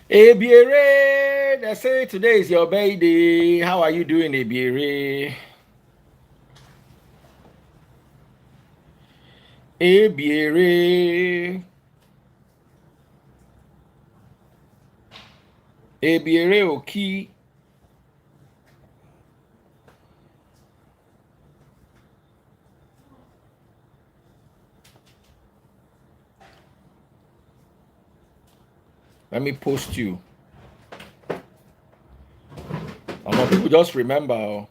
Ebiere, they say today is your birthday. How are you doing, Ebiere? Ebiere. Ebiere Oki. Let me post you. People just remember.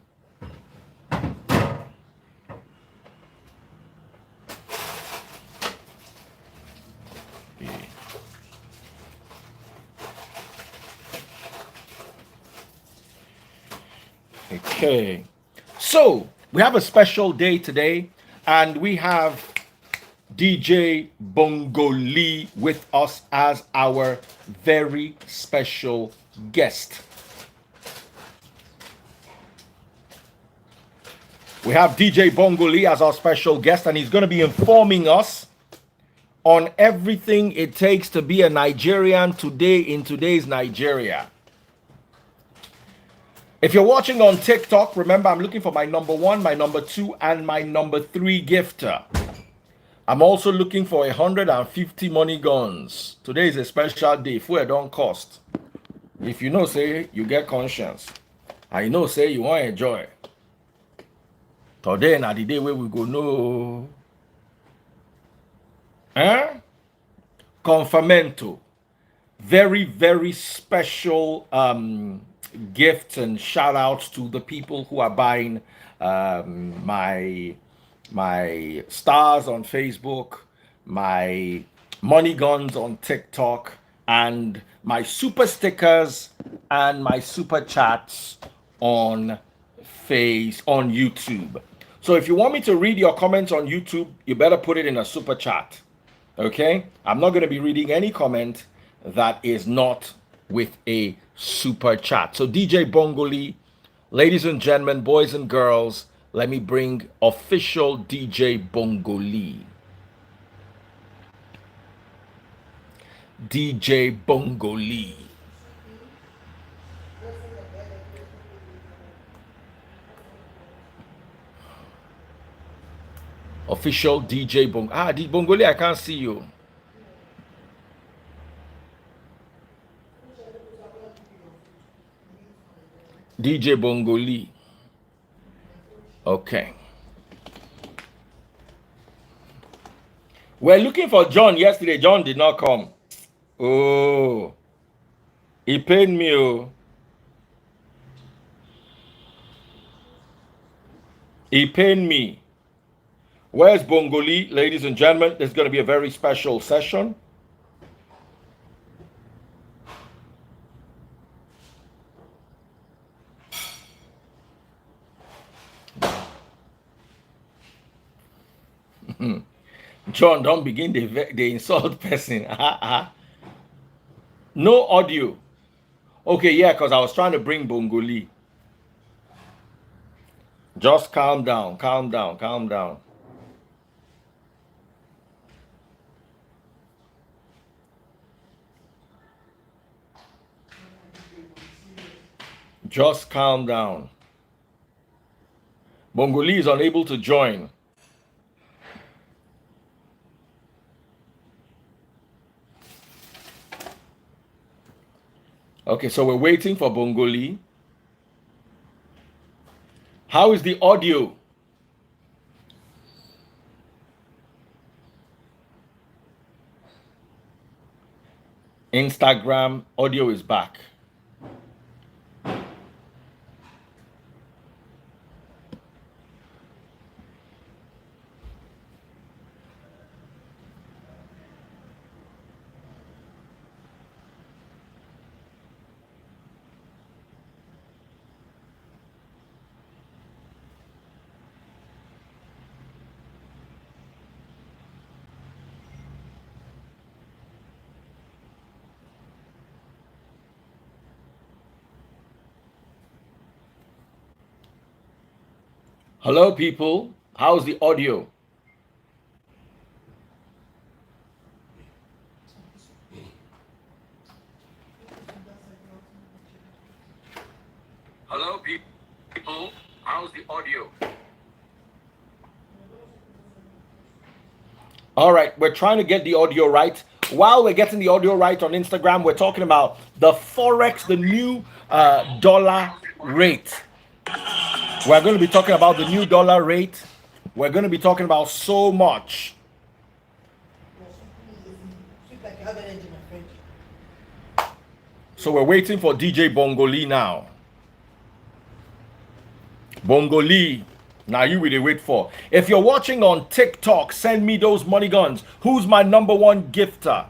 Okay. So, we have a special day today, and we have DJ Bongo Lee with us as our very special guest. We have DJ Bongo Lee as our special guest, and he's going to be informing us on everything it takes to be a Nigerian today in today's Nigeria. If you're watching on TikTok, remember I'm looking for my number 1, my number 2, and my number 3 gifter. I'm also looking for 150 money guns. Today is a special day. Fuel don't cost. If you know, say you get conscience. I know, say you want to enjoy. Today na the day where we go know. Confirmento. Very, very special gifts and shout outs to the people who are buying my stars on Facebook, my money guns on TikTok, and my super stickers and my super chats on YouTube. So if you want me to read your comments on YouTube, you better put it in a super chat. Okay? I'm not going to be reading any comment that is not with a super chat. So DJ Bongoli, ladies and gentlemen, boys and girls, let me bring official DJ Bongoli. DJ Bongoli. Official DJ Bong. DJ Bongoli, I can't see you. DJ Bongoli. Okay. We're looking for John yesterday. John did not come. Oh. He paid me. Oh. He paid me. Where's Bongoli, ladies and gentlemen? There's going to be a very special session. John, don't begin the insult person. No audio. Okay, yeah, because I was trying to bring Bongoli. Just calm down, calm down, calm down. Just calm down. Bongoli is unable to join. Okay, so we're waiting for Bongoli. How is the audio? Instagram audio is back. Hello, people. How's the audio? Hello, people. How's the audio? All right, we're trying to get the audio right. While we're getting the audio right on Instagram, we're talking about the Forex, the new dollar rate. We're going to be talking about the new dollar rate. We're going to be talking about so much. So we're waiting for DJ Bongo Lee now. Bongo Lee. Now you really wait for. If you're watching on TikTok, send me those money guns. Who's my number one gifter?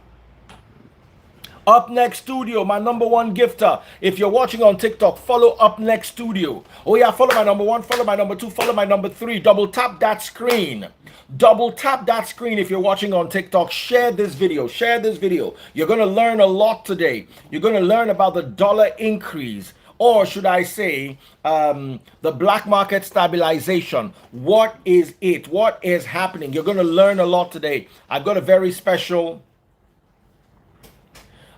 Up Next Studio, my number one gifter. If you're watching on TikTok, follow Up Next Studio. Oh yeah, follow my number one, follow my number two, follow my number three. Double tap that screen. Double tap that screen if you're watching on TikTok. Share this video. Share this video. You're going to learn a lot today. You're going to learn about the dollar increase. Or should I say, the black market stabilization. What is it? What is happening? You're going to learn a lot today. I've got a very special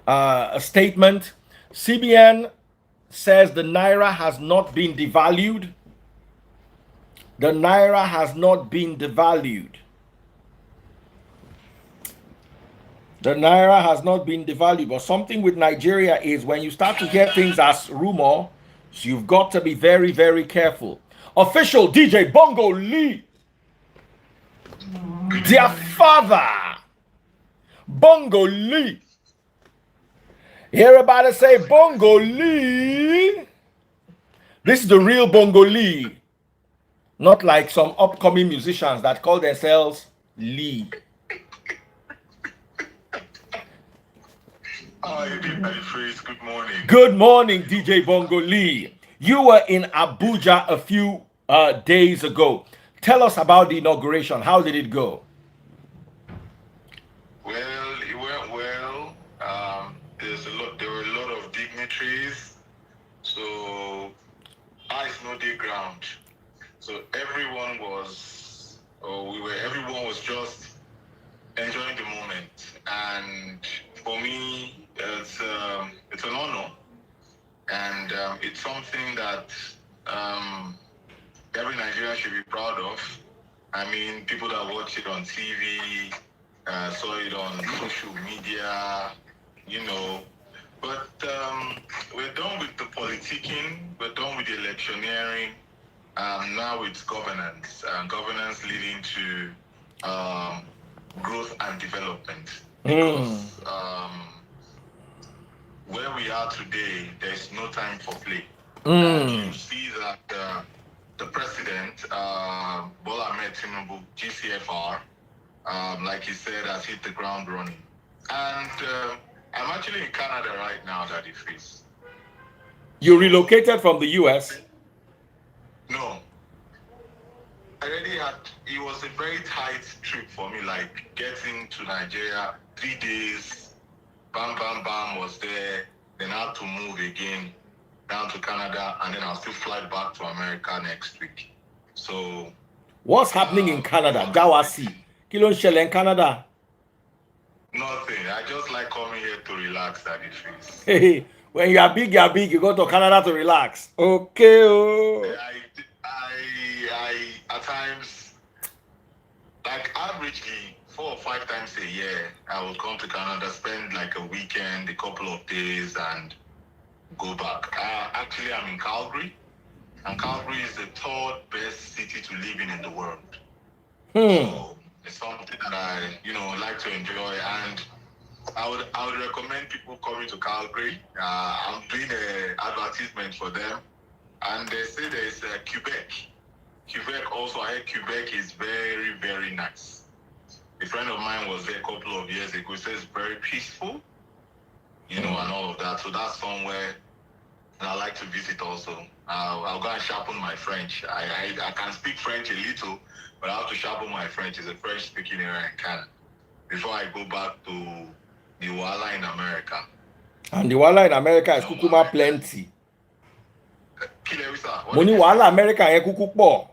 a statement. CBN says the Naira has not been devalued. The Naira has not been devalued. The Naira has not been devalued. But something with Nigeria is when you start to hear things as rumor, so you've got to be very, very careful. Official DJ Bongo Lee. Their father. Bongo Lee. Everybody say Bongo Lee. This is the real Bongo Lee. Not like some upcoming musicians that call themselves Lee. Good morning. Good morning, DJ Bongo Lee. You were in Abuja a few days ago. Tell us about the inauguration. How did it go? Well, it went well. There were a lot of dignitaries. So eyes no day ground. So everyone was just enjoying the moment. And for me, it's an honor, and it's something that every Nigerian should be proud of. I mean, people that watch it on TV, saw it on social media, you know. But we're done with the politicking, we're done with the electioneering. Now it's governance, governance leading to growth and development. Because where we are today, there's no time for play. And you see that the president, Bola Ahmed Tinubu, GCFR, like he said, has hit the ground running. And I'm actually in Canada right now, Daddy Freeze. You relocated from the US? No. It was a very tight trip for me, like getting to Nigeria, 3 days, bam, bam, bam, was there. Then I had to move again down to Canada, and then I'll still fly back to America next week. So, what's happening in Canada? Dawasi. Kilo Shell in Canada? Nothing. I just like coming here to relax, Daddy Freeze. Hey, when you are big, you go to Canada to relax. Okay. Oh. I at times, like averagely 4 or 5 times a year, I will come to Canada, spend like a weekend, a couple of days, and go back. Actually, I'm in Calgary, and Calgary is the 3rd best city to live in the world. So it's something that I, like to enjoy, and I would recommend people coming to Calgary. I'm doing an advertisement for them, and they say there's Quebec. Quebec also, I heard Quebec is very, very nice. A friend of mine was there a couple of years ago. He says it's very peaceful, and all of that. So that's somewhere that I like to visit also. I'll go and sharpen my French. I can speak French a little, but I have to sharpen my French. It's a French-speaking area in Canada before I go back to the Wala in America. And the Wala in America is kukuma plenty. Money Wala America is kukupo.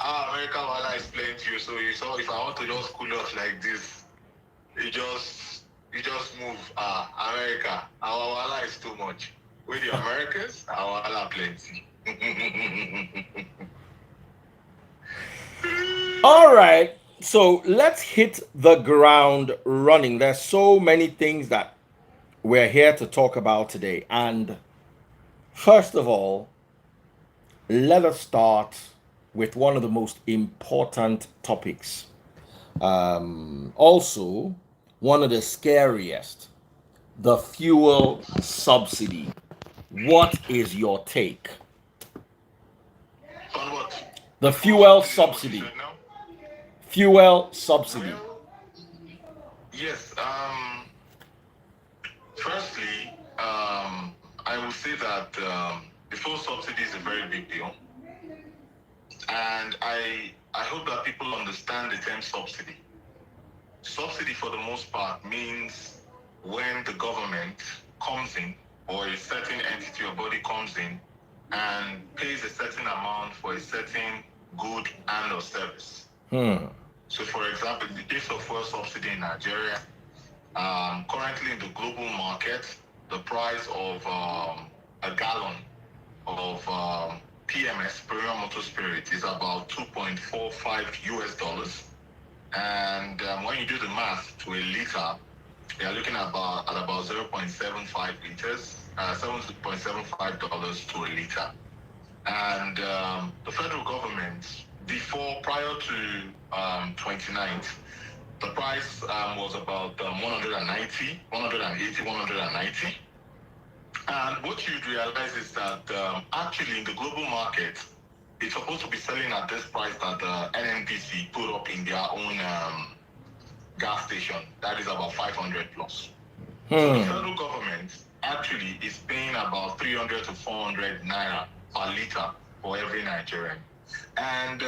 America Wala is plenty. So if I want to just cool off like this, you just move. America, our Wala is too much. With the Americans, our Allah plenty. All right. So let's hit the ground running. There's so many things that we're here to talk about today. And first of all, let us start with one of the most important topics. Also, one of the scariest, the fuel subsidy. What is your take? On what? The The full fuel subsidy is what you subsidy. said now? Fuel subsidy. Well, yes. Firstly, I will say that the full subsidy is a very big deal, and I hope that people understand the term subsidy. Subsidy, for the most part, means when the government comes in, or a certain entity or body comes in, and pays a certain amount for a certain good and or service. So, for example, in the case of fuel subsidy in Nigeria, currently in the global market, the price of a gallon of PMS, premium motor spirit, is about 2.45 US dollars. And when you do the math to a liter, you're looking at about 0.75 liters, $7.75 to a liter. And the federal government, prior to 29th, the price was about 190, 180, 190. And what you'd realize is that actually in the global market, it's supposed to be selling at this price that the NNPC put up in their own gas station. That is about 500 plus. So the federal government actually is paying about 300 to 400 naira per liter for every Nigerian. And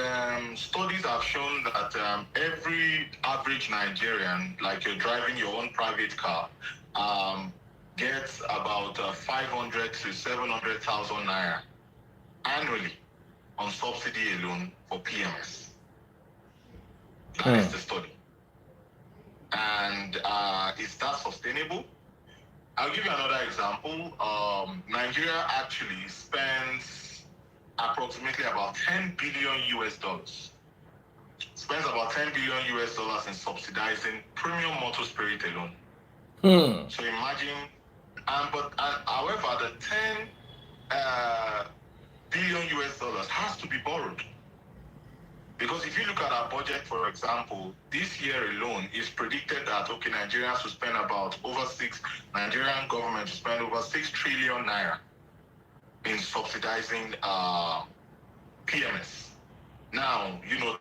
studies have shown that every average Nigerian, like you're driving your own private car, gets about 500 to 700,000 naira annually on subsidy alone for PMS. That is the study. And is that sustainable? I'll give you another example. Nigeria actually spends approximately about 10 billion US dollars. Spends about 10 billion US dollars in subsidizing premium motor spirit alone. So imagine, however, the 10 billion US dollars has to be borrowed. Because if you look at our budget, for example, this year alone is predicted that, okay, Nigerians will spend Nigerian government will spend over 6 trillion naira in subsidizing PMS. Now, you know,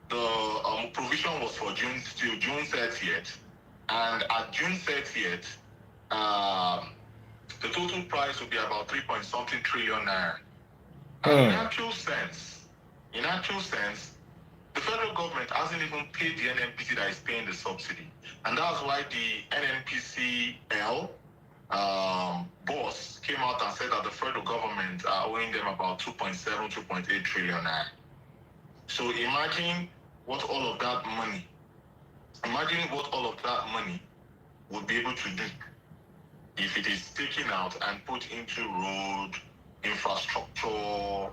the provision was for June till June 30th. And at June 30th, the total price will be about 3 point something trillion naira. And in actual sense, the federal government hasn't even paid the NNPC that is paying the subsidy. And that's why the NNPCL boss came out and said that the federal government are owing them about 2.7, 2.8 trillion naira. So imagine what all of that money would be able to do if it is taken out and put into road, infrastructure,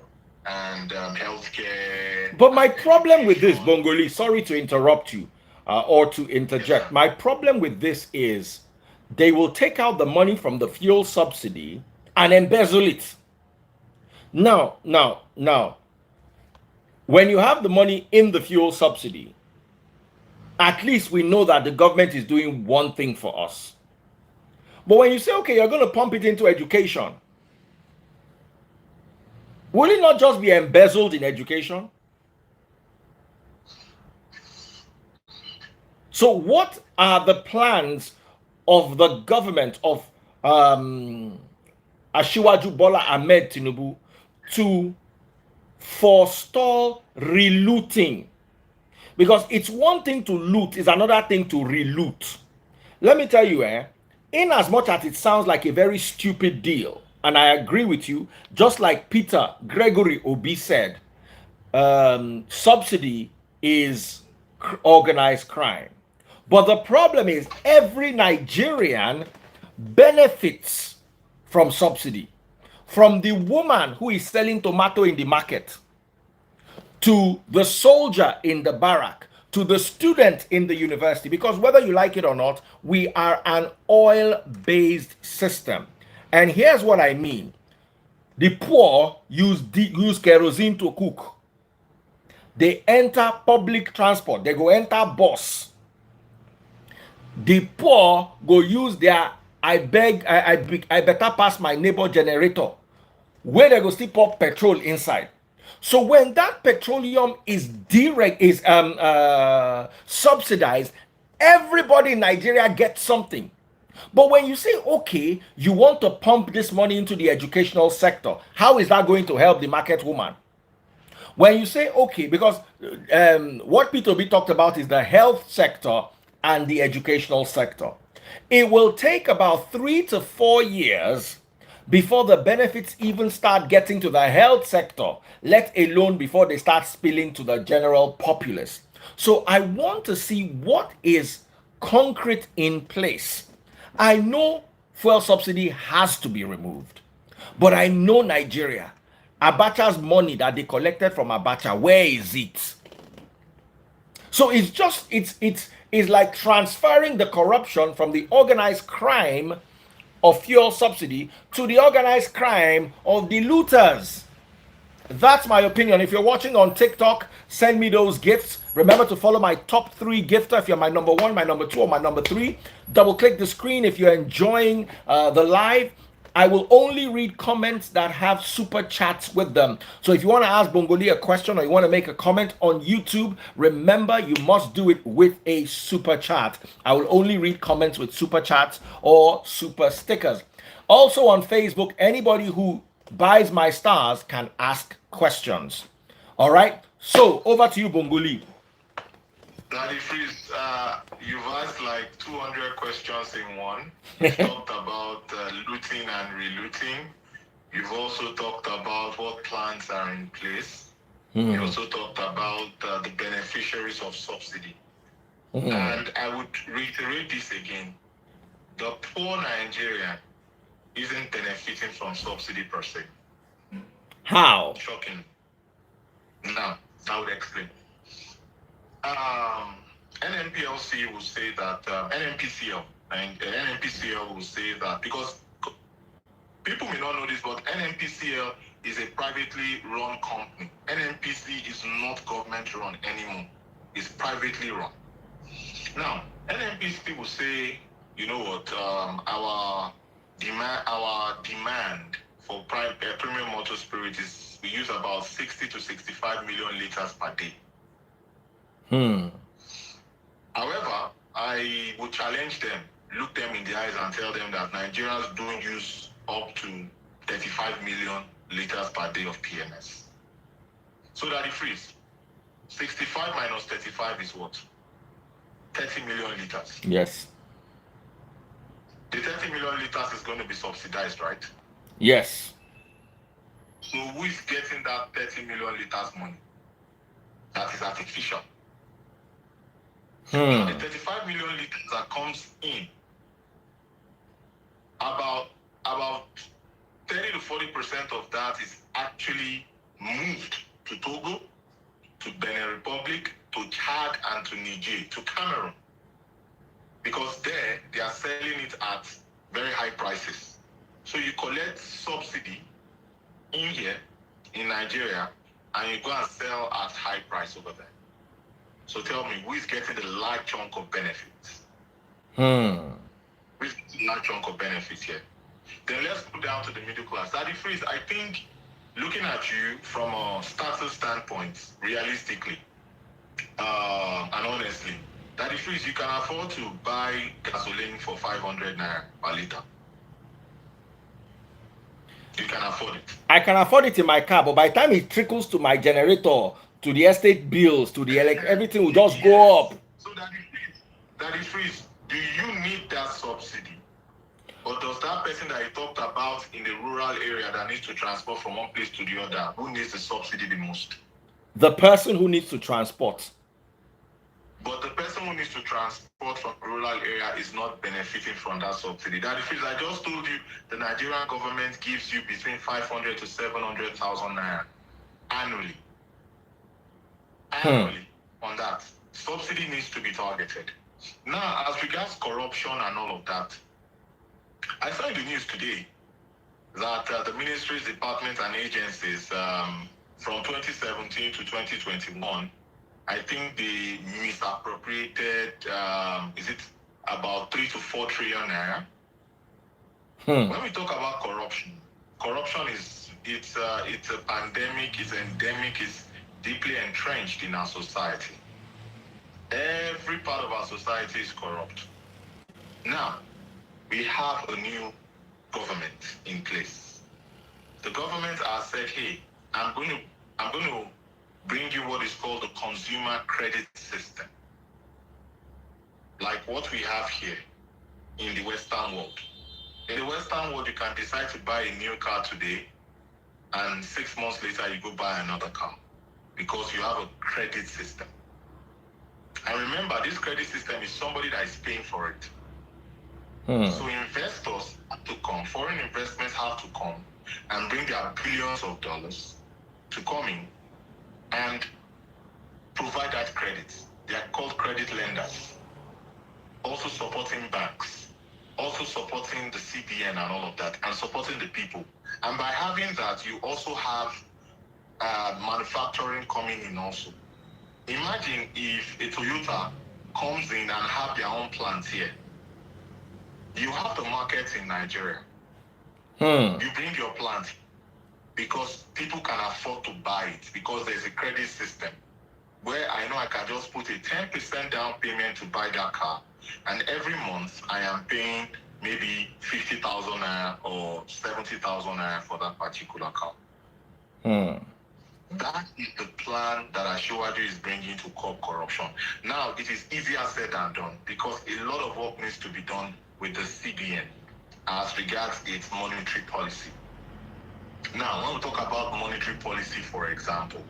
and healthcare. But my problem with this, Bongoli, sorry to interrupt you or to interject. Yes, my problem with this is they will take out the money from the fuel subsidy and embezzle it. Now, when you have the money in the fuel subsidy, at least we know that the government is doing one thing for us. But when you say, okay, you're going to pump it into education, will it not just be embezzled in education? So what are the plans of the government of Asiwaju Bola Ahmed Tinubu to forestall relooting? Because it's one thing to loot, it's another thing to reloot. Let me tell you, in as much as it sounds like a very stupid deal, and I agree with you, just like Peter Gregory Obi said, subsidy is organized crime. But the problem is every Nigerian benefits from subsidy. From the woman who is selling tomato in the market, to the soldier in the barrack, to the student in the university, because whether you like it or not, we are an oil-based system. And here's what I mean. The poor use kerosene to cook. They enter public transport. They go enter bus. The poor go use their I better pass my neighbor generator, where they go still pop petrol inside. So when that petroleum is subsidized, everybody in Nigeria gets something. But when you say, okay, you want to pump this money into the educational sector, how is that going to help the market woman? When you say, okay, because what P2B talked about is the health sector and the educational sector. It will take about 3 to 4 years before the benefits even start getting to the health sector, let alone before they start spilling to the general populace. So I want to see what is concrete in place. I know fuel subsidy has to be removed, but I know Nigeria, Abacha's money that they collected from Abacha, where is it? So it's like transferring the corruption from the organized crime of fuel subsidy to the organized crime of the looters. That's my opinion. If you're watching on TikTok, send me those gifts. Remember to follow my top 3 gifter. If you're my number 1, my number 2, or my number 3, double click the screen if you're enjoying the live. I will only read comments that have super chats with them. So if you want to ask Bongoli a question or you want to make a comment on YouTube, remember you must do it with a super chat. I will only read comments with super chats or super stickers. Also on Facebook, anybody who buys my stars can ask questions. All right. So over to you, Bongoli. Daddy Freeze, you've asked like 200 questions in one. You've talked about looting and relooting. You've also talked about what plans are in place. You also talked about the beneficiaries of subsidy. And I would reiterate this again. The poor Nigerian isn't benefiting from subsidy per se. How? Shocking. Now, I would explain. NNPLC will say that NNPCL and NNPCL will say that, because people may not know this, but NNPCL is a privately run company. NNPC is not government run anymore. It's privately run. Now, NNPC will say, you know what, our demand for premium motor spirit is, we use about 60 to 65 million liters per day. However, I would challenge them, look them in the eyes and tell them that Nigerians don't use up to 35 million liters per day of PMS. So that it frees. 65 minus 35 is what? 30 million liters. Yes. The 30 million liters is going to be subsidized, right? Yes. So who is getting that 30 million liters money? That is artificial. Now, the 35 million liters that comes in, about 30 to 40% of that is actually moved to Togo, to Benin Republic, to Chad, and to Niger, to Cameroon. Because there, they are selling it at very high prices. So you collect subsidy in here, in Nigeria, and you go and sell at high price over there. So tell me, who is getting the large chunk of benefits? Who is getting the large chunk of benefits here? Then let's go down to the middle class. Daddy Freeze, I think, looking at you from a status standpoint, realistically, and honestly, Daddy Freeze, you can afford to buy gasoline for 500 naira per liter. You can afford it. I can afford it in my car, but by the time it trickles to my generator, to the estate bills, to the everything will just go up. So Daddy Freeze, do you need that subsidy? Or does that person that you talked about in the rural area that needs to transport from one place to the other, who needs the subsidy the most? The person who needs to transport. But the person person who needs to transport from rural area is not benefiting from that subsidy. That is, I just told you, the Nigerian government gives you between 500 to 700,000 naira annually. On that. Subsidy needs to be targeted. Now, as regards corruption and all of that, I saw in the news today that the ministries, departments, and agencies from 2017 to 2021, I think they misappropriated, is it about 3 to 4 trillion naira? When we talk about corruption, it's a pandemic, it's endemic, it's deeply entrenched in our society. Every part of our society is corrupt. Now, we have a new government in place. The government has said, hey, I'm going to bring you what is called the consumer credit system. Like what we have here in the Western world. In the Western world, you can decide to buy a new car today, and 6 months later, you go buy another car because you have a credit system. And remember, this credit system is somebody that is paying for it. So investors have to come, foreign investments have to come and bring their billions of dollars to come in and provide that credit. They are called credit lenders. Also supporting banks, also supporting the CBN and all of that, and supporting the people. And by having that, you also have manufacturing coming in also. Imagine if a Toyota comes in and have their own plant here. You have the market in Nigeria. You bring your plant because people can afford to buy it because there's a credit system where I know I can just put a 10% down payment to buy that car, and every month I am paying maybe 50,000 naira or 70,000 naira for that particular car. That is the plan that Ashwaju is bringing to curb corruption. Now, it is easier said than done because a lot of work needs to be done with the CBN as regards its monetary policy. Now, when we talk about monetary policy, for example,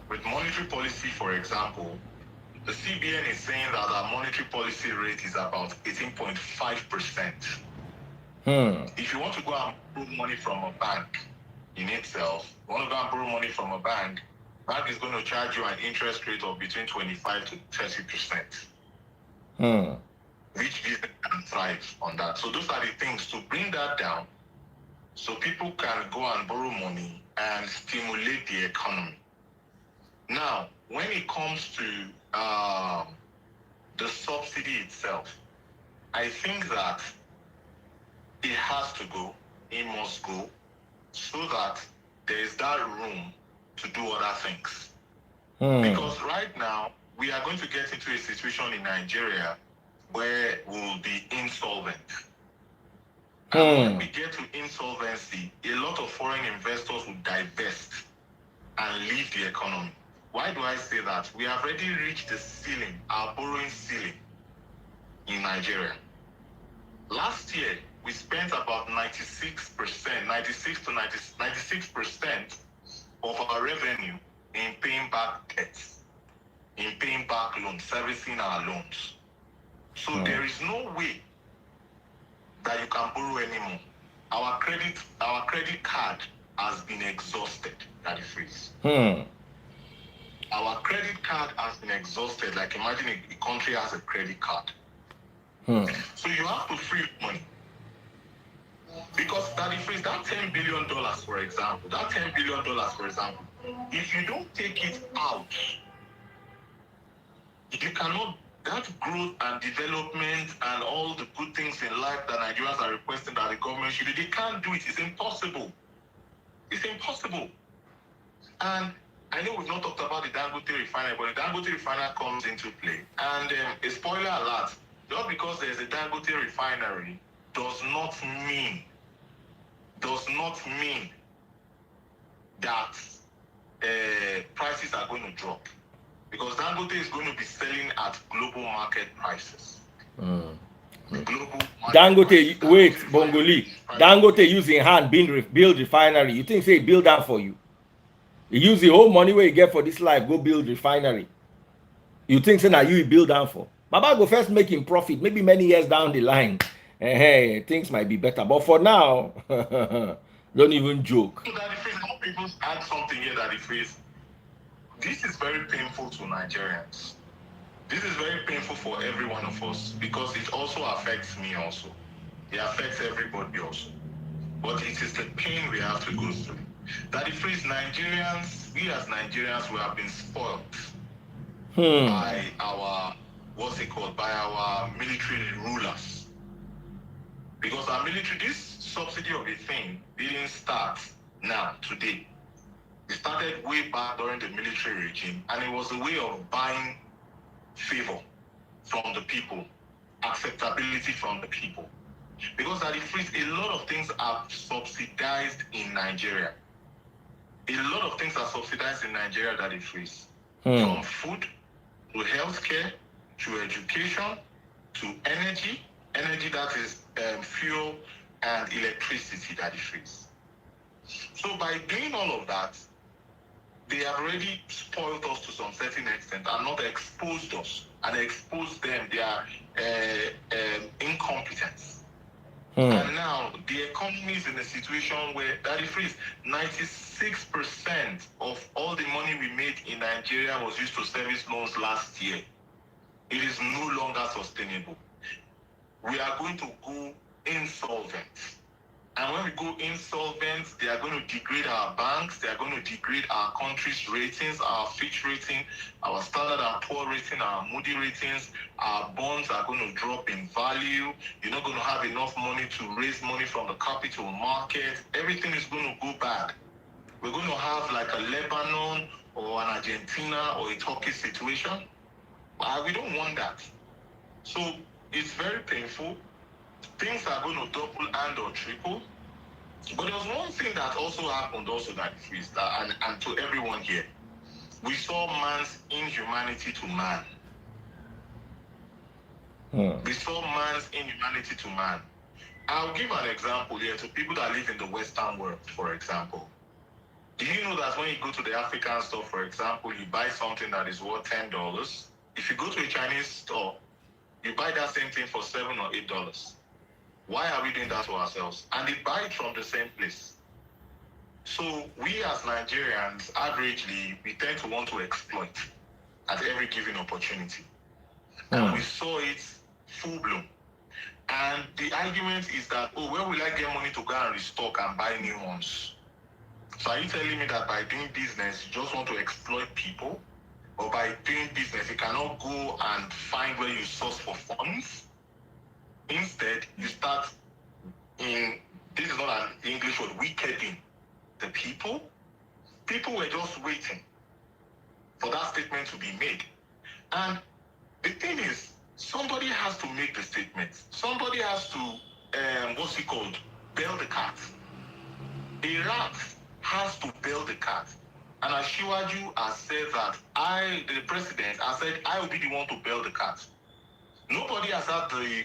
with monetary policy, for example, the CBN is saying that our monetary policy rate is about 18.5%. If you want to go and borrow money from a bank in itself, you want to go and borrow money from a bank is going to charge you an interest rate of between 25 to 30%. Which business can thrive on that? So those are the things to bring that down so people can go and borrow money and stimulate the economy. Now, when it comes to the subsidy itself, I think that it has to go, it must go, so that there is that room to do other things. Because right now, we are going to get into a situation in Nigeria where we'll be insolvent. And when we get to insolvency, a lot of foreign investors will divest and leave the economy. Why do I say that? We have already reached the ceiling, our borrowing ceiling in Nigeria. Last year, we spent about 96% of our revenue in paying back debts, in paying back loans, servicing our loans. So there is no way that you can borrow anymore. Our credit card has been exhausted. That is freeze. Our credit card has been exhausted. Like imagine a country has a credit card. So you have to free money. Because that is freeze, that $10 billion, for example, if you don't take it out, you cannot. That growth and development and all the good things in life that Nigerians are requesting that the government should do, they can't do it. It's impossible. It's impossible. And I know we've not talked about the Dangote Refinery, but the Dangote Refinery comes into play. And a spoiler alert, just because there's a Dangote Refinery does not mean that prices are going to drop. Because Dangote is going to be selling at global market prices. Dangote, wait, Bongoli. Dangote using hand build refinery. You think say build that for you? You use the whole money where you get for this life, go build refinery. You think say now you build down for? Baba go first making profit, maybe many years down the line. Hey, things might be better. But for now, don't even joke. So that the phrase, how people add something here that the phrase, this is very painful to Nigerians. This is very painful for every one of us because it also affects me also. It affects everybody also. But it is the pain we have to go through. That the phrase Nigerians, we as Nigerians, we have been spoiled by our, what's it called, by our military rulers. Because our military, this subsidy of a thing didn't start now, today. It started way back during the military regime, and it was a way of buying favor from the people, acceptability from the people. Because at the phrase, a lot of things are subsidized in Nigeria. A lot of things are subsidized in Nigeria that it frees. From food to healthcare to education to energy that is fuel and electricity that it frees. So by doing all of that, they have already spoiled us to some certain extent and not exposed us and exposed them their incompetence. And now the economy is in a situation where that is 96% of all the money we made in Nigeria was used to service loans last year. It is no longer sustainable. We are going to go insolvent. And when we go insolvent, they are going to degrade our banks, they are going to degrade our country's ratings, our Fitch rating, our Standard & Poor rating, our Moody ratings, our bonds are going to drop in value. You're not going to have enough money to raise money from the capital market. Everything is going to go bad. We're going to have like a Lebanon or an Argentina or a Turkey situation. We don't want that. So it's very painful. Things are going to double and or triple. But there was one thing that also happened also that is that, and to everyone here, we saw man's inhumanity to man. We saw man's inhumanity to man. I'll give an example here to people that live in the Western world, for example. Do you know that when you go to the African store, for example, you buy something that is worth $10? If you go to a Chinese store, you buy that same thing for $7 or $8. Why are we doing that to ourselves? And they buy it from the same place. So we as Nigerians, averagely, we tend to want to exploit at every given opportunity. And we saw it full bloom. And the argument is that, where will I get money to go and restock and buy new ones? So are you telling me that by doing business, you just want to exploit people? Or by doing business, you cannot go and find where you source for funds? Instead, you start in, this is not an English word, wickeding the people. People were just waiting for that statement to be made. And the thing is, somebody has to make the statement. Somebody has to, what's it called? Bail the cat. A rat has to bail the cat. And Ashiwaju has said that the president has said, I will be the one to bail the cat. Nobody has had the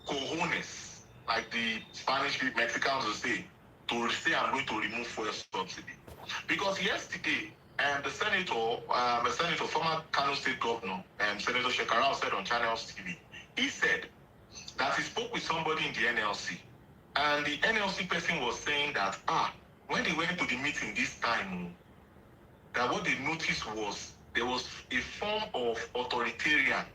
cojones, like the Spanish Mexicans will say, to say I'm going to remove fuel subsidy. Because yesterday, the senator, former Kano State Governor, Senator Shekarau said on Channels TV, he said that he spoke with somebody in the NLC. And the NLC person was saying that, when they went to the meeting this time, that what they noticed was there was a form of authoritarian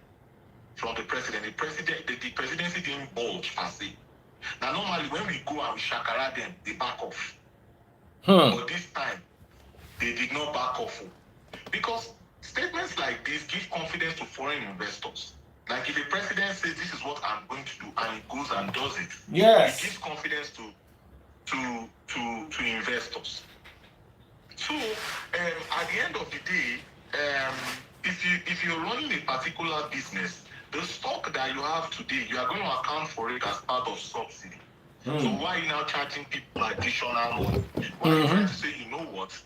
from the president. The presidency didn't bulge per se. Now, normally when we go and we shakara them, they back off. But this time, they did not back off. Because statements like this give confidence to foreign investors. Like if the president says this is what I'm going to do and he goes and does it, it gives confidence to investors. So at the end of the day, if you're running a particular business, the stock that you have today, you are going to account for it as part of subsidy. So why are you now charging people additional money? Why are you trying to say, you know what,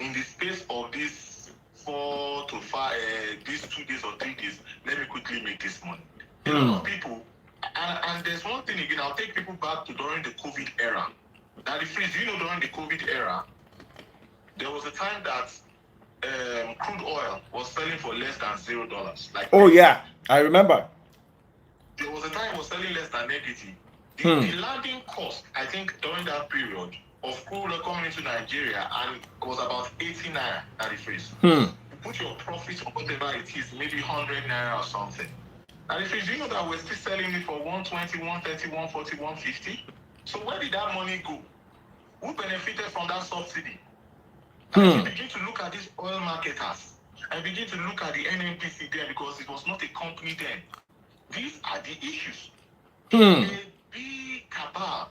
in the space of these 4 to 5, these 2 days or 3 days, let me quickly make this money. A lot of people, and there's one thing again, I'll take people back to during the COVID era. Now, during the COVID era, there was a time that crude oil was selling for less than $0. Like, oh yeah, I remember. there was a time it was selling less than negative. The landing cost, I think, during that period of crude oil coming into Nigeria, and it was about 80 naira at the face. You put your profit on whatever it is, maybe 100 naira or something. And if you know that we're still selling it for 120, 130, 140, 150. So where did that money go? Who benefited from that subsidy? And you begin to look at these oil marketers and begin to look at the NNPC there, because it was not a company then. These are the issues. It's a big cabal.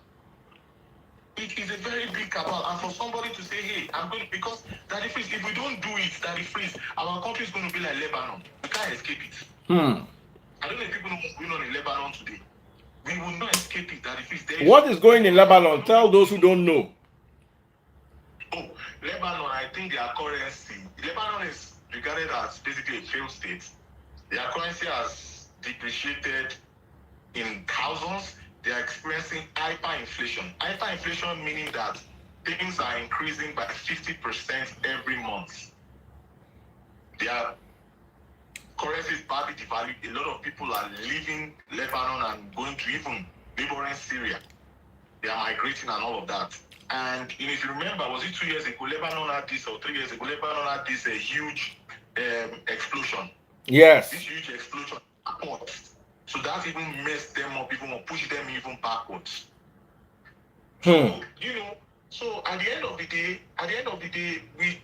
It is a very big cabal. And for somebody to say, hey, I'm going to, because Daddy Freeze, if we don't do it, Daddy Freeze, our country is going to be like Lebanon. We can't escape it. I don't know if people know what's going on in Lebanon today. We will not escape it, Daddy Freeze. What is going in Lebanon? Tell those who don't know. Oh, Lebanon, I think their currency, Lebanon is regarded as basically a failed state. Their currency has depreciated in thousands. They are experiencing hyperinflation. Hyperinflation meaning that things are increasing by 50% every month. Their currency is badly devalued. A lot of people are leaving Lebanon and going to even neighboring Syria. They are migrating and all of that. And if you remember, was it 2 years ago, Lebanon had this, or 3 years ago, Lebanon had this huge explosion. Yes. This huge explosion. So that even messed them up even more, pushed them even backwards. So, so at the end of the day, with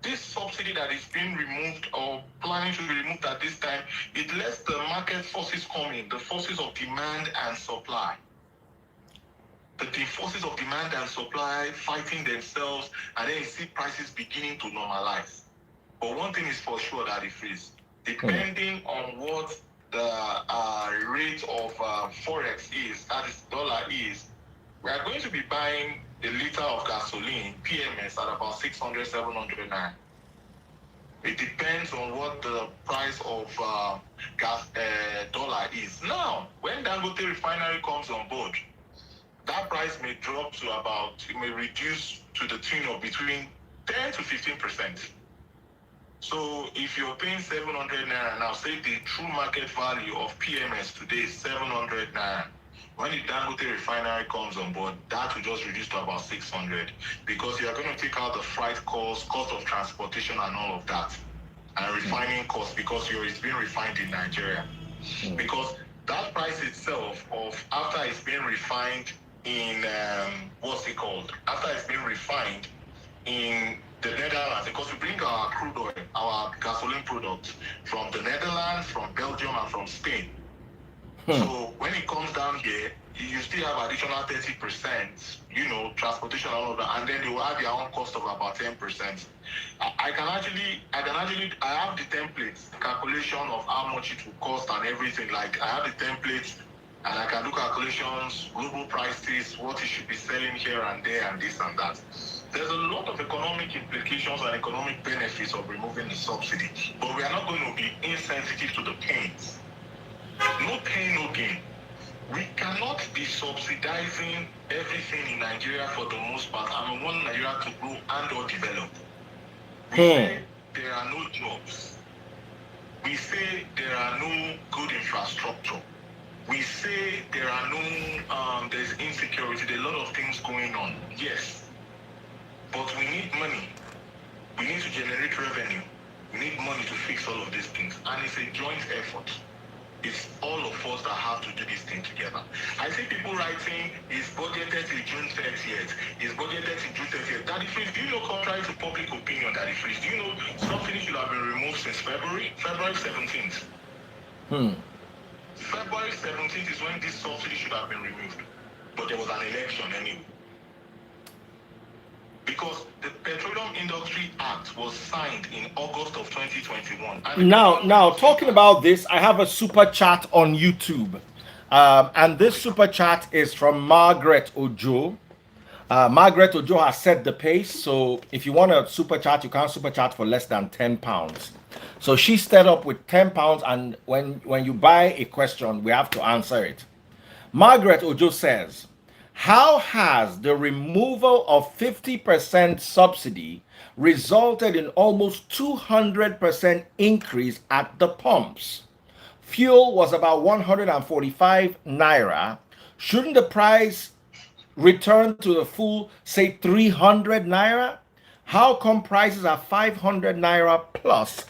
this subsidy that is being removed or planning to be removed at this time, it lets the market forces come in, the forces of demand and supply. The forces of demand and supply fighting themselves, and then you see prices beginning to normalize. But one thing is for sure, that it is, depending on what the rate of Forex is, that is dollar is, we are going to be buying a liter of gasoline, PMS, at about 600, 700 naira. It depends on what the price of dollar is. Now, when Dangote Refinery comes on board, that price may drop to about, it may reduce to the tune of between 10 to 15%. So if you're paying 700 naira now, say the true market value of PMS today is 700 naira. When the Dangote Refinery comes on board, that will just reduce to about 600, because you are going to take out the freight cost of transportation and all of that, and refining costs, because it's being refined in Nigeria. Because that price itself of after it's being refined in after it's been refined in the Netherlands, because we bring our crude oil, our gasoline products from the Netherlands, from Belgium, and from Spain. So when it comes down here, you still have additional 30%, transportation and all of that, and then they will have their own cost of about 10%. I have the templates, the calculation of how much it will cost and everything. Like, I have the templates, and I can do calculations, global prices, what it should be selling here and there, and this and that. There's a lot of economic implications and economic benefits of removing the subsidy, but we are not going to be insensitive to the pains. No pain, no gain. We cannot be subsidizing everything in Nigeria for the most part, and we want Nigeria to grow and or develop. We say there are no jobs. We say there are no good infrastructure. We say there are no, there's insecurity, there are a lot of things going on. Yes. But we need money. We need to generate revenue. We need money to fix all of these things. And it's a joint effort. It's all of us that have to do this thing together. I see people writing, it's budgeted till June 30th. It's budgeted till June 30th. Daddy Freeze, do you know, contrary to public opinion, Daddy Freeze, do you know something should have been removed since February 17th? February 17th is when this subsidy should have been removed. But there was an election anyway. Because the Petroleum Industry Act was signed in August of 2021. Now, talking about this, I have a super chat on YouTube. And this super chat is from Margaret Ojo. Margaret Ojo has set the pace. So if you want a super chat, you can't super chat for less than £10. So she set up with £10. And when you buy a question, we have to answer it. Margaret Ojo says, How has the removal of 50% subsidy resulted in almost 200% increase at the pumps? Fuel was about 145 naira. Shouldn't the price return to the full, say 300 naira? How come prices are 500 naira plus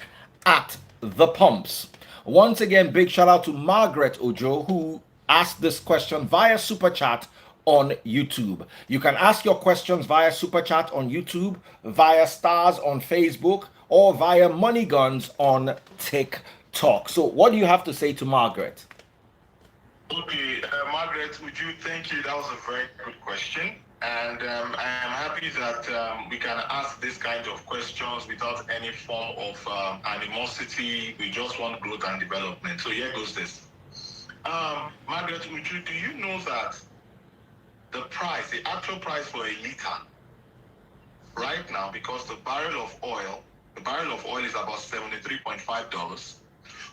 at the pumps? Once again, big shout out to Margaret Ojo, who asked this question via super chat on YouTube. You can ask your questions via super chat on YouTube, via stars on Facebook, or via money guns on TikTok. So what do you have to say to Margaret? Okay, Margaret, would you thank you? That was a very good question. And I am happy that we can ask this kind of questions without any form of animosity. We just want growth and development. So here goes this. Margaret, do you know that the price, the actual price for a liter right now, because the barrel of oil is about $73.5.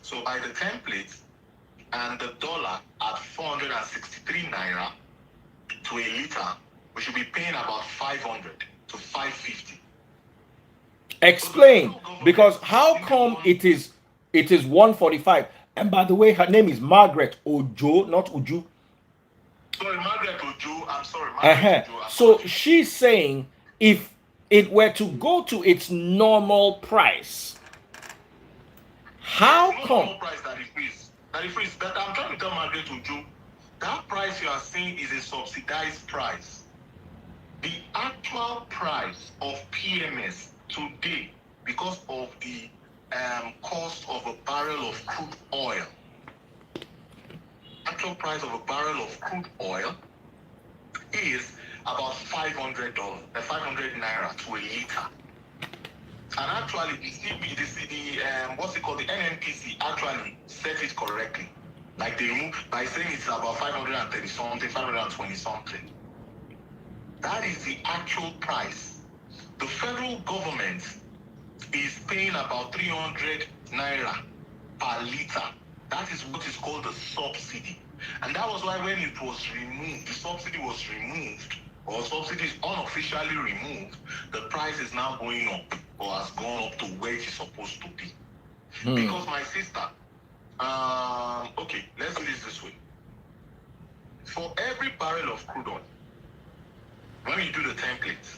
So by the template, and the dollar at 463 naira to a liter, we should be paying about 500 to 550. Explain, because how come it is 145? And by the way, her name is Margaret Ojo, not Uju. Sorry, Margaret Ojo. I'm sorry, Margaret Ojo. So she's saying if it were to go to its normal price, how come? Normal price that is that I'm trying to tell Margaret Ojo, that price you are seeing is a subsidized price. The actual price of PMS today, because of the cost of a barrel of crude oil, actual price of a barrel of crude oil is about $500, 500 naira to a liter. And actually, what's it called? The NNPC actually set it correctly. Like they remove by saying it's about 530 something, 520 something. That is the actual price. The federal government is paying about 300 naira per liter. That is what is called the subsidy. And that was why when it was removed, the subsidy was removed, or subsidy is unofficially removed, the price is now going up, or has gone up to where it is supposed to be. Because my sister, okay, let's do this way. For every barrel of crude oil, when you do the template,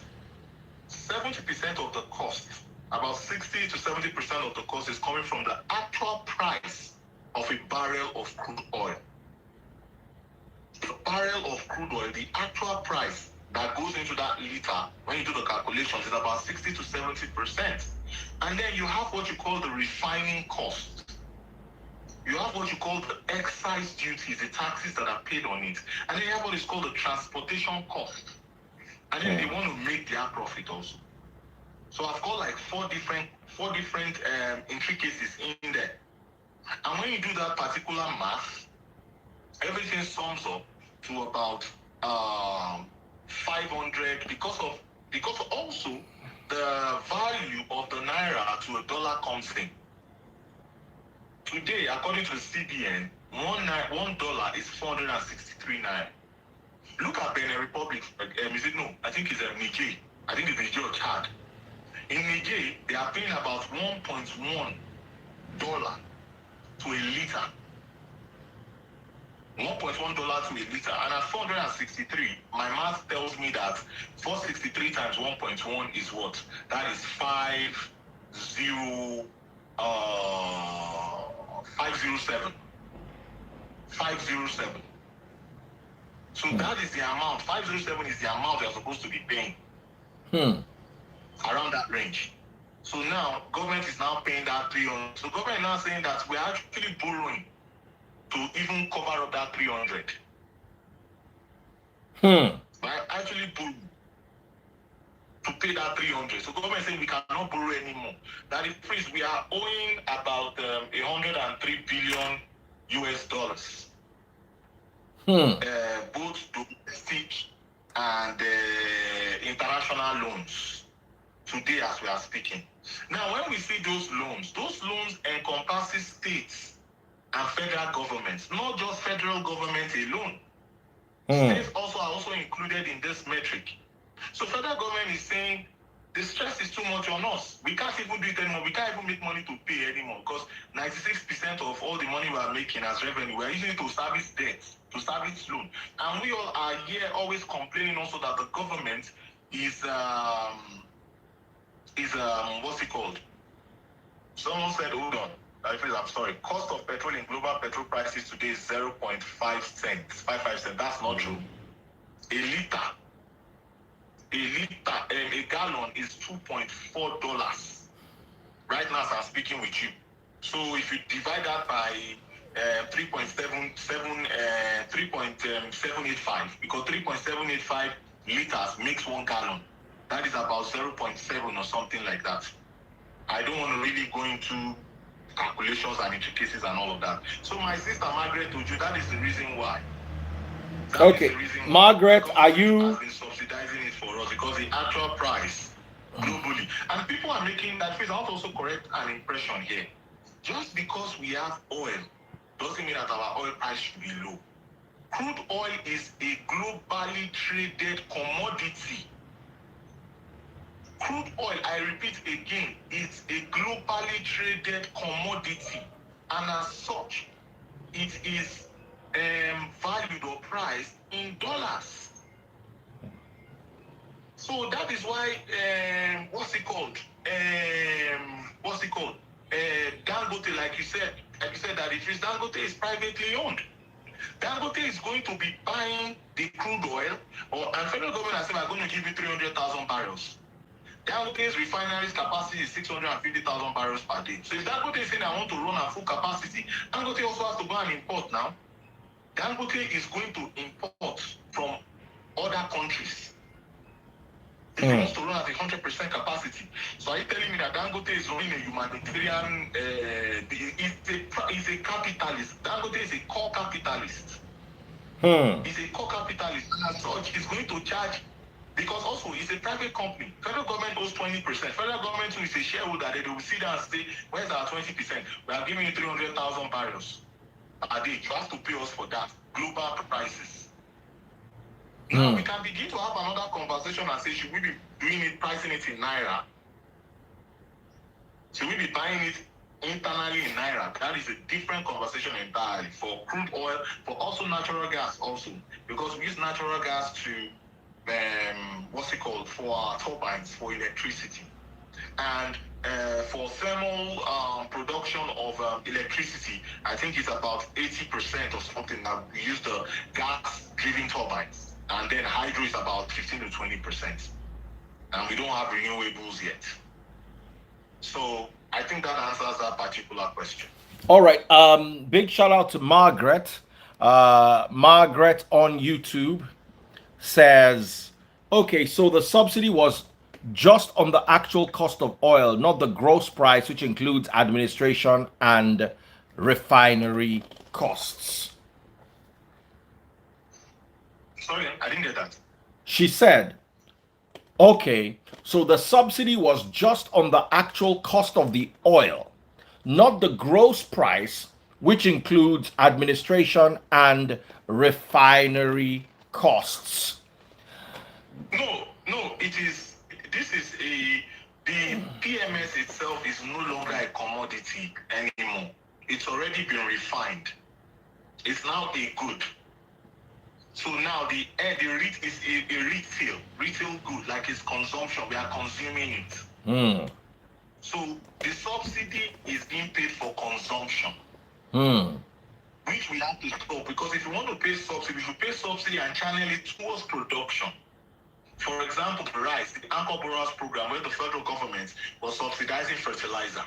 70% of the cost, about 60 to 70% of the cost is coming from the actual price of a barrel of crude oil. The barrel of crude oil, the actual price that goes into that liter, when you do the calculations, is about 60 to 70%. And then you have what you call the refining cost. You have what you call the excise duties, the taxes that are paid on it. And then you have what is called the transportation cost. And then they want to make their profit also. So I've got like four different intricacies in there. And when you do that particular math, everything sums up to about 500 because also the value of the naira to a dollar comes in. Today, according to the CBN, $1 is 463 naira. Look at Benin Republic. Is it no? I think it's Niger. I think it's Niger or Chad. In Niger, they are paying about $1.1 to a liter. $1.1 to a liter. And at 463, my math tells me that 463 times 1.1 is what? That is 507. 507. So that is the amount. 507 is the amount you're supposed to be paying. Around that range. So now government is now paying that 300. So government is now saying that we're actually borrowing to even cover up that 300. We're actually borrowing to pay that 300. So government is saying we cannot borrow anymore. That is, we are owing about 103 billion US dollars. Both domestic and international loans today as we are speaking. Now, when we see those loans encompasses states and federal governments, not just federal government alone. States also are also included in this metric. So federal government is saying the stress is too much on us. We can't even do it anymore. We can't even make money to pay anymore because 96% of all the money we are making as revenue, we're using it to service debt, to service loan. And we all are here always complaining also that the government is what's it called? Someone said, hold on. I'm sorry. Cost of petrol in global petrol prices today is 0.5 cents. 55 cents. That's not true. A gallon is $2.4 right now as I'm speaking with you. So if you divide that by 3.785, because 3.785 liters makes 1 gallon. That is about 0.7 or something like that. I don't want to really go into calculations and intricacies and all of that. So my sister Margaret Ojo, that is the reason why. Okay, Margaret, are you? Has been subsidizing it for us because the actual price globally, and people are making that face. I want to also correct an impression here. Just because we have oil doesn't mean that our oil price should be low. Crude oil is a globally traded commodity. Crude oil, I repeat again, it's a globally traded commodity, and as such, it is valued or priced in dollars. So that is why what's it called? Dangote, like you said that if it's Dangote is privately owned. Dangote is going to be buying the crude oil, and federal government has said we're going to give you 300,000 barrels. Dangote's refinery's capacity is 650,000 barrels per day. So if Dangote is saying I want to run at full capacity, Dangote also has to go and import now. Dangote is going to import from other countries. If he wants to run at 100% capacity. So are you telling me that Dangote is running a humanitarian, is a capitalist? Dangote is a core capitalist. He's a core capitalist. And as such, he's going to charge, because also it's a private company. Federal government owes 20%. Federal government too is a shareholder. They will sit down and say, where's our 20%? We are giving you 300,000 barrels a day. You have to pay us for that. Global prices. Now we can begin to have another conversation and say, should we be doing it, pricing it in Naira? Should we be buying it internally in Naira? That is a different conversation entirely. For crude oil, for also natural gas also. Because we use natural gas to, for our turbines, for electricity. And for thermal production of electricity, I think it's about 80% or something that we use the gas-driven turbines. And then hydro is about 15 to 20%. And we don't have renewables yet. So I think that answers that particular question. All right. Big shout out to Margaret. Margaret on YouTube says, okay, so the subsidy was just on the actual cost of oil, not the gross price, which includes administration and refinery costs. Sorry, I didn't get that. She said, okay, so the subsidy was just on the actual cost of the oil, not the gross price, which includes administration and refinery costs. No, it is. This is the PMS itself is no longer a commodity anymore. It's already been refined. It's now a good. So now the REIT is a retail good, like it's consumption. We are consuming it. So the subsidy is being paid for consumption. Which we have to stop, because if you want to pay subsidy, if you pay subsidy and channel it towards production. For example, the rice, the Anchor Borrowers Program, where the federal government was subsidizing fertilizer,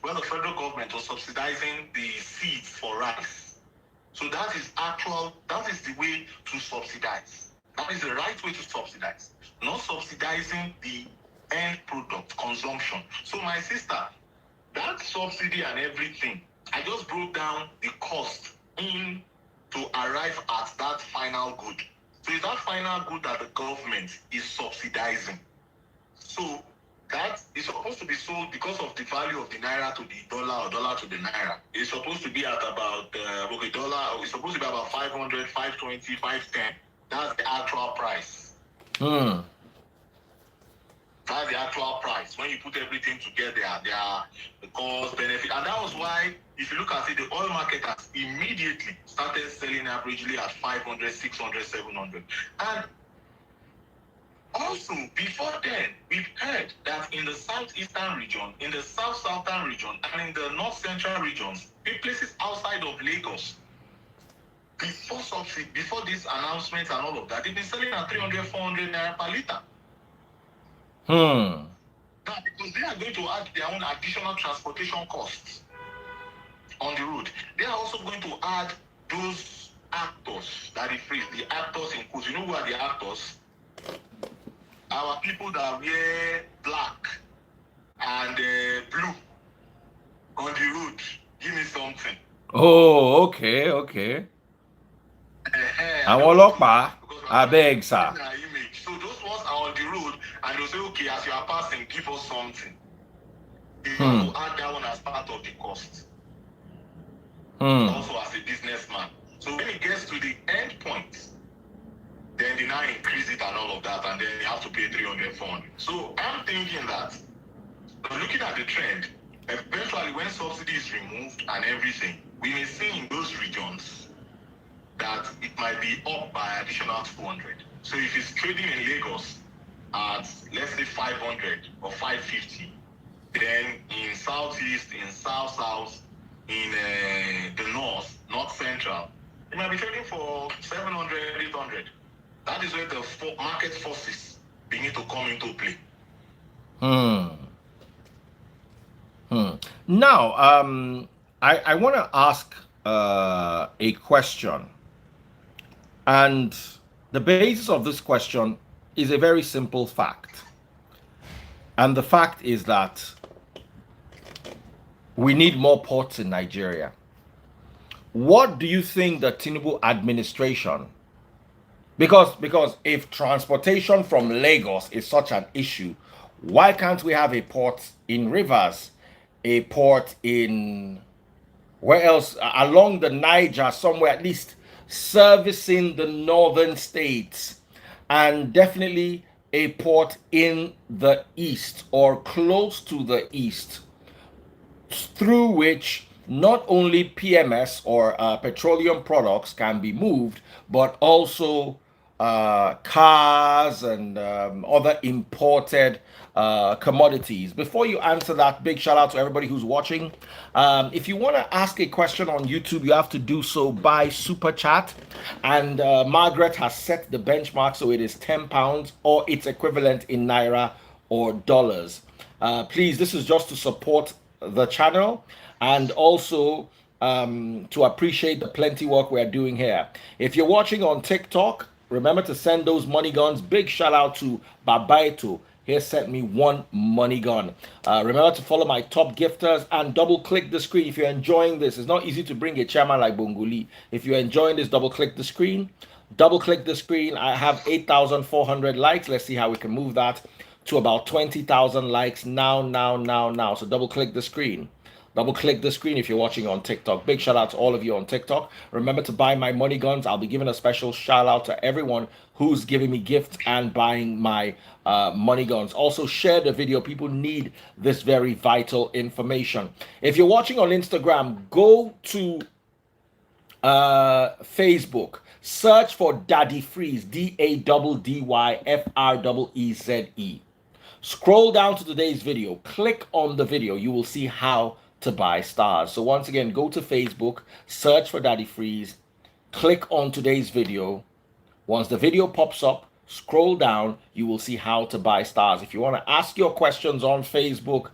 where the federal government was subsidizing the seeds for rice. So that is the way to subsidize. That is the right way to subsidize. Not subsidizing the end product, consumption. So my sister, that subsidy and everything, I just broke down the cost in to arrive at that final good. So it's that final good that the government is subsidizing. So that is supposed to be sold because of the value of the Naira to the dollar or dollar to the Naira. It's supposed to be at about, dollar, it's supposed to be about 500, 520, 510. That's the actual price. Hmm. That's the actual price. When you put everything together, there are the cost, benefit. And that was why, if you look at it, the oil market has immediately started selling averagely at 500, 600, 700. And also, before then, we've heard that in the southeastern region, in the south-southern region, and in the north-central regions, in places outside of Lagos, before subsidy, before these announcements and all of that, they've been selling at 300, 400 naira per liter. Hmm. Now, because they are going to add their own additional transportation costs on the road, they are also going to add those actors that they freeze, the actors in quotes. You know who are the actors? Our people that wear black and blue on the road. Give me something. Oh, okay, okay. Àwọn Those two, ọlọ́pàá, because abeg, sir. image. So those ones are on the road, and they'll say, okay, as you are passing, give us something. You have to add that one as part of the cost. Also as a businessman. So when it gets to the end point, then they now increase it and all of that, and then you have to pay 300, 400. So I'm thinking that, looking at the trend, eventually when subsidy is removed and everything, we may see in those regions that it might be up by additional 200. So if it's trading in Lagos at, let's say, 500 or 550, then in southeast, in south-south, in the north central, it might be trading for 700, 800. That is where the market forces begin to come into play. Now, I want to ask a question. And the basis of this question is a very simple fact. And the fact is that we need more ports in Nigeria. What do you think the Tinubu administration, because if transportation from Lagos is such an issue, why can't we have a port in Rivers, a port in, where else, along the Niger somewhere, at least servicing the northern states, and definitely a port in the east or close to the east, through which not only PMS or petroleum products can be moved, but also cars and other imported commodities. Before you answer that, big shout out to everybody who's watching. If you want to ask a question on YouTube, you have to do so by super chat. And Margaret has set the benchmark, so it is £10 or its equivalent in Naira or dollars. Please, this is just to support the channel and also to appreciate the plenty work we're doing here. If you're watching on TikTok, remember to send those money guns. Big shout out to Babaito. He sent me one money gun. Remember to follow my top gifters and double click the screen if you're enjoying this. It's not easy to bring a chairman like Bongo. If you're enjoying this, double click the screen. Double click the screen. I have 8,400 likes. Let's see how we can move that to about 20,000 likes now. So double click the screen. Double click the screen if you're watching on TikTok. Big shout out to all of you on TikTok. Remember to buy my money guns. I'll be giving a special shout out to everyone who's giving me gifts and buying my money guns. Also share the video. People need this very vital information. If you're watching on Instagram, go to Facebook. Search for Daddy Freeze. DADDYFREEZE. Scroll down to today's video. Click on the video. You will see how to buy stars. So once again, go to Facebook, search for Daddy Freeze, click on today's video. Once the video pops up, scroll down, you will see how to buy stars. If you want to ask your questions on Facebook,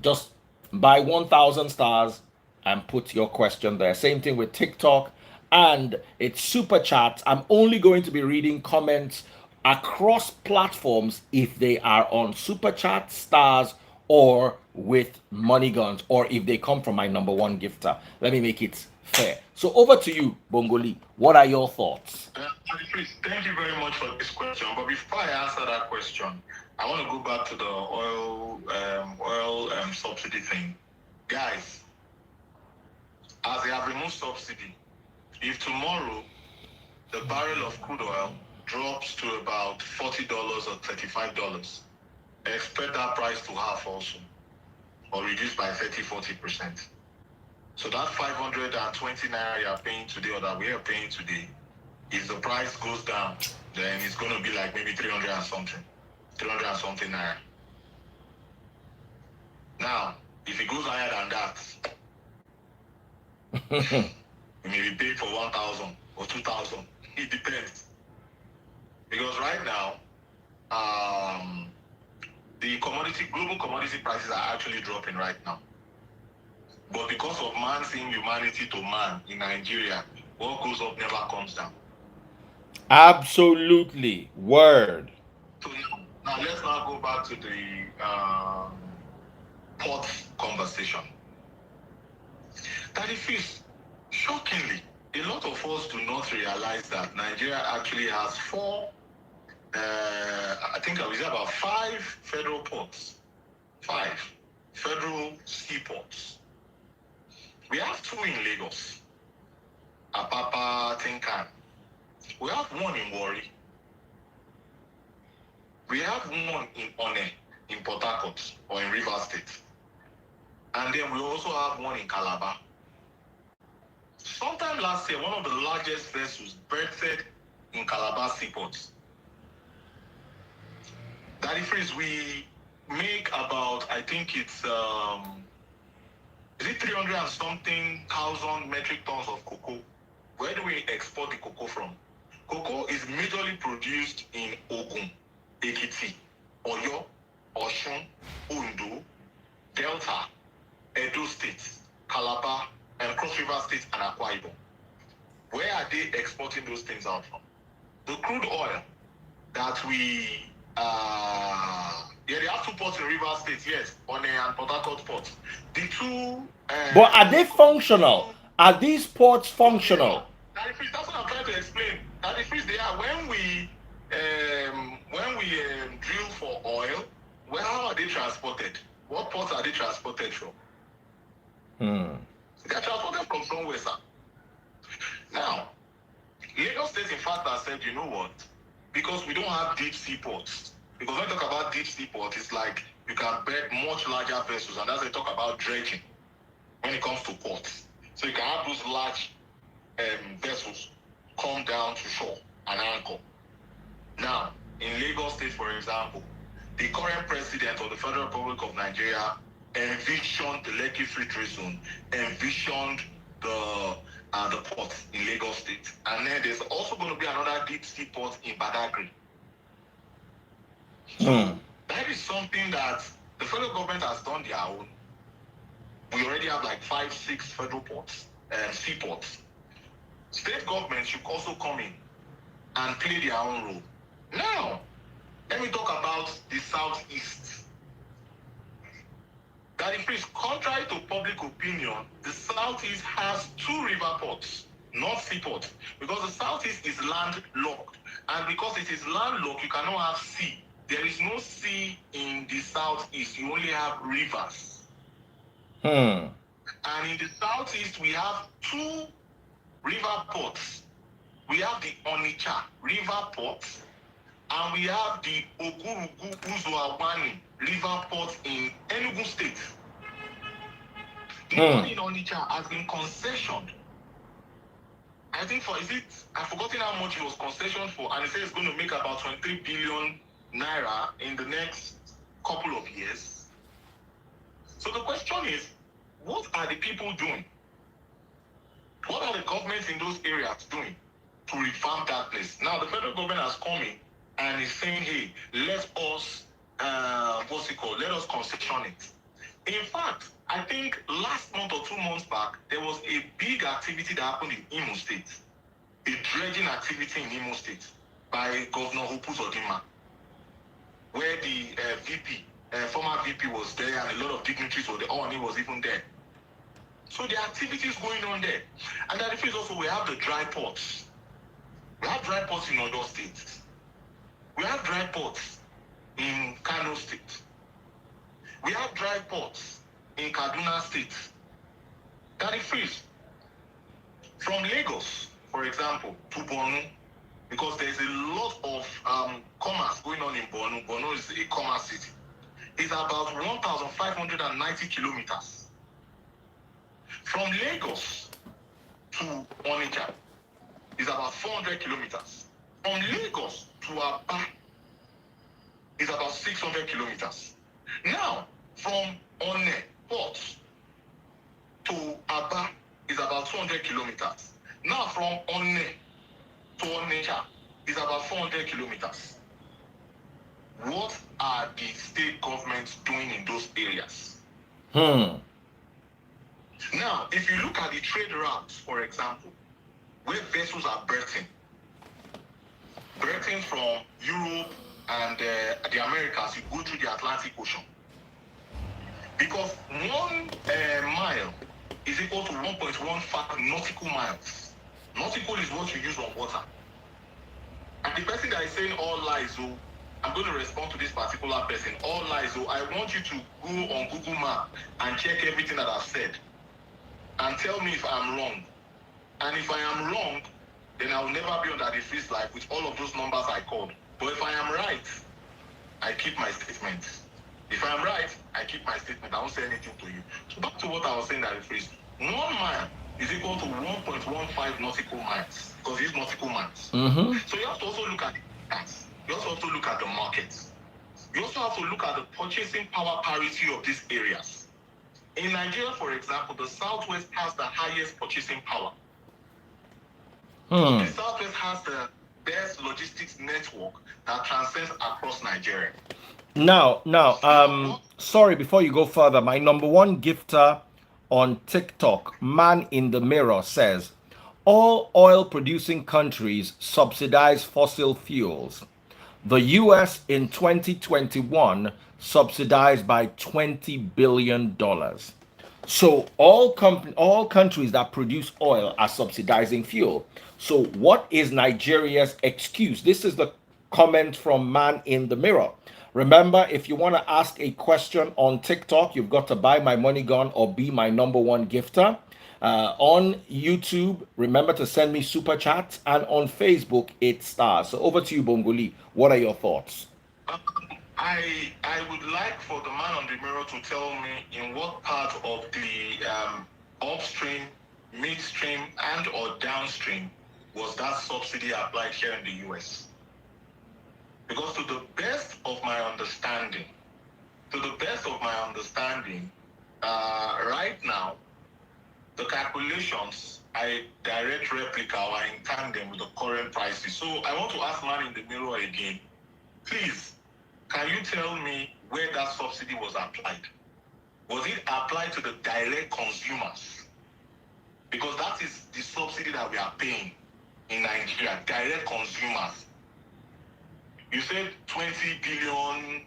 just buy 1,000 stars and put your question there. Same thing with TikTok, and it's super chat. I'm only going to be reading comments across platforms if they are on super chat, stars, or with money guns, or if they come from my number one gifter. Let me make it fair. So over to you, Bongoli. What are your thoughts? Thank you very much for this question. But before I answer that question, I want to go back to the oil subsidy thing. Guys, as they have removed subsidy, if tomorrow the barrel of crude oil drops to about $40 or $35. Expect that price to half also, or reduce by 30-40%. So that 520 naira you are paying today, or that we are paying today, if the price goes down, then it's going to be like maybe 300 and something naira. Now, if it goes higher than that, you may be paid for 1,000 or 2,000. It depends. Because right now, the global commodity prices are actually dropping right now. But because of man's inhumanity to man in Nigeria, what goes up never comes down. Absolutely. Word. So now let's now go back to the port conversation. That if it's shockingly, a lot of us do not realize that Nigeria actually has I think I was about 5 federal ports. 5 federal seaports. We have 2 in Lagos, Apapa, Tinkan. We have 1 in Warri. We have 1 in One, in Port Harcourt, or in Rivers State. And then we also have 1 in Calabar. Sometime last year, one of the largest vessels berthed in Calabar seaports. That is, we make about, I think it's, is it 300 and something thousand metric tons of cocoa? Where do we export the cocoa from? Cocoa is majorly produced in Ogun, Ekiti, Oyo, Osun, Ondo, Delta, Edo State, Calabar, and Cross River State and Akwa Ibom. Where are they exporting those things out from? The crude oil that we, they have 2 ports in River State, yes, One and Port Harcourt ports. The 2. But are they functional? Are these ports functional? That's what I'm trying to explain. That the freeze they are when we drill for oil. Well, how are they transported? What ports are they transported from? They are transported from somewhere, sir. Now, Lagos State, in fact, has said, you know what? Because we don't have deep sea ports. Because when we talk about deep sea ports, it's like you can berth much larger vessels, and that's they talk about dredging when it comes to ports. So you can have those large vessels come down to shore and anchor. Now, in Lagos State, for example, the current president of the Federal Republic of Nigeria envisioned the Lekki Free Trade Zone, envisioned the port in Lagos State. And then there's also going to be another deep sea port in Badagry. So that is something that the federal government has done their own. We already have like 5-6 federal ports, seaports. State governments should also come in and play their own role. Now, let me talk about the Southeast. That is, contrary to public opinion, the Southeast has 2 river ports, not seaports, because the Southeast is landlocked. And because it is landlocked, you cannot have sea. There is no sea in the Southeast. You only have rivers. And in the Southeast, we have 2 river ports. We have the Onitsha River Port, and we have the Ogurugu Uzoawani River Port in Enugu State. The one in Onitsha has been concessioned. I think I've forgotten how much it was concessioned for, and it says it's going to make about 23 billion naira in the next couple of years. So the question is, what are the people doing? What are the governments in those areas doing to revamp that place? Now, the federal government has come in and is saying, hey, let us, let us concession it. In fact, I think last month or 2 months back, there was a big activity that happened in Imo State, a dredging activity in Imo State by Governor Hopu Zodima, where the former VP was there, and a lot of dignitaries were there. Ooni was even there. So the activities going on there. And that is also, we have the dry ports. We have dry ports in Oyo State. We have dry ports in Kano State. We have dry ports in Kaduna State. That is from Lagos, for example, to Borno, because there's a lot of commerce going on in Borno. Borno is a commerce city. It's about 1,590 kilometers from Lagos to Onitsha. Is about 400 kilometers. From Lagos to Aba is about 600 kilometers. Now, from Onne Port to Aba is about 200 kilometers. Now, from Onne to Onitsha is about 400 kilometers. What are the state governments doing in those areas? Now, if you look at the trade routes, for example, where vessels are berthing from Europe and the Americas, you go through the Atlantic Ocean. Because 1 mile is equal to 1.15 nautical miles. Nautical is what you use on water. And the person that is saying all lies, so I'm going to respond to this particular person. All lies, so I want you to go on Google Map and check everything that I've said and tell me if I'm wrong. And if I am wrong, then I will never be under the freeze life with all of those numbers I called. But if I am right, I keep my statement. If I'm right, I keep my statement. I won't say anything to you. So back to what I was saying that the freeze. 1 mile is equal to 1.15 nautical miles, because it's nautical miles. So you have to also look at that. You also have to look at the markets. You also have to look at the purchasing power parity of these areas. In Nigeria, for example, the Southwest has the highest purchasing power. The Southwest has the best logistics network that transcends across Nigeria. Now, sorry, before you go further, my number one gifter on TikTok, Man in the Mirror, says, all oil producing countries subsidize fossil fuels. The US in 2021 subsidized by $20 billion. So all countries that produce oil are subsidizing fuel. So what is Nigeria's excuse? This is the comment from Man in the Mirror. Remember, if you want to ask a question on TikTok, you've got to buy my money gun or be my number one gifter. On YouTube, remember to send me super chats, and on Facebook, 8 stars. So over to you, Bongoli. What are your thoughts? I would like for the man on the mirror to tell me in what part of the upstream, midstream, and or downstream was that subsidy applied here in the US. Because to the best of my understanding, right now, the calculations are direct replica or in tandem with the current prices. So I want to ask man in the mirror again, please, can you tell me where that subsidy was applied? Was it applied to the direct consumers? Because that is the subsidy that we are paying in Nigeria, direct consumers. You said 20 billion,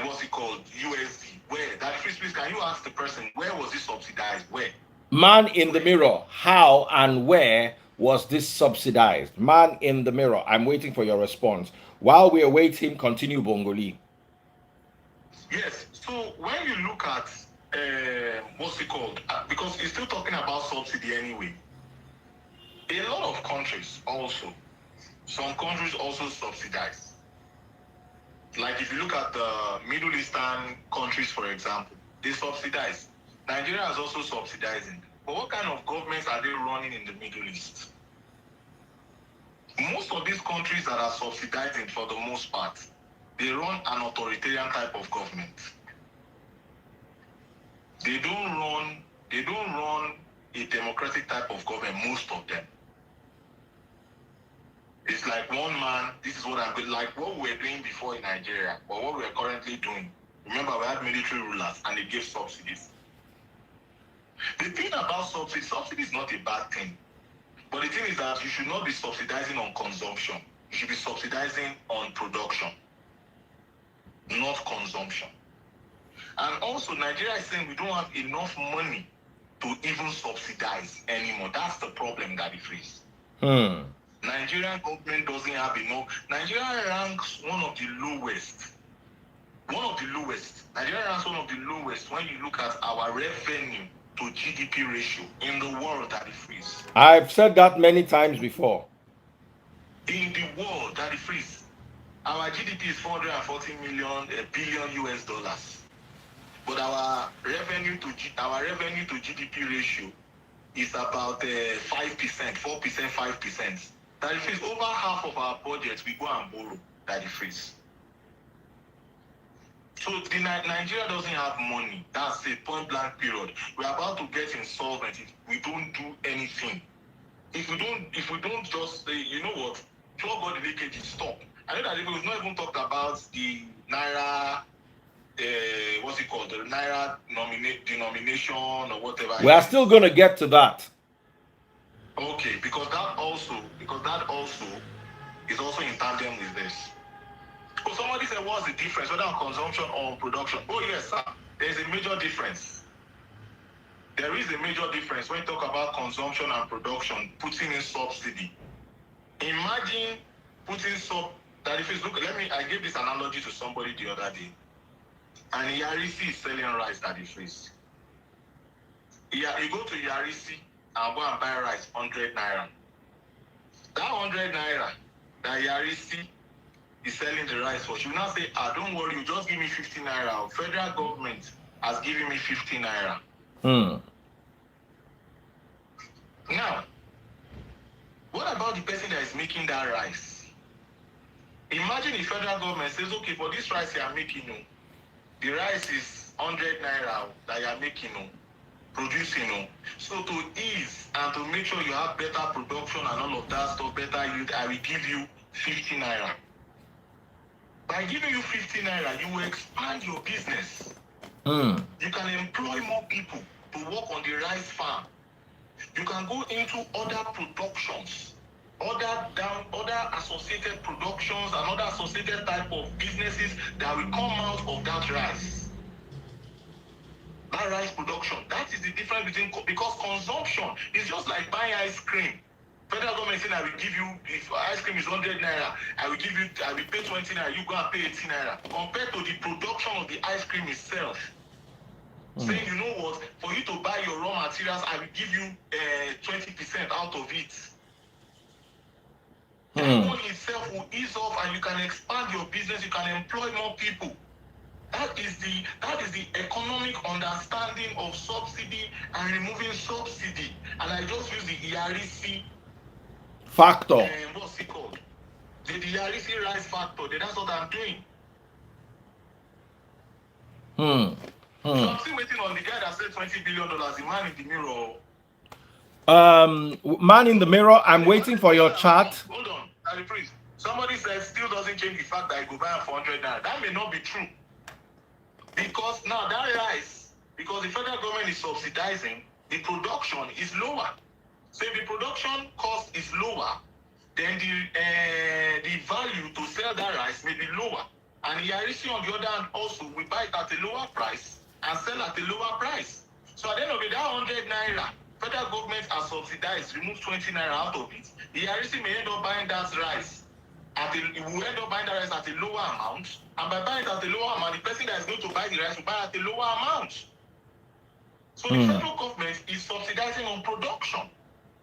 what's it called, USD. Where? That please, can you ask the person, where was it subsidized? Where? Man in the mirror, how and where was this subsidized? Man in the mirror, I'm waiting for your response. While we await him, continue, Bongoli. Yes, so when you look at, what's it called? Because you're still talking about subsidy anyway. A lot of countries also, some countries also subsidize. Like if you look at the Middle Eastern countries, for example, they subsidize. Nigeria is also subsidizing. But what kind of governments are they running in the Middle East? Most of these countries that are subsidizing, for the most part, they run an authoritarian type of government. They don't run a democratic type of government, most of them. It's like one man, this is what I'm doing, like what we were doing before in Nigeria, or what we're currently doing. Remember, we had military rulers and they gave subsidies. The thing about subsidy is not a bad thing. But the thing is that you should not be subsidizing on consumption. You should be subsidizing on production, not consumption. And also, Nigeria is saying we don't have enough money to even subsidize anymore. That's the problem that it is. Nigerian government doesn't have enough. Nigeria ranks one of the lowest. Nigeria ranks one of the lowest when you look at our revenue to GDP ratio in the world that it frees. I've said that many times before. In the world that it frees. Our GDP is 440 billion US dollars. But our revenue to GDP ratio is about 5%, 4%, 5%. That it frees over half of our budget we go and borrow that it frees. So Nigeria doesn't have money. That's a point blank period. We're about to get insolvent if we don't do anything. If we don't just say, you know what, plug all the leakages, stop. I know that we've not even talked about the Naira, what's it called, the Naira denomination or whatever. We are still going to get to that. Okay, because that also is also in tandem with this. So somebody said, what's the difference whether on consumption or on production? Oh yes, sir. There's a major difference. There is a major difference when you talk about consumption and production, putting in subsidy. Imagine putting that if you look, I gave this analogy to somebody the other day. And Yarisi is selling rice that is free. You go to Yarisi and go and buy rice 100 naira. That 100 naira that Yarisi is selling the rice for, she will now say, don't worry, you just give me 50 naira. Federal government has given me 50 naira. Now, what about the person that is making that rice? Imagine the federal government says, okay, for this rice you are making, the rice is 100 naira that you are making, producing. So to ease and to make sure you have better production and all of that stuff, better yield, I will give you 50 naira. By giving you 50 naira, you will expand your business. You can employ more people to work on the rice farm. You can go into other productions, other associated productions and other associated type of businesses that will come out of that rice. That rice production, that is the difference between, because consumption is just like buying ice cream. Federal government saying, I will give you, if ice cream is 100 naira, I will pay 20 naira, you go and pay 18 naira. Compared to the production of the ice cream itself. Saying, you know what, for you to buy your raw materials, I will give you 20% out of it. That one itself will ease off and you can expand your business, you can employ more people. That is the economic understanding of subsidy and removing subsidy. And I just use the ERC factor. What's it called? The ERC rise factor. That's what I'm doing. So I'm still waiting on the guy that said $20 billion, the man in the mirror. Man in the mirror, I'm waiting for your chart. Hold on, please. Somebody says still doesn't change the fact that I go buy for 100 naira. That may not be true. Because now that rice, because the federal government is subsidizing, the production is lower. So if the production cost is lower, then the value to sell that rice may be lower. And the IRC on the other hand also, we buy it at a lower price and sell at a lower price. So at the end of it, that 100 naira, federal government has subsidized, remove 20 naira out of it. The IRC may end up buying that rice at a lower amount. And by buying it at a lower amount, the person that is going to buy the rice will buy at a lower amount. So the federal government is subsidizing on production.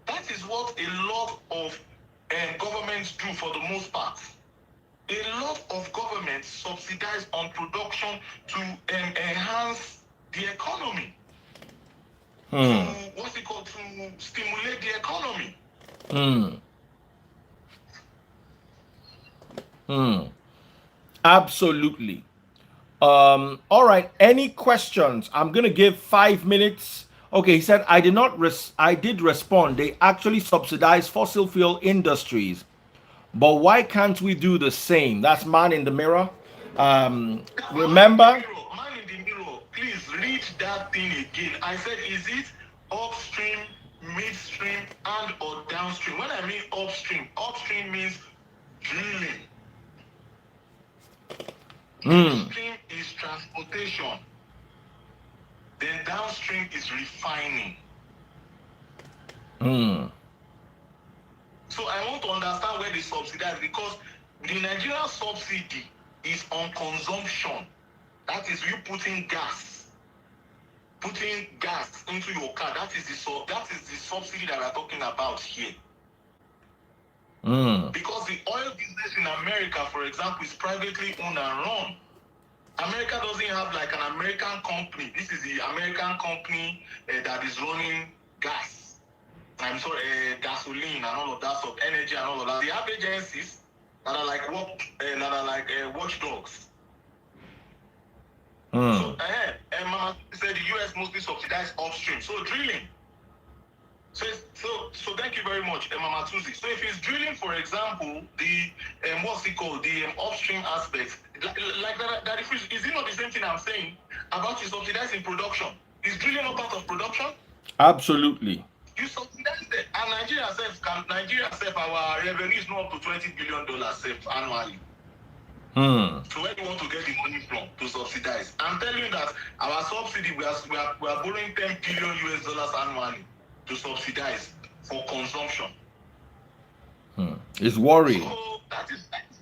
That is what a lot of governments do for the most part. A lot of governments subsidize on production to enhance the economy. To stimulate the economy. Absolutely. All right. Any questions? I'm gonna give 5 minutes. Okay, he said I did respond. They actually subsidize fossil fuel industries, but why can't we do the same? That's man in the mirror. Remember? Man in the mirror, please read that thing again. I said, is it upstream, midstream, and or downstream? When I mean upstream means drilling. Upstream is transportation. Then downstream is refining. So I want to understand where they subsidize, because the Nigerian subsidy is on consumption. That is you putting gas. putting gas into your car. That is the subsidy that we're talking about here. Because the oil business in America, for example, is privately owned and run. America doesn't have like an American company. This is the American company that is running gas. I'm sorry, gasoline and all of that stuff, energy and all of that. They have agencies that are like watchdogs. So, Mama said the US mostly subsidized upstream. So drilling. So thank you very much, Mama Tuzi. So if it's drilling, for example, the what's it called, the upstream aspect, like that is it not the same thing I'm saying about you subsidizing production? Is drilling not part of production? Absolutely. You subsidize it, and Nigeria self, our revenue is not up to $20 billion self annually. So where do you want to get the money from to subsidize? I'm telling you that our subsidy, we are borrowing $10 billion US annually to subsidize for consumption. It's worrying. So that's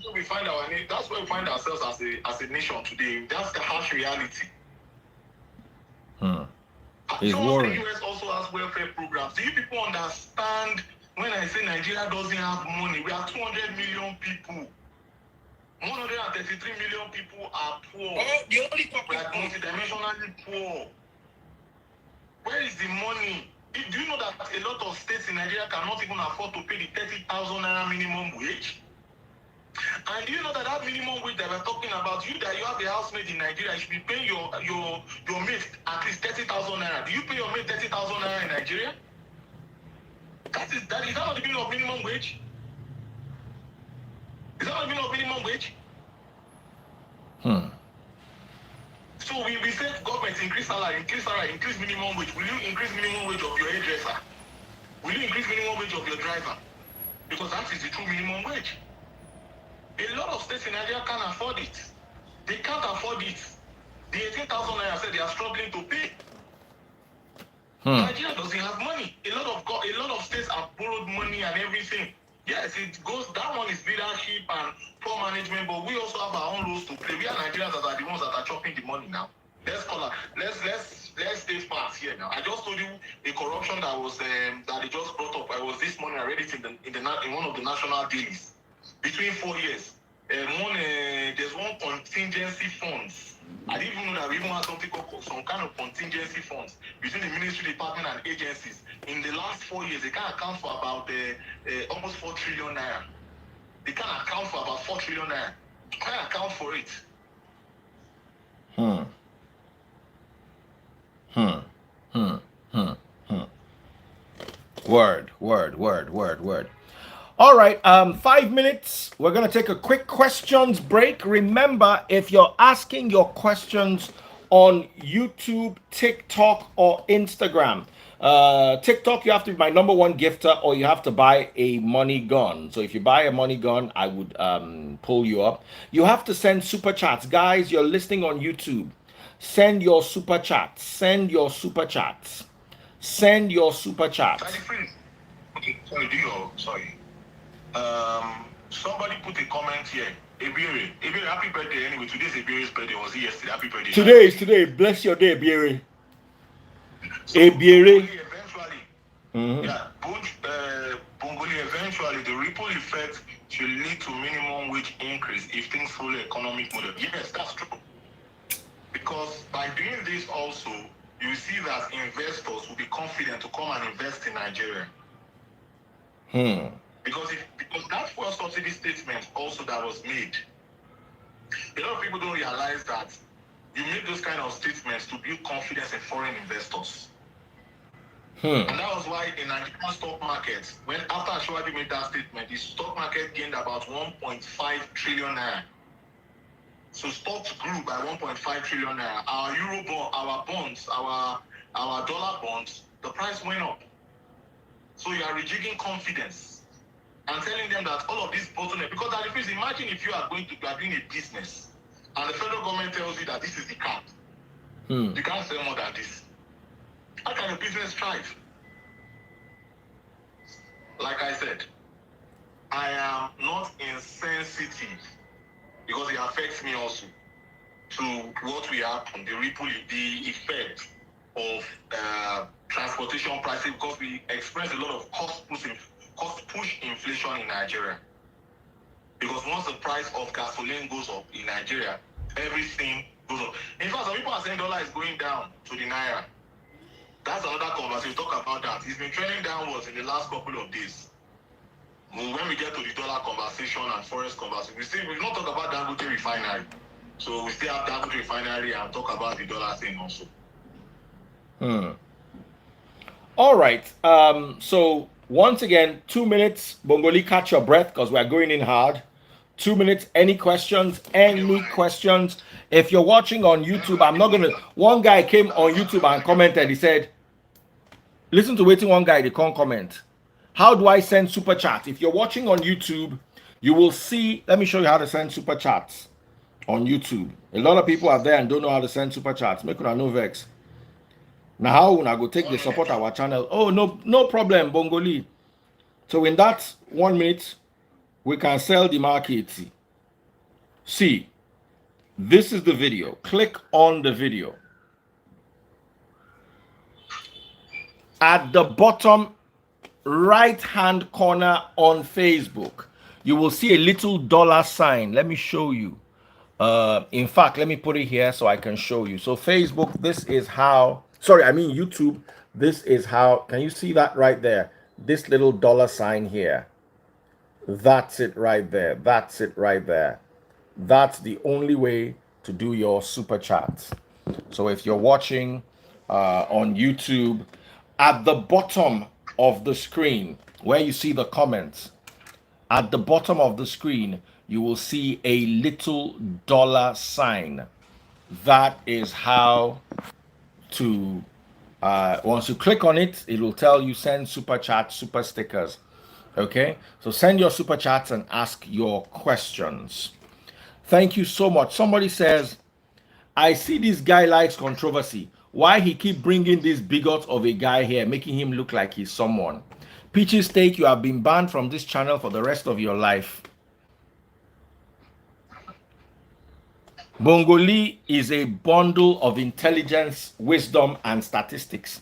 where we find that's where we find ourselves as a nation today. That's the harsh reality. It's worrying. The US also has welfare programs. Do you people understand when I say Nigeria doesn't have money? We have 200 million people. 133 million people are poor. We are multidimensionally poor. Where is the money? Do you know that a lot of states in Nigeria cannot even afford to pay the 30,000 naira minimum wage? And do you know that minimum wage that we're talking about, you have a housemate in Nigeria, you should be paying your mate at least 30,000 naira. Do you pay your mate 30,000 naira in Nigeria? Is that not the meaning of minimum wage? Is that not the meaning of minimum wage? So we say government increase salary, increase minimum wage. Will you increase minimum wage of your hairdresser? Will you increase minimum wage of your driver? Because that is the true minimum wage. A lot of states in Nigeria can't afford it. They can't afford it. The 18,000 naira said they are struggling to pay. Nigeria doesn't have money. A lot of states have borrowed money and everything. Yes, it goes. That one is leadership and poor management, but we also have our own roles to play. We are Nigerians that are the ones that are chopping the money now. Let's state facts here now. I just told you the corruption that was that they just brought up. I was this morning. I read it in one of the national dailies. Between 4 years, there's one contingency funds. I didn't even know that we even had something called some kind of contingency funds between the ministry department and agencies. In the last 4 years, they can account for about almost 4 trillion naira. They can account for about 4 trillion naira. Can account for it. Word. All right, 5 minutes. We're going to take a quick questions break. Remember, if you're asking your questions on YouTube, TikTok, or Instagram, TikTok, you have to be my #1 gifter, or you have to buy a money gun. So if you buy a money gun, I would pull you up. You have to send super chats. Guys, you're listening on YouTube. Send your super chats. Send your super chats. Send your super chats. Okay, sorry. Somebody put a comment here. Ebere, happy birthday anyway. Today's Ebere's birthday. Was it yesterday? Happy birthday. Today is today. Bless your day, Ebere. So, Ebere. Eventually, Bongoli, eventually the ripple effect should lead to minimum wage increase if things follow economic model. Yes, that's true. Because by doing this also, you see that investors will be confident to come and invest in Nigeria. Because that fuel subsidy statement also that was made, a lot of people don't realize that you make those kind of statements to build confidence in foreign investors. And that was why in Nigerian stock market, when after Ashwabi made that statement, the stock market gained about 1.5 trillion naira. So stocks grew by 1.5 trillion naira. Our euro bond, our bonds, our dollar bonds, the price went up. So you are rejigging confidence and telling them that all of this bottleneck, because that is, imagine if you are doing a business and the federal government tells you that this is the cap. You can't sell more than this. How can your business thrive? Like I said, I am not insensitive because it affects me also to what will happen, the ripple, the effect of transportation prices because we experience a lot of cost push inflation in Nigeria. Because once the price of gasoline goes up in Nigeria, everything goes up. In fact, some people are saying dollar is going down to the Naira. That's another conversation. Talk about that. It's been trending downwards in the last couple of days. When we get to the dollar conversation and Forex conversation, we not talk about Dangote Refinery. So we still have Dangote Refinery and talk about the dollar thing also. All right. So once again, 2 minutes. Bongoli, catch your breath because we're going in hard. 2 minutes. Any questions? Any questions? If you're watching on YouTube, I'm not gonna. One guy came on YouTube and commented. He said, "Listen to waiting." One guy they can't comment. How do I send super chat? If you're watching on YouTube, you will see. Let me show you how to send super chats on YouTube. A lot of people are there and don't know how to send super chats. Make una no vex. Now how una go take the support our channel? Oh no problem, Bongoli. So in that 1 minute, we can sell the market. See, this is the video. Click on the video. At the bottom right hand corner on Facebook, you will see a little dollar sign. Let me show you. In fact, let me put it here so I can show you. So Facebook, this is how, sorry, I mean YouTube, this is how, can you see that right there? This little dollar sign here. That's it right there. That's it right there. That's the only way to do your super chat. So if you're watching on YouTube, at the bottom of the screen where you see the comments, at the bottom of the screen, you will see a little dollar sign. That is how to, once you click on it, it will tell you send super chat, super stickers. Okay, so send your super chats and ask your questions. Thank you so much. Somebody says, I see this guy likes controversy. Why he keep bringing this bigot of a guy here, making him look like he's someone? Peachy Steak, you have been banned from this channel for the rest of your life. Bongoli is a bundle of intelligence, wisdom, and statistics.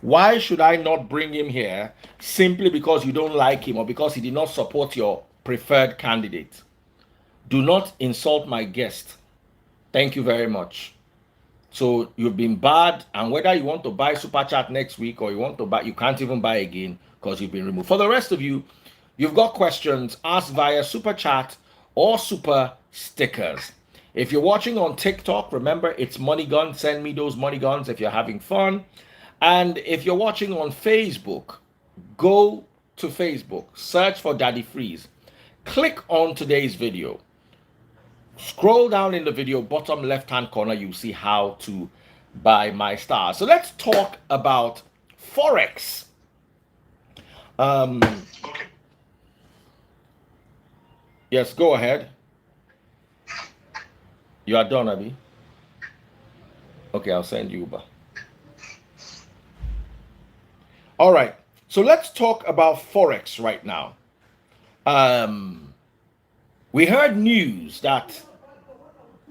Why should I not bring him here simply because you don't like him or because he did not support your preferred candidate? Do not insult my guest. Thank you very much. So you've been bad, and whether you want to buy super chat next week or you want to buy, you can't even buy again because you've been removed. For the rest of you, you've got questions, ask via super chat or super stickers. If you're watching on TikTok, remember it's money gun. Send me those money guns if you're having fun. And if you're watching on Facebook, go to Facebook, search for Daddy Freeze. Click on today's video. Scroll down in the video, bottom left-hand corner, you'll see how to buy my stars. So let's talk about Forex. Yes, go ahead. You are done, Abby? Okay, I'll send you Uber. All right, so let's talk about Forex right now. We heard news that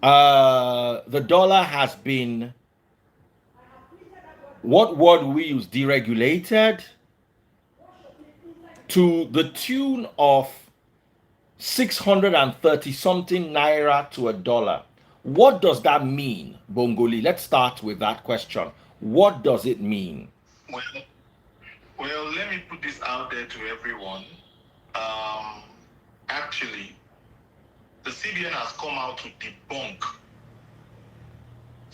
the dollar has been, what word we use, deregulated to the tune of 630 something naira to a dollar. What does that mean, Bongoli? Let's start with that question. What does it mean? Well, let me put this out there to everyone. Actually, the CBN has come out to debunk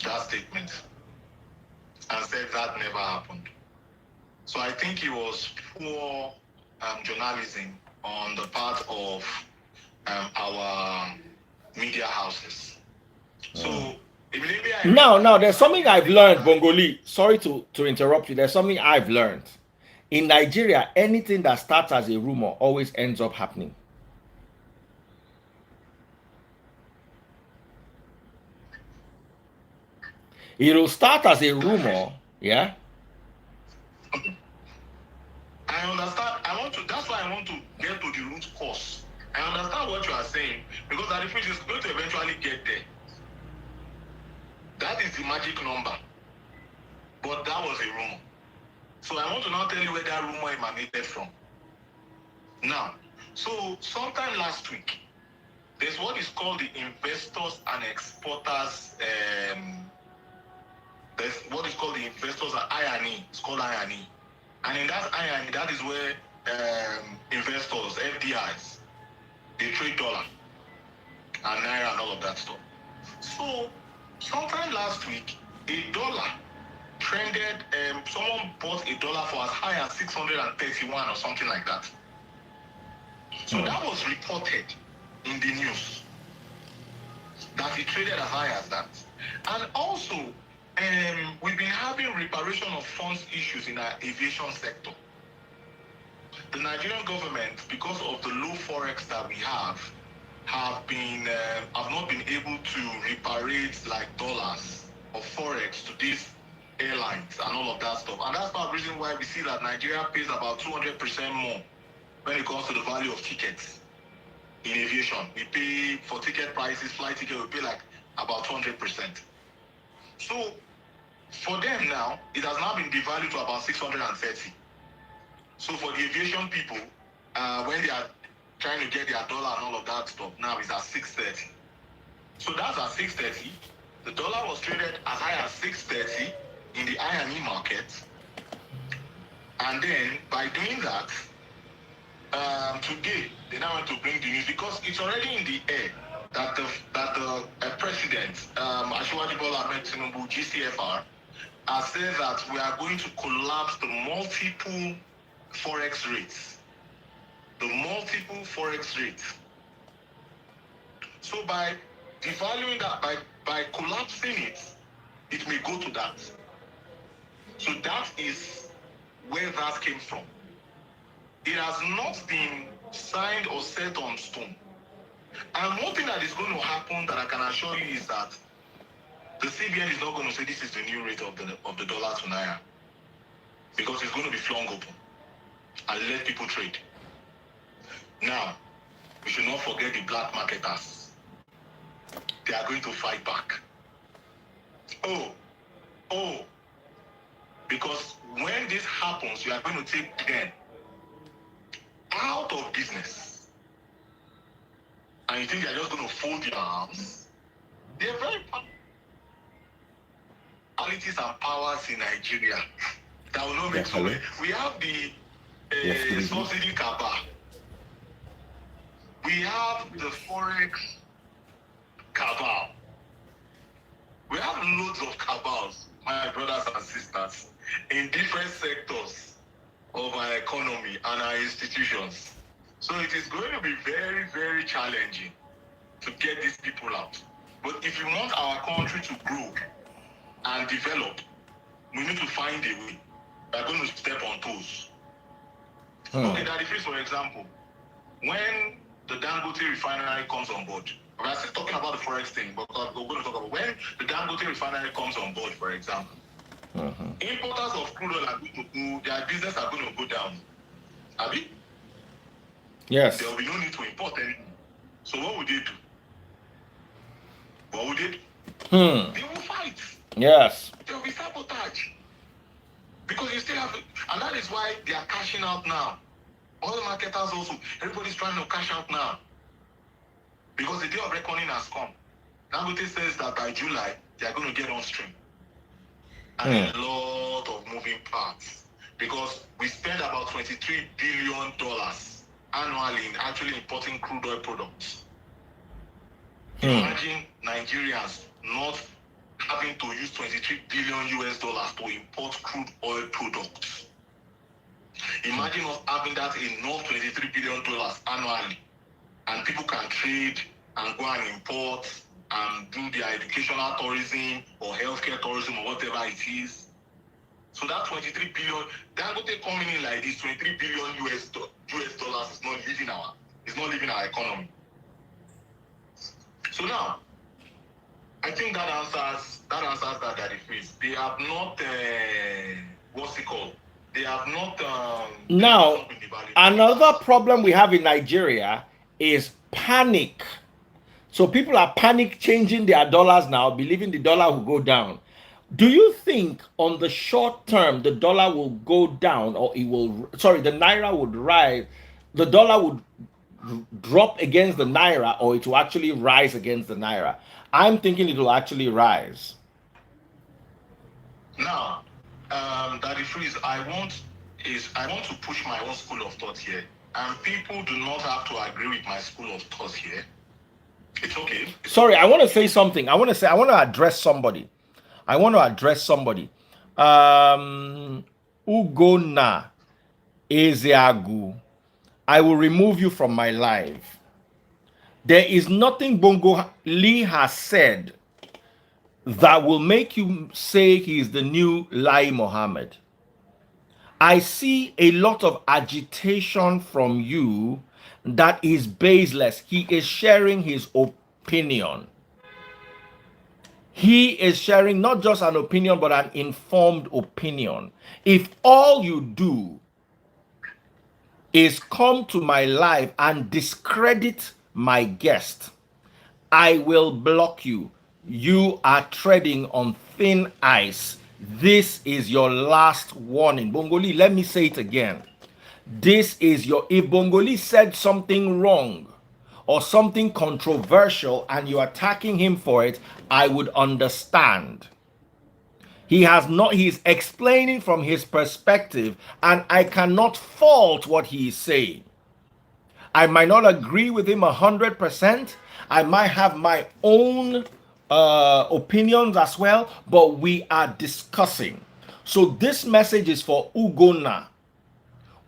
that statement and said that never happened. So I think it was poor journalism on the part of our media houses. So now there's something I've learned, Bongoli. Sorry to interrupt you. There's something I've learned. In Nigeria, anything that starts as a rumor always ends up happening. It'll start as a rumor, yeah? I understand. That's why I want to get to the root cause. I understand what you are saying, because that if is going to eventually get there. That is the magic number. But that was a rumor. So I want to now tell you where that rumor emanated from. Now, so sometime last week, there's what is called the investors and exporters. There's what is called the investors and I&E. It's called I&E. And in that I&E, that is where investors, FDIs, they trade dollar and Naira and all of that stuff. So sometime last week, a dollar trended, someone bought a dollar for as high as 631 or something like that. So that was reported in the news that it traded as high as that. And also, we've been having reparation of funds issues in our aviation sector. The Nigerian government, because of the low forex that we have not been able to reparate like dollars or forex to these airlines and all of that stuff. And that's part of the reason why we see that Nigeria pays about 200% more when it comes to the value of tickets in aviation. We pay for ticket prices, flight ticket, we pay like about 200%. So for them now, it has now been devalued to about 630. So for the aviation people, when they are trying to get their dollar and all of that stuff, now it's at 630. So that's at 630. The dollar was traded as high as 630 in the I&E market. And then by doing that, today they now want to bring the news because it's already in the air that the president, Asiwaju Bola Ahmed Tinubu, GCFR, has said that we are going to collapse the multiple forex rates. The multiple forex rates. So by devaluing that, by collapsing it, it may go to that. So that is where that came from. It has not been signed or set on stone. And one thing that is going to happen that I can assure you is that the CBN is not going to say this is the new rate of the dollar to Naira, because it's going to be flung open and let people trade. Now, we should not forget the black marketers. They are going to fight back. Because when this happens, you are going to take them out of business. And you think they're just going to fold their arms? They're very qualities and powers in Nigeria that will not make so way. We have the subsidy cabal. We have the Forex cabal. We have loads of cabals, my brothers and sisters, in different sectors of our economy and our institutions. So it is going to be very, very challenging to get these people out. But if you want our country to grow and develop, we need to find a way. We are going to step on toes. Okay, Daddy Face, for example, when the Dangote Refinery comes on board, we're still talking about the Forex thing, but we're going to talk about when the Dangote Refinery comes on board, for example. Importers of crude oil are going to go, their business are going to go down. Abi? Yes. There will be no need to import anything. So what would they do? What would they do? They will fight. Yes. There will be sabotage. Because you still have, and that is why they are cashing out now. All the marketers also, everybody's trying to cash out now. Because the day of reckoning has come. Dangote says that by July, they are going to get on stream. And a lot of moving parts. Because we spend about $23 billion annually in actually importing crude oil products. Imagine Nigerians not having to use $23 billion US to import crude oil products. Imagine us having that enough $23 billion annually, and people can trade and go and import and do their educational tourism or healthcare tourism or whatever it is. So that $23 billion, Dangote coming in like this, $23 billion US dollars is not leaving our economy. So now, I think that answers that Daddy Freeze. They have not, what's it called? They have not. Now, another problem we have in Nigeria is panic. So people are panic changing their dollars now, believing the dollar will go down. Do you think on the short term the dollar will go down, or it will, sorry, the naira would rise, the dollar would drop against the naira, or it will actually rise against the naira? I'm thinking it will actually rise. Now, that is I want to push my own school of thought here, and people do not have to agree with my school of thought here. It's okay. Sorry, I want to say something. I want to address somebody. I want to address somebody. Ugona Ezeagu, I will remove you from my life. There is nothing Bongo Lee has said that will make you say he is the new Lai Mohammed. I see a lot of agitation from you that is baseless. He is sharing his opinion. He is sharing not just an opinion, but an informed opinion. If all you do is come to my live and discredit my guest, I will block you. You are treading on thin ice. This is your last warning. Bongoli, let me say it again. This is your, if Bongoli said something wrong or something controversial and you're attacking him for it, I would understand. He has not, he's explaining from his perspective, and I cannot fault what he is saying. I might not agree with him 100%. I might have my own opinions as well, but we are discussing. So this message is for Ugona.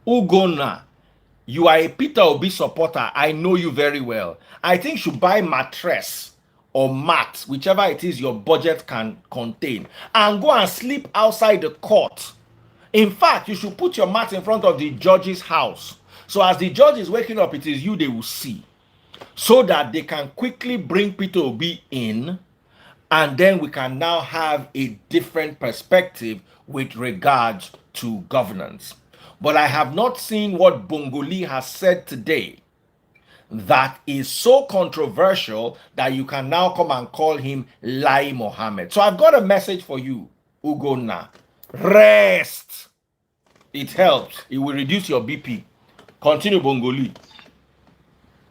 Ugona, you are a Peter Obi supporter. I know you very well. I think you should buy mattress or mat, whichever it is your budget can contain, and go and sleep outside the court. In fact, you should put your mat in front of the judge's house. So as the judge is waking up, it is you they will see. So that they can quickly bring Peter Obi in, and then we can now have a different perspective with regards to governance. But I have not seen what Bongoli has said today that is so controversial that you can now come and call him Lai Mohammed. So I've got a message for you, Ugona. Rest. It helps. It will reduce your BP. Continue, Bongoli.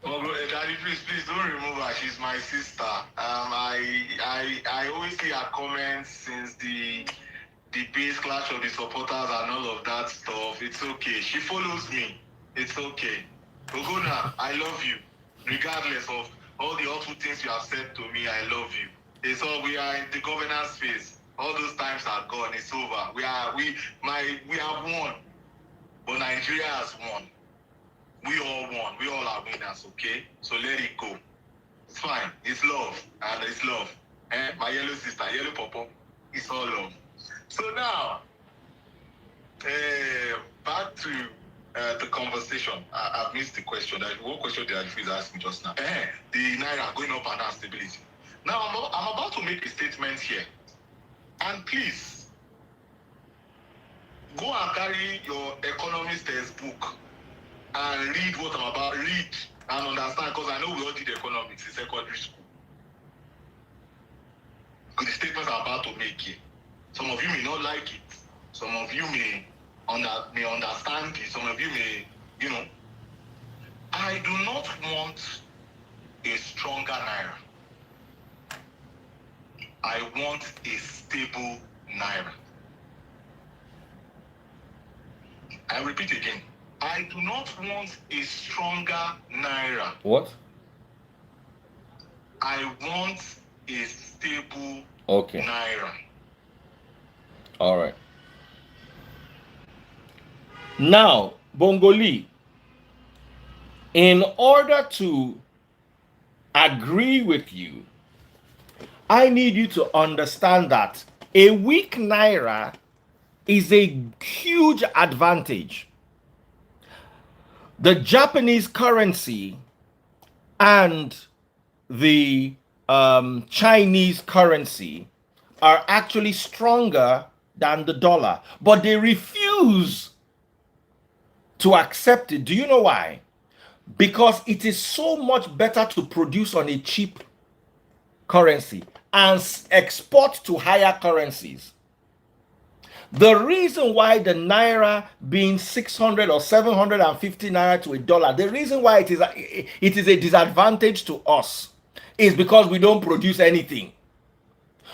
Daddy, please don't remove her. She's my sister. I always see her comments since the base clash of the supporters and all of that stuff. It's okay. She follows me. It's okay. Ogona, I love you. Regardless of all the awful things you have said to me, I love you. It's all, we are in the governance phase. All those times are gone. It's over. We have won. But Nigeria has won. We all won. We all are winners, okay? So let it go. It's fine. It's love. And it's love. My yellow sister, yellow papa, it's all love. So now, back to the conversation. I've missed the question. What question did I please ask me just now? The Naira going up and down stability. Now, I'm about to make a statement here. And please, go and carry your economist textbook and read what I'm about. Read and understand, because I know we all did economics in secondary school. Because the statements I'm about to make here, some of you may not like it. Some of you may understand it. Some of you may, I do not want a stronger Naira. I want a stable Naira. I repeat again. I do not want a stronger Naira. What? I want a stable Naira. All right. Now, Bongoli, in order to agree with you, I need you to understand that a weak Naira is a huge advantage. The Japanese currency and the Chinese currency are actually stronger than the dollar, but they refuse to accept it. Do you know why? Because it is so much better to produce on a cheap currency and export to higher currencies. The reason why the Naira being 600 or 750 Naira to a dollar, the reason why it is a disadvantage to us is because we don't produce anything.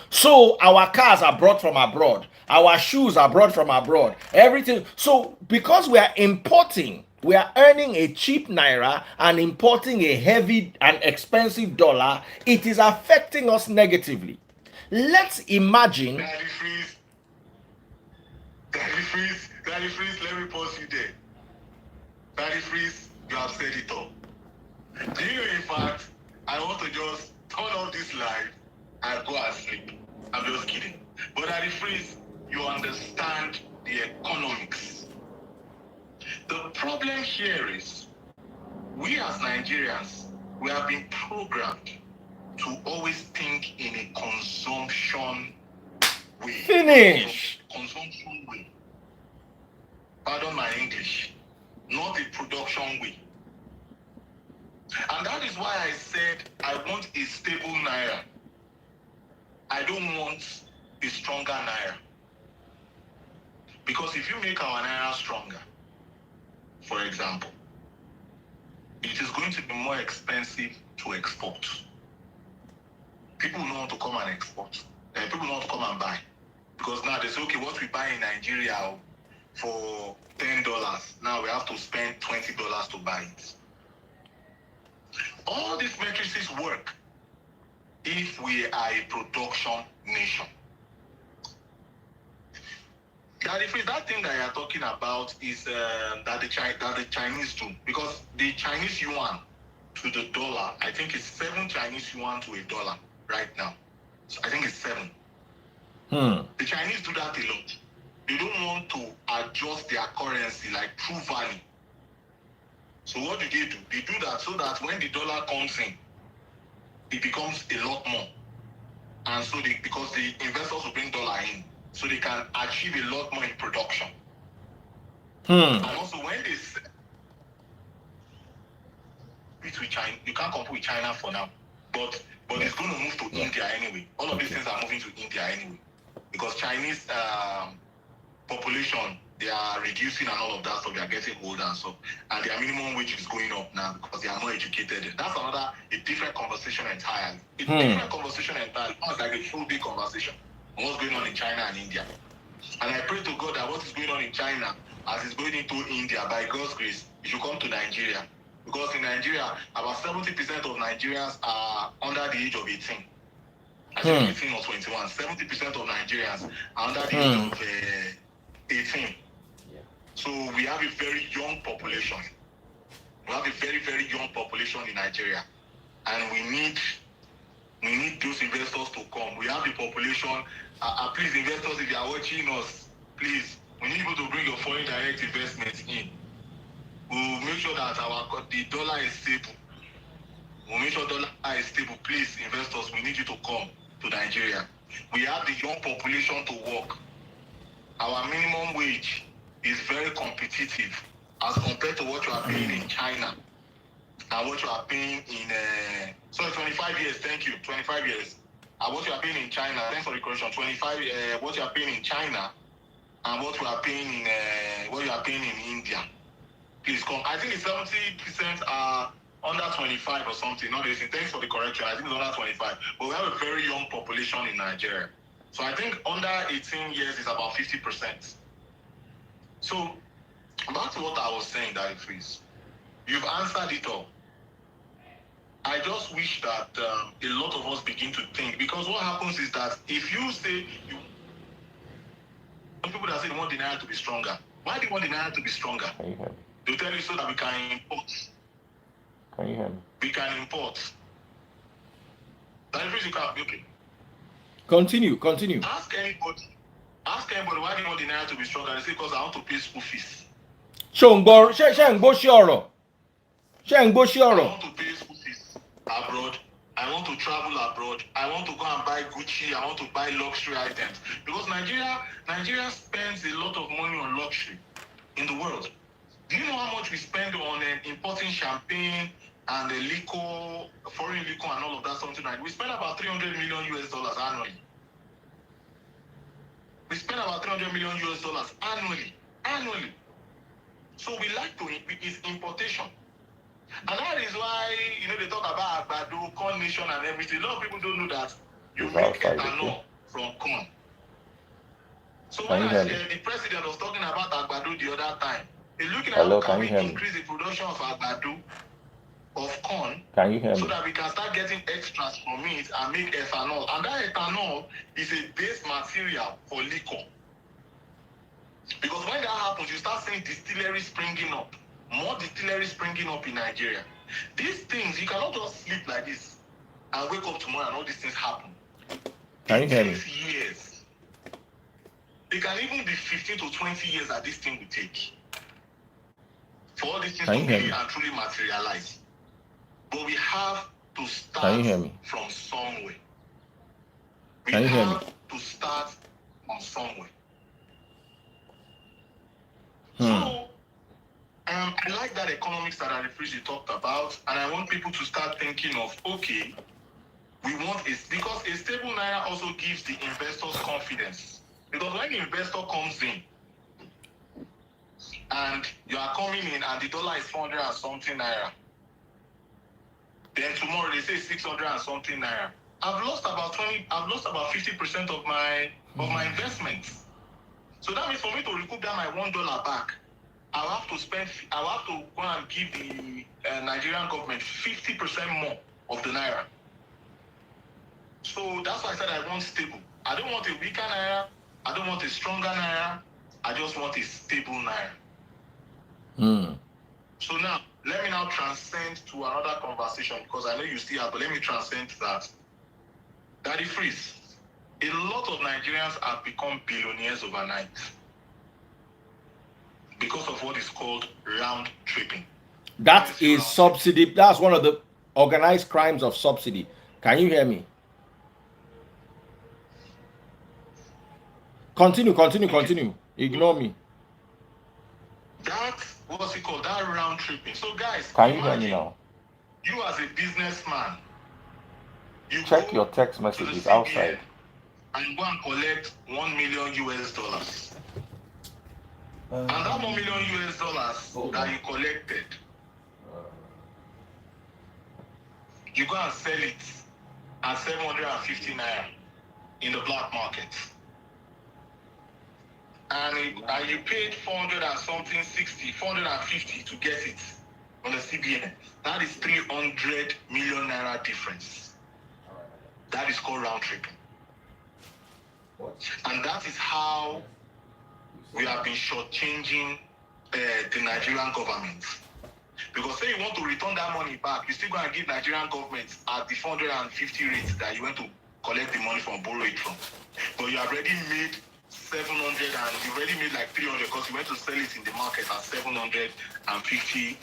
So our cars are brought from abroad. Our shoes are brought from abroad. Everything. So because we are importing, we are earning a cheap Naira and importing a heavy and expensive dollar, it is affecting us negatively. Let's imagine. Daddy Freeze, let me pause you there. Daddy Freeze, you have said it all. Do you know, in fact, I want to just turn off this live and go and sleep. I'm just kidding. But Daddy Freeze, you understand the economics. The problem here is, we as Nigerians, we have been programmed to always think in a consumption way. Finish. Consumption way. Pardon my English. Not a production way. And that is why I said I want a stable Naira. I don't want a stronger Naira. Because if you make our Naira stronger, for example, it is going to be more expensive to export. People don't want to come and export. People don't want to come and buy. Because now they say, okay, what we buy in Nigeria for $10, now we have to spend $20 to buy it. All these matrices work if we are a production nation. That thing that you're talking about is that the Chinese do. Because the Chinese yuan to the dollar, I think it's 7 Chinese yuan to a dollar right now. So I think it's 7. The Chinese do that a lot. They don't want to adjust their currency like true value. So what do? They do that so that when the dollar comes in, it becomes a lot more. And so because the investors will bring dollar in, so they can achieve a lot more in production. And also when they sell it with China, you can't compete with China for now. But it's going to move to India anyway. All of these things are moving to India anyway. Because Chinese population, they are reducing and all of that, so they are getting older and stuff. And their minimum wage is going up now because they are more educated. That's a different conversation entirely. It's a different conversation entirely. It's like a full big conversation on what's going on in China and India. And I pray to God that what is going on in China, as it's going into India, by God's grace, it should come to Nigeria. Because in Nigeria, about 70% of Nigerians are under the age of 18. I think 18 or 21. 70% of Nigerians are under the age of 18. So we have a very young population. We have a very, very young population in Nigeria. And we need those investors to come. We have the population. Please, investors, if you are watching us, please, we need you to bring your foreign direct investments in. We'll make sure that the dollar is stable. We'll make sure dollar is stable. Please, investors, we need you to come to Nigeria. We have the young population to work. Our minimum wage is very competitive as compared to what you are paying in China and what you are paying in 25 years. Thank you, 25 years. And what you are paying in China. Thanks for the correction. 25. What you are paying in China and what you are paying in India. Please come. I think it's 70% are under 25 or something. Not this. Thanks for the correction. I think it's under 25. But we have a very young population in Nigeria. So I think under 18 years is about 50%. So back to what I was saying, Daddy Freeze. You've answered it all. I just wish that a lot of us begin to think, because what happens is that if you say people that say they want the Naira to be stronger, why do you want the Naira to be stronger? Can you hear me? They tell you so that we can import. Can you hear me? We can import. Daddy Freeze, you can't. Okay. Continue. Ask anybody why do you want the Naira to be stronger? They say because I want to pay school fees. I want to pay school fees abroad. I want to travel abroad. I want to go and buy Gucci. I want to buy luxury items. Because Nigeria spends a lot of money on luxury in the world. Do you know how much we spend on importing champagne and foreign liquor and all of that something like we spend about $300 million annually. We spend about $300 million annually. So we like to it's importation. And that is why, they talk about Agbado, corn nation and everything. A lot of people don't know that you make ethanol from corn. So when the president was talking about Agbado the other time, he's looking at how can we increase the production of Agbado, of corn, so that we can start getting extras from it and make ethanol. And that ethanol is a base material for liquor. Because when that happens, you start seeing distilleries springing up. More distilleries springing up in Nigeria. These things, you cannot just sleep like this and wake up tomorrow and all these things happen. Can you hear me? Years. It can even be 15 to 20 years that this thing will take for all these things to really and truly materialize. But we have to start from somewhere. We have to start from somewhere. So, I like that economics that I talked about, and I want people to start thinking of, okay, we want because a stable Naira also gives the investors confidence. Because when the investor comes in, and you are coming in, and the dollar is 400 and something Naira, then tomorrow they say 600 and something Naira. I've lost about 50% of my investments. So that means for me to recoup that my $1 back, I'll have to go and give the Nigerian government 50% more of the Naira. So that's why I said I want stable. I don't want a weaker Naira. I don't want a stronger Naira. I just want a stable Naira. So now, let me now transcend to another conversation, because I know you still have, but let me transcend to that. Daddy Freeze, a lot of Nigerians have become billionaires overnight because of what is called round tripping. That is subsidy. That's one of the organized crimes of subsidy. Can you hear me? Continue. Ignore me. That's what's it called? That round tripping. So guys, can you hear me now? You as a businessman, you check your text messages outside and go and collect $1 million. And that $1 million that you collected, you go and sell it at 750 Naira in the black market. And you paid 400 and something, 450 to get it on the CBN. That is 300 million Naira difference. That is called round tripping. And that is how we have been shortchanging the Nigerian government. Because say you want to return that money back, you still going to give Nigerian government at the 450 rates that you went to collect the money from, borrow it from. But you have already made 700 and you already made like 300 because you went to sell it in the market at 750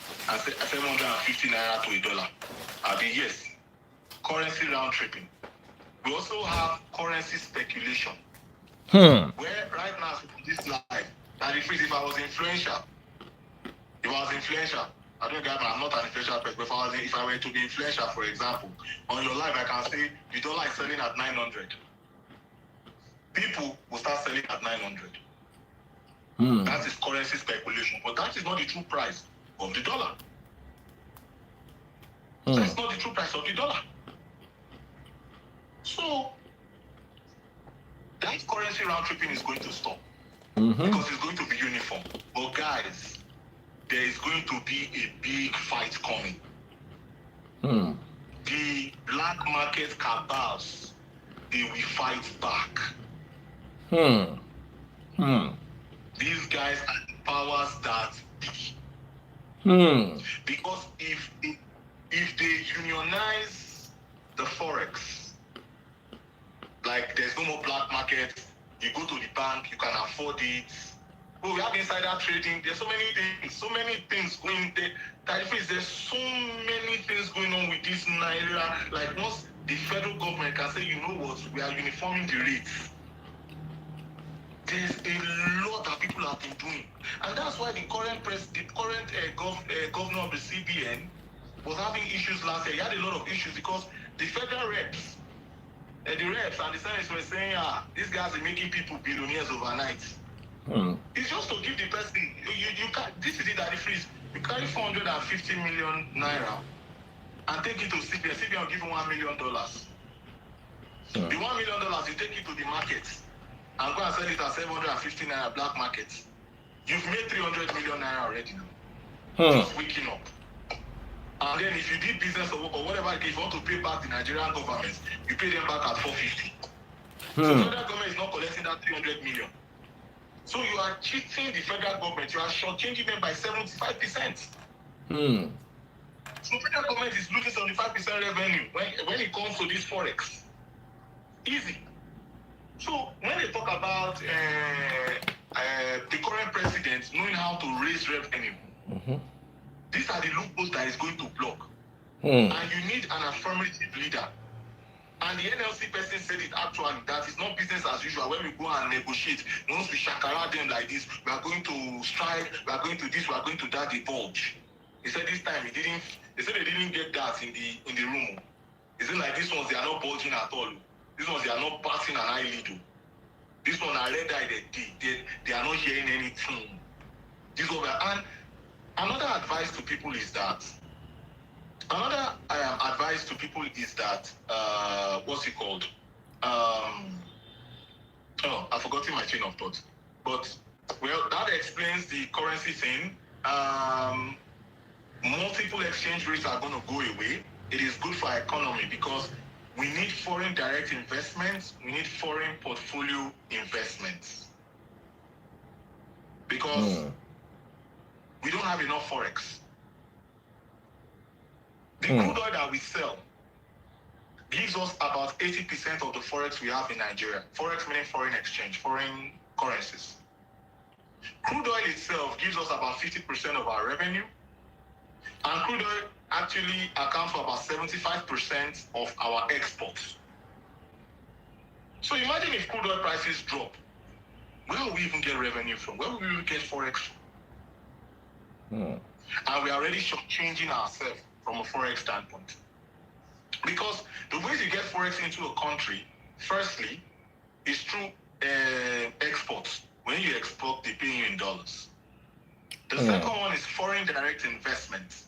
Naira to $1. Yes, currency round tripping. We also have currency speculation. Where right now, this life, that if I was influential, I don't get I'm not an influential person, but if I were to be influential, for example, on your life, I can say the dollar is selling at 900. People will start selling at 900. That is currency speculation, but that is not the true price of the dollar. That's not the true price of the dollar. So, that currency round tripping is going to stop because it's going to be uniform. But guys, there is going to be a big fight coming. The black market cabals, they will fight back. These guys are the powers that be. Because if they unionize the Forex, like there's no more black market, you go to the bank, you can afford it. Oh, we have insider trading. There's so many things going there. There's so many things going on with this Naira. Like once the federal government can say, you know what, we are uniforming the rates. There's a lot that people have been doing, and that's why the current governor of the CBN was having issues last year. He had a lot of issues because the federal reps, and the senators were saying, these guys are making people billionaires overnight. It's just to give the person, you can, this is it that the freeze. You carry 450 million naira and take it to CBN. CBN will give you $1 million. The $1 million, you take it to the market and go and sell it at 750 naira black market. You've made 300 million naira already now. Just waking up. And then if you did business or whatever, if you want to pay back the Nigerian government, you pay them back at 450. So the federal government is not collecting that 300 million. So you are cheating the federal government. You are shortchanging them by 75%. So federal government is losing 75% revenue when it comes to this Forex. Easy. So when they talk about the current president knowing how to raise revenue, these are the loopholes that is going to block. And you need an affirmative leader. And the NLC person said it actually, that it's not business as usual. When we go and negotiate, once we shakara them like this, we are going to strike, we are going to this, we are going to that, they bulge. He said this time they said they didn't get that in the room. He said like these ones, they are not bulging at all. These ones, they are not passing an eyelid. This one, I read that they are not hearing anything. This one, and another advice to people is that, what's it called? I've forgotten my chain of thought. But, well, that explains the currency thing. Multiple exchange rates are going to go away. It is good for our economy because we need foreign direct investments. We need foreign portfolio investments. Because we don't have enough Forex. The crude oil that we sell gives us about 80% of the Forex we have in Nigeria. Forex meaning foreign exchange, foreign currencies. Crude oil itself gives us about 50% of our revenue. And crude oil actually accounts for about 75% of our exports. So imagine if crude oil prices drop. Where will we even get revenue from? Where will we even get Forex from? And we are already changing ourselves from a Forex standpoint. Because the ways you get Forex into a country, firstly, is through exports. When you export, they pay you in dollars. The second one is foreign direct investments.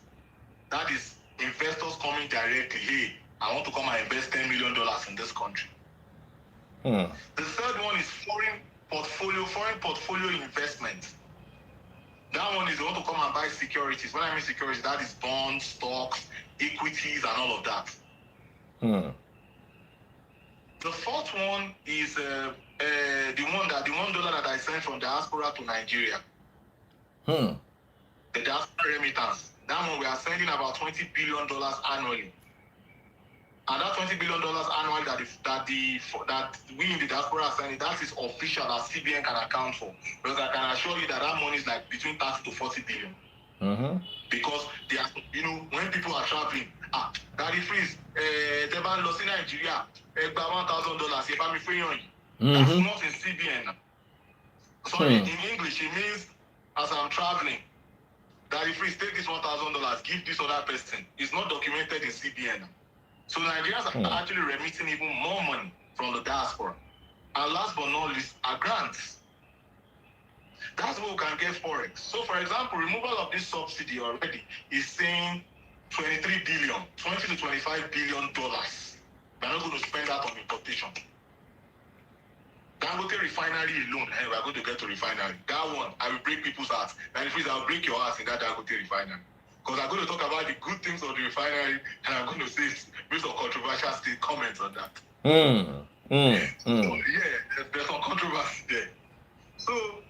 That is investors coming directly, hey, I want to come and invest $10 million in this country. The third one is foreign portfolio investment. That one is they want to come and buy securities. When I mean securities, that is bonds, stocks, equities, and all of that. The fourth one is the $1 that I sent from diaspora to Nigeria. The diaspora remittance. That one we are sending about $20 billion annually. And that $20 billion annually that we in the diaspora are sending, that is official that CBN can account for. Because I can assure you that money is like between 30 to 40 billion. Because they are, when people are traveling, Daddy freeze, Deban lost in Nigeria, $1,000, if I'm free on you. That's not in CBN. Sorry, in English, it means as I'm traveling, Daddy freeze, take this $1,000, give this other person. It's not documented in CBN. So Nigerians are actually remitting even more money from the diaspora. And last but not least, are grants. That's where we can get Forex. So for example, removal of this subsidy already is saying 20 to 25 billion dollars. We're not going to spend that on importation. Dangote Refinery alone, we're going to get to Refinery. That one, I will break people's hearts. And if I'll break your hearts in that Dangote Refinery. Because I'm going to talk about the good things of the refinery, and I'm going to say based on controversial state comments on that. So, yeah, there's some controversy there. So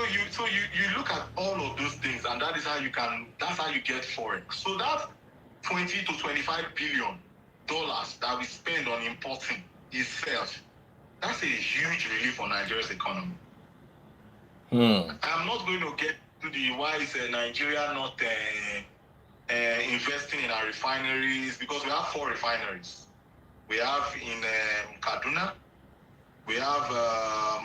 you look at all of those things, and that's how you get Forex. So that 20 to 25 billion dollars that we spend on importing itself, that's a huge relief for Nigeria's economy. I'm not going to get to the why is Nigeria not investing in our refineries, because we have 4 refineries. We have in Kaduna, we have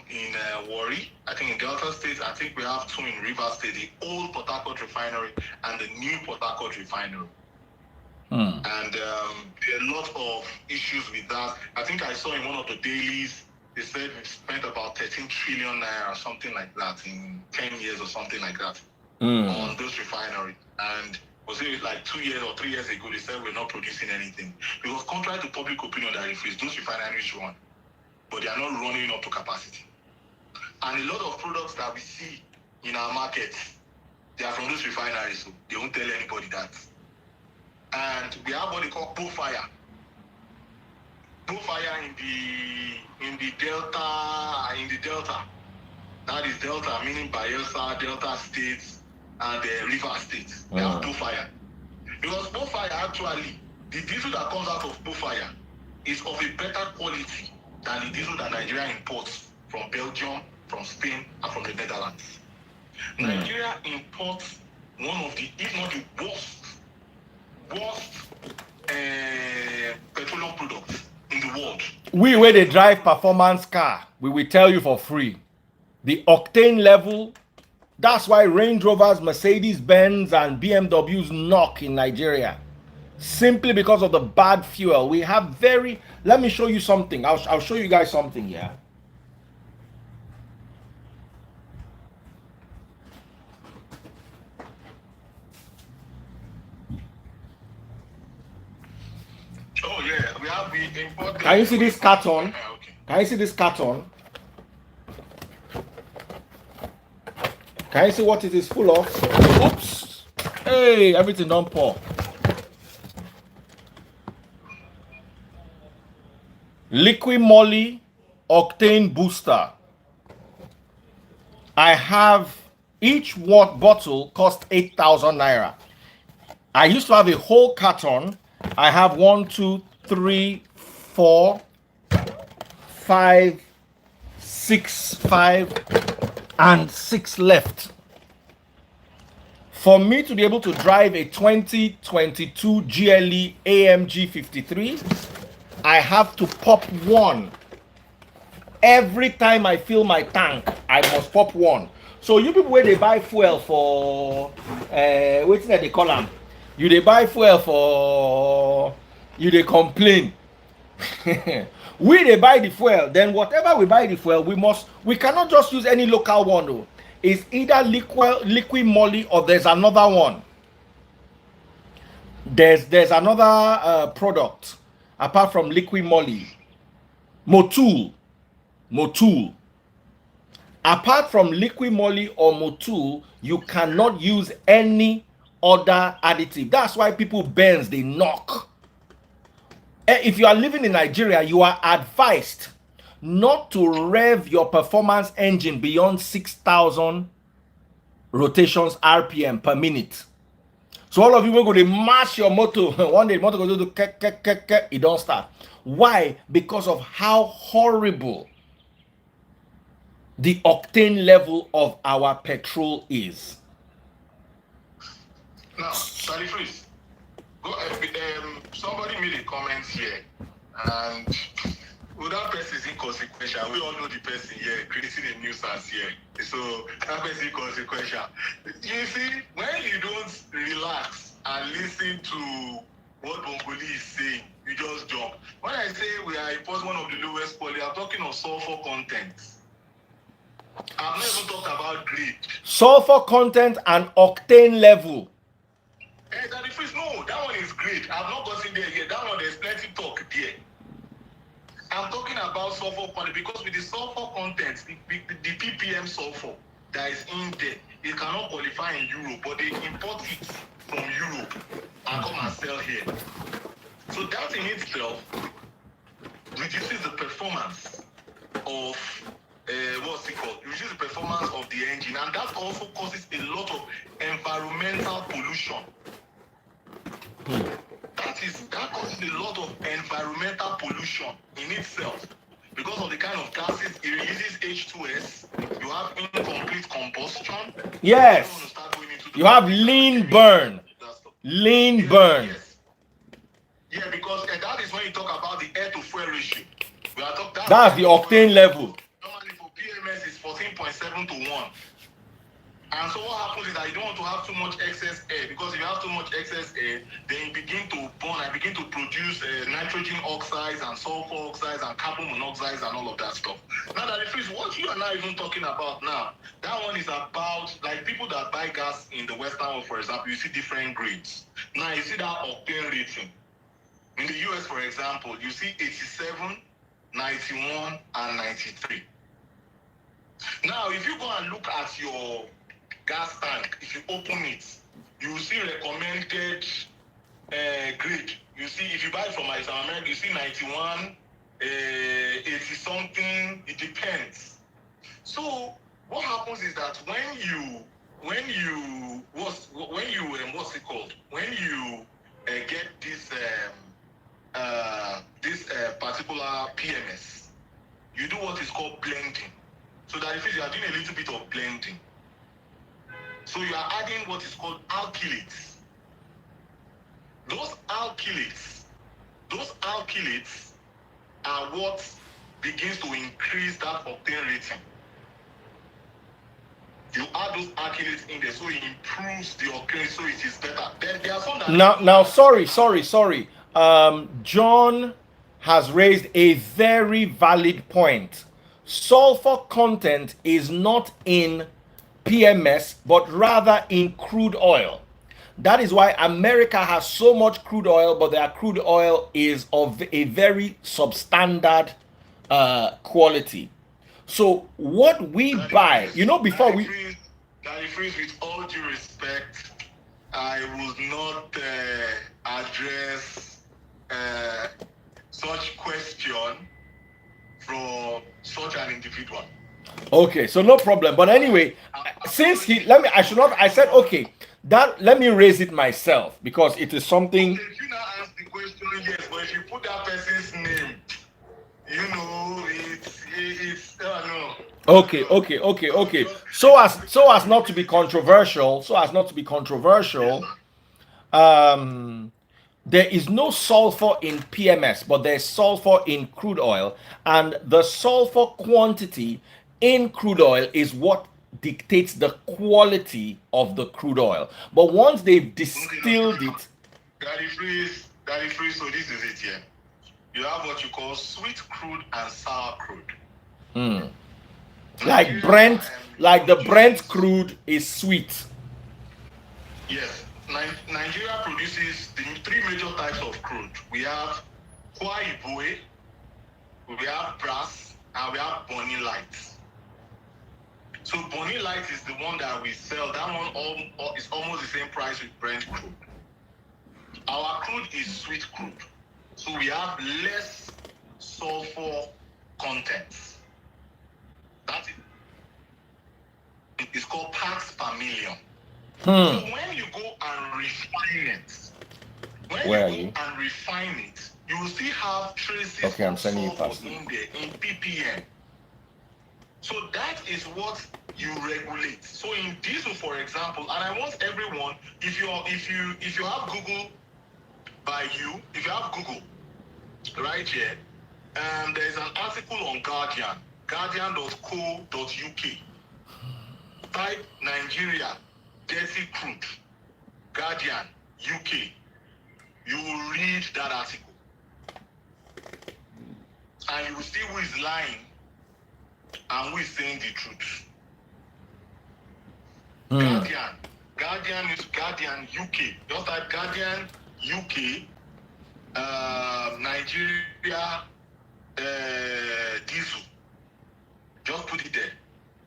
in Warri, I think in Delta State, I think we have 2 in River State, the old Port Harcourt refinery and the new Port Harcourt refinery. And there are a lot of issues with that. I think I saw in one of the dailies, they said we spent about 13 trillion naira or something like that in 10 years or something like that on those refineries. And was it like 2 years or 3 years ago, they said we're not producing anything. Because contrary to public opinion that refers, those refineries run, but they are not running up to capacity. And a lot of products that we see in our markets, they are from those refineries, so they won't tell anybody that. And we have what they call bullfire. Bullfire in the delta. That is delta, meaning Bayelsa, Delta states, and the river states. They have bullfire. Because bullfire actually, the diesel that comes out of bullfire is of a better quality than the diesel that Nigeria imports from Belgium, from Spain, and from the Netherlands. Nigeria imports one of the, if not the worst petroleum products in the world. We where they drive performance car, we will tell you for free. The octane level, that's why Range Rovers, Mercedes Benz, and BMWs knock in Nigeria. Simply because of the bad fuel. We have let me show you something. I'll show you guys something here. Oh yeah, we have the imported. Can you see this carton? Okay. Can you see this carton? Can you see what it is full of? Oops! Hey, everything don't pour. Liquid moly octane booster. I have each bottle cost 8,000 naira. I used to have a whole carton. I have 1, 2, 3, 4, 5, 6, and 6 left. For me to be able to drive a 2022 GLE AMG 53, I have to pop one. Every time I fill my tank, I must pop one. So you people where they buy fuel for what's that they call them? You they buy fuel for, you they complain. We they buy the fuel, then whatever we buy the fuel, we cannot just use any local one though. It's either liquid moly or there's another one. There's another product apart from liquid moly. Motul. Apart from liquid moly or motul, you cannot use any other additive. That's why people Benz they knock. If you are living in Nigeria, you are advised not to rev your performance engine beyond 6,000 rotations RPM per minute. So all of you will go to mash your motor. One day motor go to it don't start. Why? Because of how horrible the octane level of our petrol is. Now, Charlie Freeze, somebody made a comment here, and well, that person is inconsequential. We all know the person here creating a nuisance here. So that person is inconsequential. You see, when you don't relax and listen to what Bongo is saying, you just jump. When I say we are importing one of the lowest quality, I'm talking of sulfur content. I've not even talked about grade. Sulfur content and octane level. Hey, that is no, that one is great. I've not gotten there yet. That one, there's plenty talk there. I'm talking about sulfur quality because with the sulfur content, the ppm sulfur that is in there, it cannot qualify in Europe, but they import it from Europe and come and sell here. So that in itself reduces the performance of what's it called? Reduces the performance of the engine, and that also causes a lot of environmental pollution. That causes a lot of environmental pollution in itself because of the kind of gases it releases. H2S, you have incomplete combustion. Yes, you have lean burn. Burn. Yes. Yeah, because that is when you talk about the air to fuel ratio. That's the octane level. Normally for PMS is 14.7 to 1. And so what happens is that you don't want to have too much excess air, because if you have too much excess air, then you begin to burn and begin to produce nitrogen oxides and sulfur oxides and carbon monoxides and all of that stuff. Now that refuse, what you are now even talking about now, that one is about like people that buy gas in the Western world, for example, you see different grades. Now you see that octane rating. In the US, for example, you see 87, 91, and 93. Now, if you go and look at your gas tank, if you open it, you will see recommended grade. You see, if you buy it from America, you see 91, 80 something. It depends. So what happens is that when you what's it called? When you get this particular PMS, you do what is called blending. So that if you are doing a little bit of blending, so you are adding what is called alkylates. Those alkylates are what begins to increase that octane rating. You add those alkylates in there, so it improves the octane, so it is better. Then there are some that Now, sorry. John has raised a very valid point. Sulfur content is not in PMS, but rather in crude oil. That is why America has so much crude oil, but their crude oil is of a very substandard quality. So what we buy, before we... with all due respect, I would not address such question from such an individual. Okay, so no problem. But anyway, since I said, okay, let me raise it myself because it is something. Okay, if you now ask the question, yes, but if you put that person's name, it's no. Okay. So as not to be controversial, there is no sulfur in PMS, but there's sulfur in crude oil, and the sulfur quantity in crude oil is what dictates the quality of the crude oil. But once they've distilled it, Daddy freeze. So this is it here. You have what you call sweet crude and sour crude. Like the Brent crude is sweet. Yes. Nigeria produces the three major types of crude. We have Kwa Ibue, we have Brass, and we have Bonny Light. So Bonny Light is the one that we sell. That one is almost the same price with Brent crude. Our crude is sweet crude. So we have less sulfur content. That's it. It's called parts per million. So when you go and refine it, you will still have traces of sulfur in there in ppm. So that is what you regulate. So in diesel, for example, and I want everyone, if you have Google by you, if you have Google right here, there's an article on guardian.co.uk. Type Nigeria dirty crude, Guardian, UK. You will read that article. And you will see who is lying and who is saying the truth. Guardian is Guardian UK. Just like Guardian UK, Nigeria diesel. Just put it there.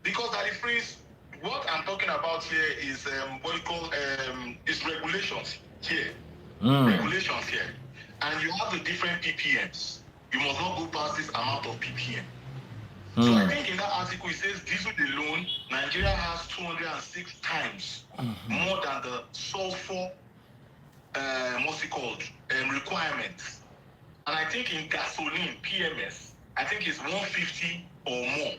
Because that is freeze. What I'm talking about here is what you call is regulations here. Regulations here. And you have the different ppms. You must not go past this amount of ppm. So I think in that article it says diesel alone, Nigeria has 206 times more than the sulfur requirements. And I think in gasoline, PMS, I think it's 150 or more.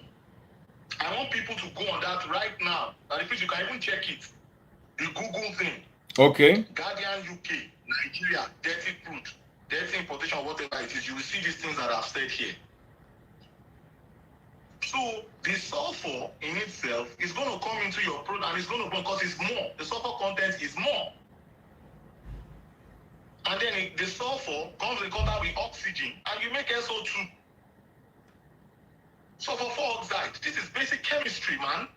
I want people to go on that right now. And if you can even check it, the Google thing. Okay. Guardian UK, Nigeria, dirty crude, dirty importation, whatever it is. You will see these things that I've said here. So the sulfur in itself is going to come into your product, and it's going to, because it's more. The sulfur content is more. And then the sulfur comes in contact with oxygen, and you make SO2. Sulfur 4 oxide. This is basic chemistry, man.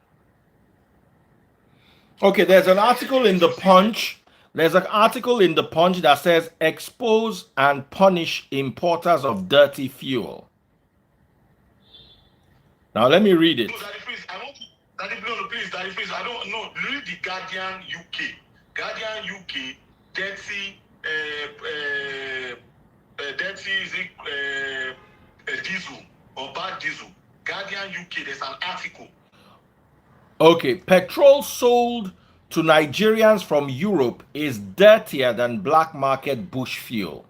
Okay, there's an article in the Punch. There's an article in the Punch that says expose and punish importers of dirty fuel. Now let me read it. No, Daddy Freeze, I want to. Daddy Freeze, I don't know. Read the Guardian UK. Guardian UK, dirty, diesel or bad diesel. Guardian UK, there's an article. Okay, petrol sold to Nigerians from Europe is dirtier than black market bush fuel.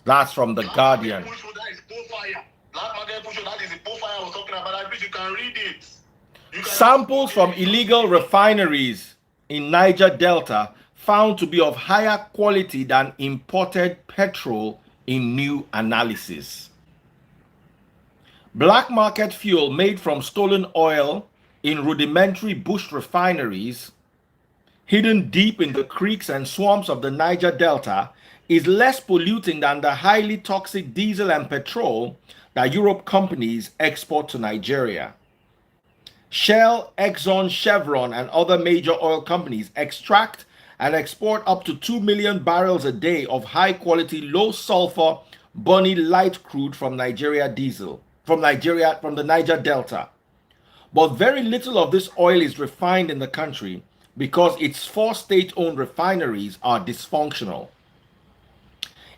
That's from the Guardian. That is fire. Black market bush fuel, that is the profile I was talking about. I bet you can read it. Samples from illegal refineries in Niger Delta found to be of higher quality than imported petrol in new analysis. Black market fuel made from stolen oil in rudimentary bush refineries, hidden deep in the creeks and swamps of the Niger Delta, is less polluting than the highly toxic diesel and petrol that Europe companies export to Nigeria. Shell, Exxon, Chevron, and other major oil companies extract and export up to 2 million barrels a day of high-quality, low-sulfur, Bonny light crude from from the Niger Delta. But very little of this oil is refined in the country because its 4 state-owned refineries are dysfunctional.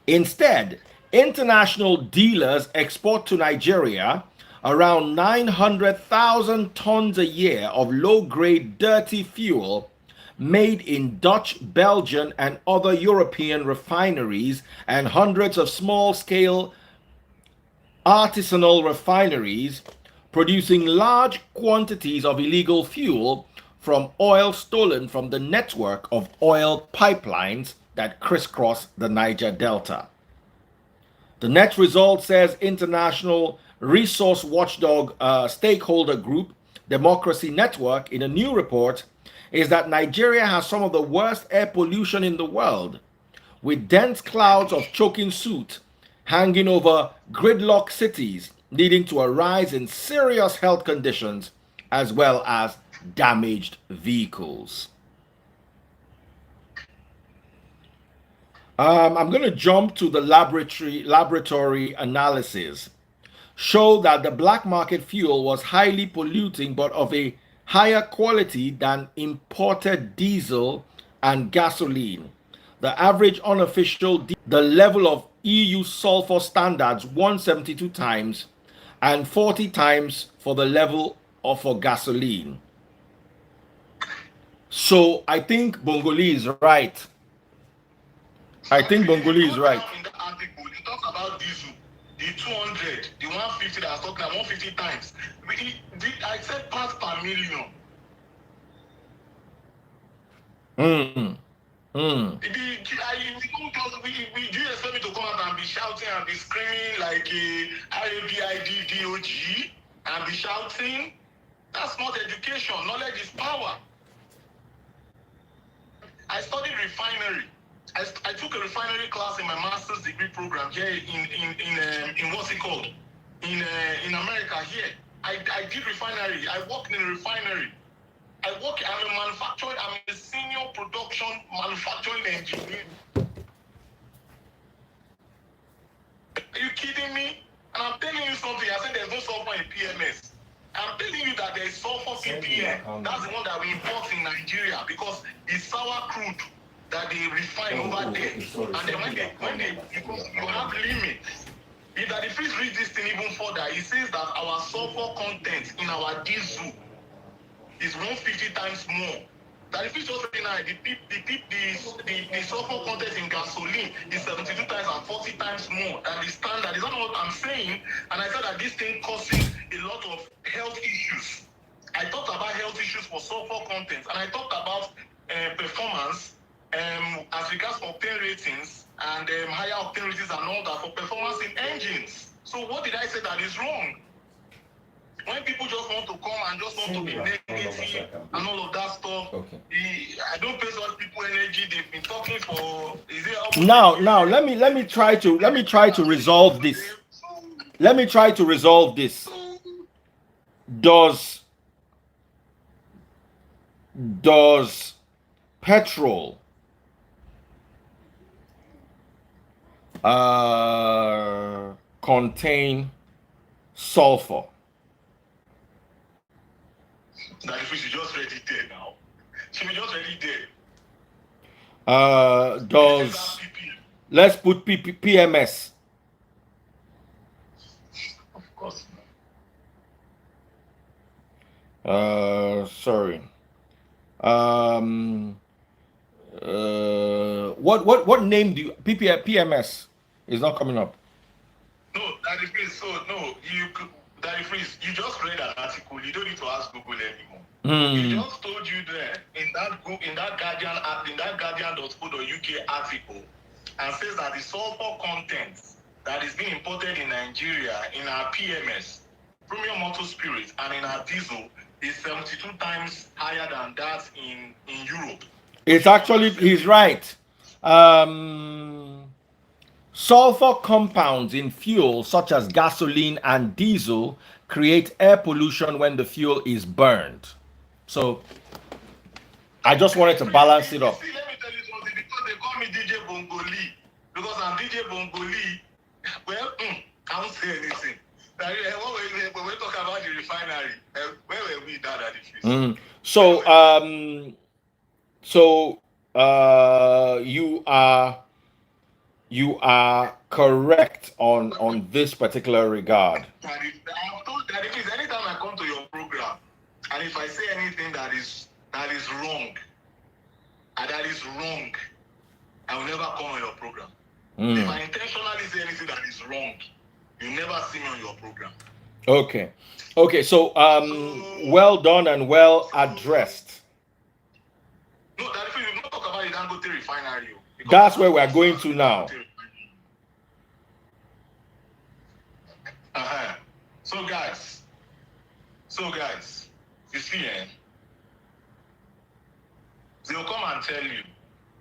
Instead, international dealers export to Nigeria around 900,000 tons a year of low-grade dirty fuel made in Dutch, Belgian, and other European refineries, and hundreds of small-scale artisanal refineries producing large quantities of illegal fuel from oil stolen from the network of oil pipelines that crisscross the Niger Delta. The net result, says international resource watchdog stakeholder group Democracy Network in a new report, is that Nigeria has some of the worst air pollution in the world, with dense clouds of choking soot hanging over gridlock cities, leading to a rise in serious health conditions as well as damaged vehicles. I'm going to jump to the laboratory analysis. Show that the black market fuel was highly polluting but of a higher quality than imported diesel and gasoline. The average unofficial, the level of EU sulfur standards 172 times and 40 times for the level for gasoline. So I think Bongoli is right. I think Bongoli is right. In the article, it talks about diesel, the 200, the 150 that I was talking about, 150 times. I said parts per million. Do you expect me to come out and be shouting and be screaming like RABIDDOG and be shouting? That's not education. Knowledge is power. I studied refinery. I took a refinery class in my master's degree program here in what's it called? In America here. I did refinery. I worked in a refinery. I'm a senior production manufacturing engineer. Are you kidding me? And I'm telling you something. I said there's no sulfur in PMS. I'm telling you that there's sulfur PPM. That's the one that we import in Nigeria because it's sour crude that they refine over there. And then you have limits. If that if we read this thing even further, it says that our sulfur content in our diesel is 150 times more. That if it's just now, the sulfur content in gasoline is 72 times and 40 times more than the standard. Is that what I'm saying? And I said that this thing causes a lot of health issues. I talked about health issues for sulfur content, and I talked about performance as regards octane ratings and higher octane ratings and all that for performance in engines. So what did I say that is wrong? When people just want to come and just want to be negative and all of that stuff, Okay. I don't pay such people energy. They've been talking for Now let me try to resolve this. Let me try to resolve this. Does petrol contain sulfur? That if we should just read it there now. Should we just read it there? Does let's put PMS? Of course. Sorry. What name do you PMS is not coming up? No, that is so no. You just read an article. You don't need to ask Google anymore. He just told you there in that Guardian.co.uk article, and says that the sulfur content that is being imported in Nigeria in our PMS, premium motor spirit, and in our diesel is 72 times higher than that in Europe. It's actually, he's right. Sulfur compounds in fuel such as gasoline and diesel create air pollution when the fuel is burned. So I just wanted to balance it up. See, let me tell you something, because they call me DJ Bongo Lee, because I'm DJ Bongo Lee. Well, I won't say anything. When we talk about the refinery, where were we that at the feast? So you are correct on this particular regard. I'm told that it is anytime I come to your program, and if I say anything that is wrong, I will never come on your program. If I intentionally say anything that is wrong, you never see me on your program. Okay. So well done and well addressed. No, that if you not talk about the Dangote refinery. That's where we are going to now. So guys, you see, they'll come and tell you,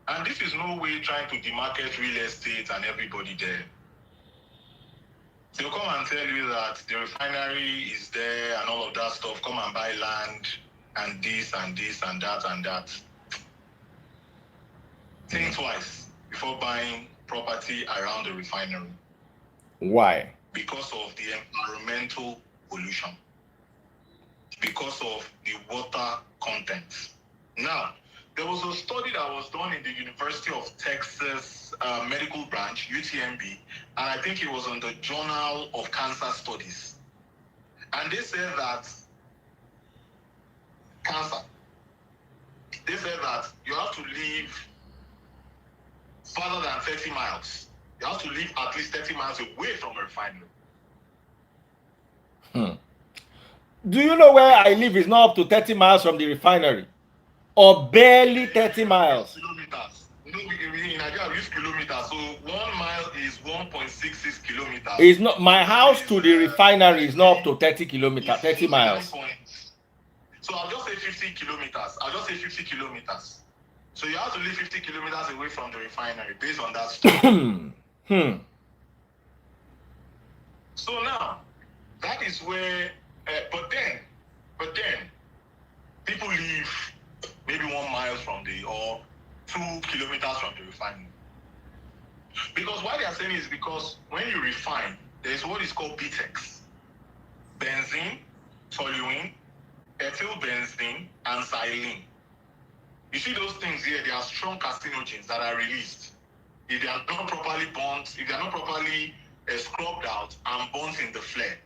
and this is no way trying to demarket real estate and everybody there. They'll come and tell you that the refinery is there and all of that stuff. Come and buy land and this and this and that and that. Think twice before buying property around the refinery. Why? Because of the environmental pollution. Because of the water content. Now, there was a study that was done in the University of Texas Medical Branch, UTMB, and I think it was on the Journal of Cancer Studies. And they said that you have to live further than 30 miles. You have to live at least 30 miles away from a refinery. Do you know where I live is not up to 30 miles from the refinery? Or barely 30 miles. Kilometers. No, in Nigeria we use kilometers. So 1 mile is 1.66 kilometers. It's not, my house to the refinery is not up to 30 miles. So I'll just say 50 kilometers. So you have to live 50 kilometers away from the refinery based on that study. So now, that is where, but then, people live maybe 1 mile or 2 kilometers from the refinery. Because why they are saying is because when you refine, there is what is called BTEX. Benzene, toluene, ethyl benzene, and xylene. You see those things here, they are strong carcinogens that are released. If they are not properly burnt, if they are not properly scrubbed out and burnt in the flare.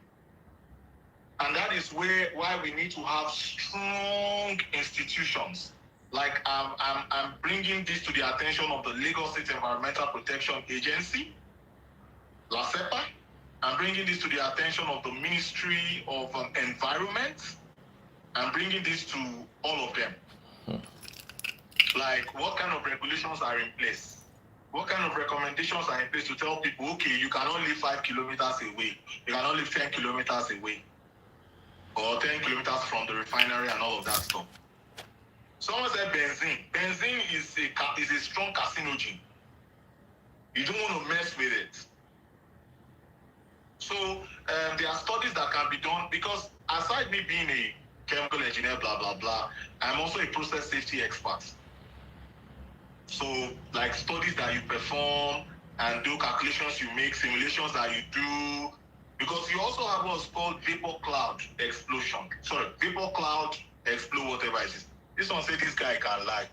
And that is why we need to have strong institutions. Like I'm bringing this to the attention of the Lagos State Environmental Protection Agency, LASEPA. I'm bringing this to the attention of the Ministry of Environment. I'm bringing this to all of them. Like, what kind of regulations are in place? What kind of recommendations are in place to tell people, okay, you cannot live 5 kilometers away. You cannot live 10 kilometers away. or 10 kilometers from the refinery and all of that stuff. Someone said benzene. Benzene is a strong carcinogen. You don't want to mess with it. So there are studies that can be done, because aside me being a chemical engineer, blah, blah, blah, I'm also a process safety expert. So like studies that you perform and do calculations you make, simulations that you do, because you also have what's called vapor cloud explosion. Sorry, vapor cloud explode, whatever it is. This one said this guy can lie.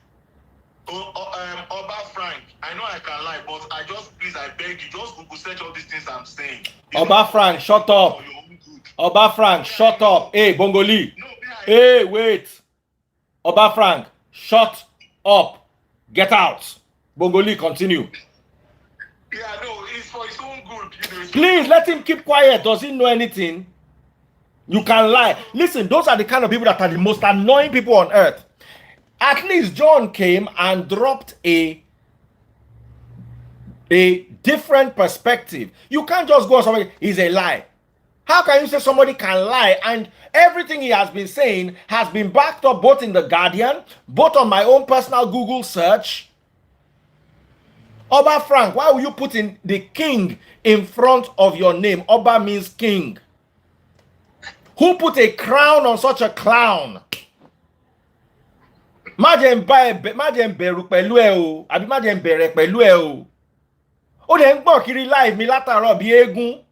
Oba Frank, I know I can lie, but please, I beg you, just Google search all these things I'm saying. Oba Frank, shut up. Oba Frank, shut up. Hey, Bongoli. Hey, wait. Oba Frank, shut up. Get out. Bongoli, continue. Yeah, no, it's for his own good. Please, let him keep quiet. Does he know anything? You can lie. Listen, those are the kind of people that are the most annoying people on earth. At least John came and dropped a different perspective. You can't just go on somebody, he's a lie. How can you say somebody can lie and everything he has been saying has been backed up both in The Guardian, both on my own personal Google search? Oba Frank, why will you put in the king in front of your name? Oba means king. Who put a crown on such a clown? Majem beru pẹ̀lú ẹ o, àbí majem bẹ̀rẹ̀ pẹ̀lú ẹ o. Ó dẹ̀ ń gbọ́ kiri live mi látàárọ̀ bí eégún.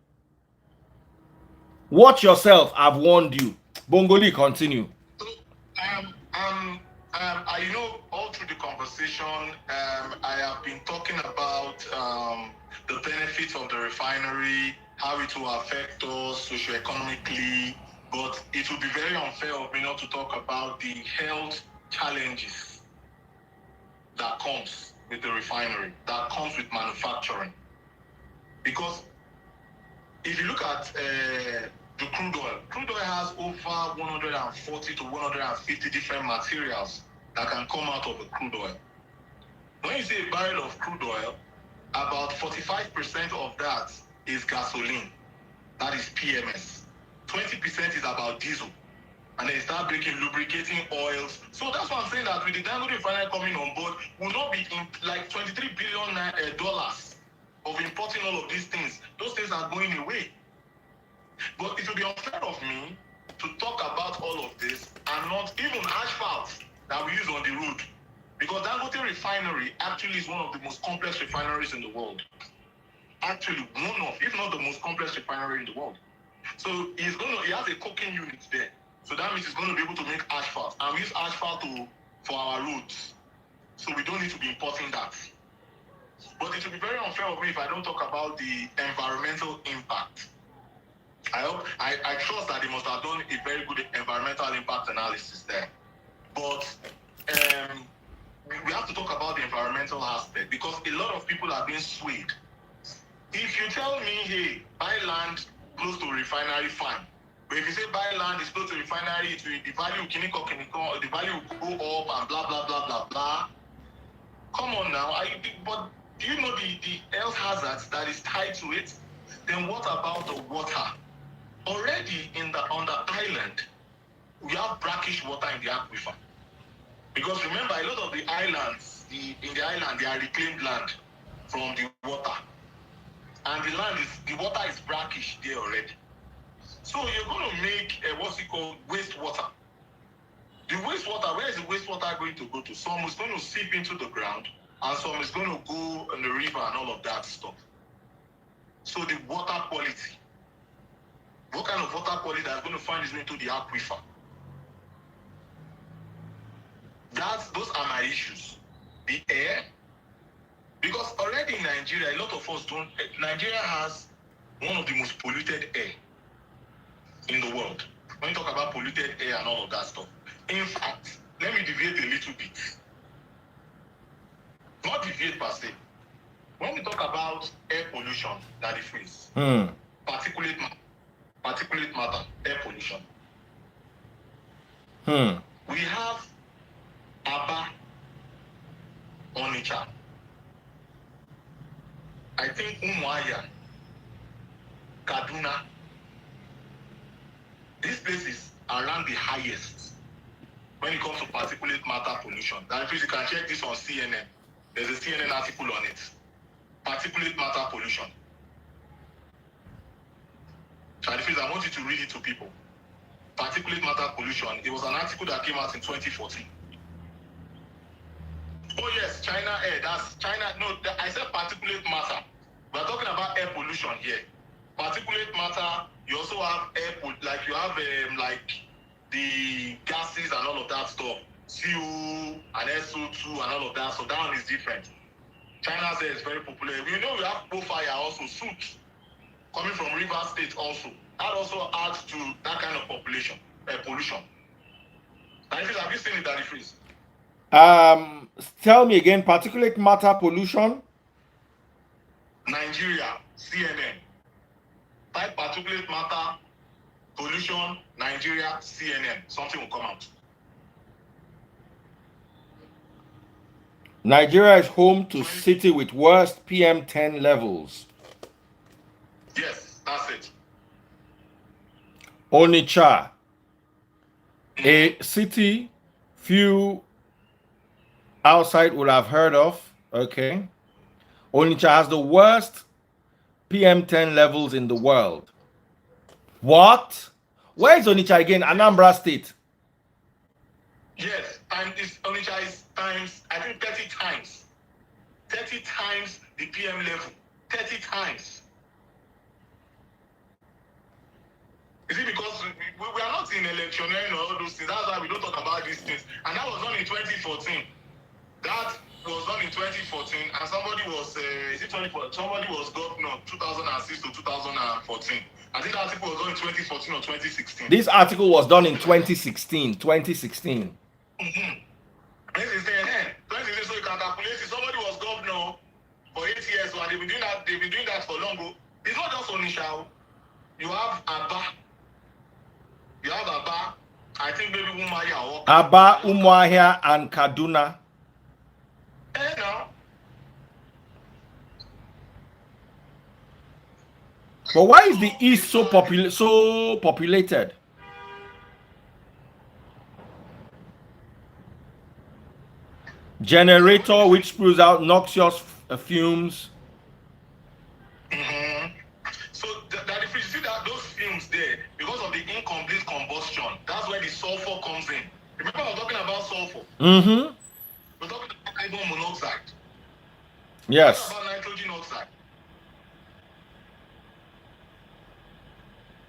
Watch yourself, I've warned you. Bongoli, continue. You know, all through the conversation, I have been talking about the benefits of the refinery, how it will affect us socioeconomically, but it would be very unfair of me not to talk about the health challenges that comes with the refinery, that comes with manufacturing. Because if you look at the crude oil has over 140 to 150 different materials that can come out of the crude oil. When you say a barrel of crude oil, about 45% of that is gasoline. That is PMS. 20% is about diesel. And they start breaking lubricating oils. So that's why I'm saying that with the Dangote refinery coming on board, will not be in like $23 billion dollars of importing all of these things. Those things are going away. But it will be unfair of me to talk about all of this and not even asphalt that we use on the road. Because Dangote refinery actually is one of the most complex refineries in the world. Actually, one of, if not the most complex refinery in the world. So he has a coking unit there. So that means he's going to be able to make asphalt. And we use asphalt for our roads. So we don't need to be importing that. But it will be very unfair of me if I don't talk about the environmental impact. I trust that they must have done a very good environmental impact analysis there. But we have to talk about the environmental aspect because a lot of people are being swayed. If you tell me, hey, buy land close to a refinery, fine. But if you say buy land is close to a refinery, the value the value will go up and blah, blah, blah, blah, blah. Come on now. But do you know the health hazards that is tied to it? Then what about the water? Already on the island, we have brackish water in the aquifer. Because remember, a lot of the islands, in the island, they are reclaimed land from the water. And the water is brackish there already. So you're going to make what's it called wastewater. The wastewater, where is the wastewater going to go to? Some is going to seep into the ground, and some is going to go in the river and all of that stuff. So the water quality. What kind of water quality that's going to find its way into the aquifer? Those are my issues. The air. Because already in Nigeria, a lot of us don't. Nigeria has one of the most polluted air in the world. When you talk about polluted air and all of that stuff. In fact, let me deviate a little bit. Not deviate per se. When we talk about air pollution that we face, particulate matter, air pollution. We have Aba, Onitsha. I think Kaduna. These places, are ranked the highest when it comes to particulate matter pollution. That if you can check this on CNN, there's a CNN article on it. Particulate matter pollution. So I want you to read it to people. Particulate matter pollution. It was an article that came out in 2014. Oh yes, China air. That's China. No, I said particulate matter. We're talking about air pollution here. Particulate matter. You also have like you have like the gases and all of that stuff. CO and SO2 and all of that. So that one is different. China's air is very popular. We know we have fire also, soot coming from river state also. That also adds to that kind of pollution. Have you seen it, Daddy Freeze? Tell me again, particulate matter pollution. Nigeria, CNN. Type particulate matter pollution, Nigeria, CNN. Something will come out. Nigeria is home to city with worst PM10 levels. Yes, that's it. Onitsha, a city few outside would have heard of. Okay. Onitsha has the worst PM10 levels in the world. What? Where is Onitsha again? Anambra State. Yes, and Onitsha is times, I think 30 times. 30 times the PM level. 30 times. Is it because we are not in electioneering or all those things? That's why we don't talk about these things. And that was done in 2014. That was done in 2014, and somebody was, somebody was governor 2006 to 2014. I think the article was done in 2014 or 2016. This article was done in 2016. 2016. This is the end. 2016, so you can calculate it. Somebody was governor for 8 years, so they've been doing that for long. It's not just Onitsha. You have Aba. You have Aba. I think maybe Umuahia. Aba, Umuahia, and Kaduna. No. But why is the East so populated? Generator which spews out noxious fumes. So that if you see that those fumes there, because of the incomplete combustion, that's where the sulfur comes in. Remember, I was talking about sulfur. We're talking about carbon monoxide. Yes. What about nitrogen oxide?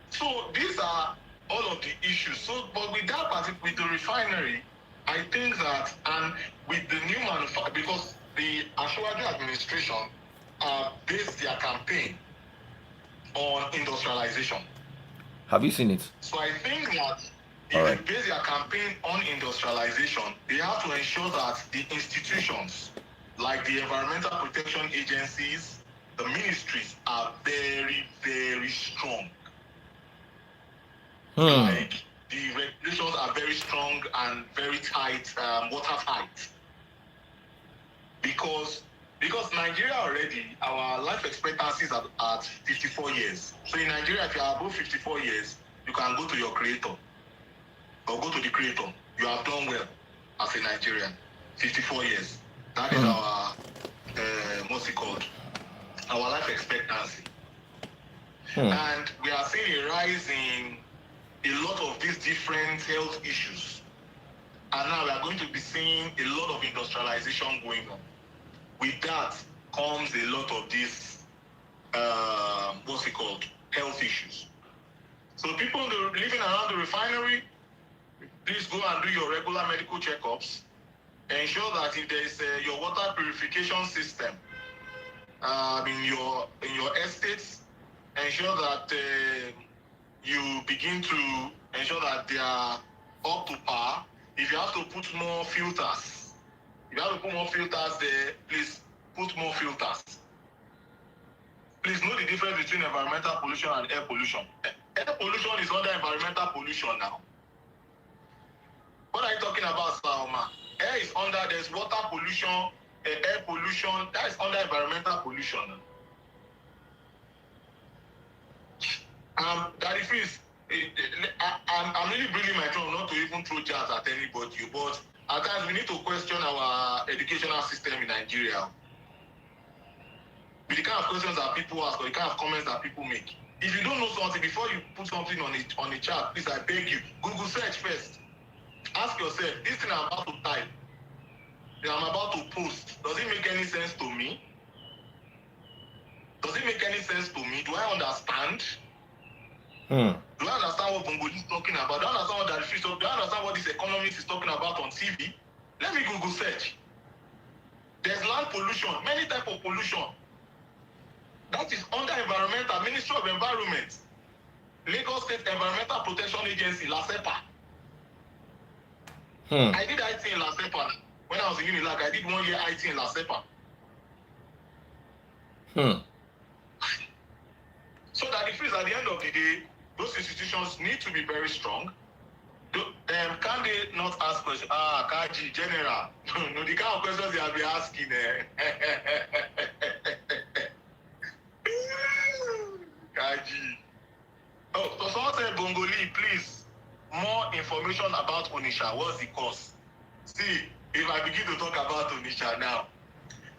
So these are all of the issues. So, but with that with the refinery, I think that, and with the new manufacturer, because the Ashwagi administration based their campaign on industrialization. Have you seen it? So I think that if they base their campaign on industrialization, they have to ensure that the institutions, like the environmental protection agencies, the ministries, are very, very strong. Like the regulations are very strong and very tight, watertight. Because Nigeria already, our life expectancy is at 54 years. So in Nigeria, if you are above 54 years, you can go to your creator or go to the creator. You have done well as a Nigerian. 54 years. That is our, what's it called? Our life expectancy. And we are seeing a rise in a lot of these different health issues. And now we are going to be seeing a lot of industrialization going on. With that comes a lot of these, what's it called, health issues. So people living around the refinery, please go and do your regular medical checkups. Ensure that if there is your water purification system in your estates, ensure that you begin to ensure that they are up to par. If you have to put more filters, there, please put more filters. Please know the difference between environmental pollution and air pollution. Air pollution is under environmental pollution now. What are you talking about, Salma? Air is under, there's water pollution, air pollution, that is under environmental pollution. That if it's, I'm really bringing my drum not to even throw jabs at anybody, but at times we need to question our educational system in Nigeria. With the kind of questions that people ask or the kind of comments that people make. If you don't know something, before you put something on the chat, please, I beg you, Google search first. Ask yourself, this thing I'm about to type, that I'm about to post, does it make any sense to me? Does it make any sense to me? Do I understand? Do I understand what Bongo is talking about? Do I understand what that do I understand what this economist is talking about on TV? Let me Google search. There's land pollution, many types of pollution. That is under environmental, Ministry of Environment, Lagos State Environmental Protection Agency, LASEPA. I did IT in LASEPA. When I was in Unilag, I did 1 year IT in LASEPA. So that the truth, at the end of the day, those institutions need to be very strong. Can they not ask questions? Kaji, General. No, the kind of questions they have been asking. Kaji. Oh, so someone said, Bongoli, please, more information about Onisha. What's the cost? See, if I begin to talk about Onisha now,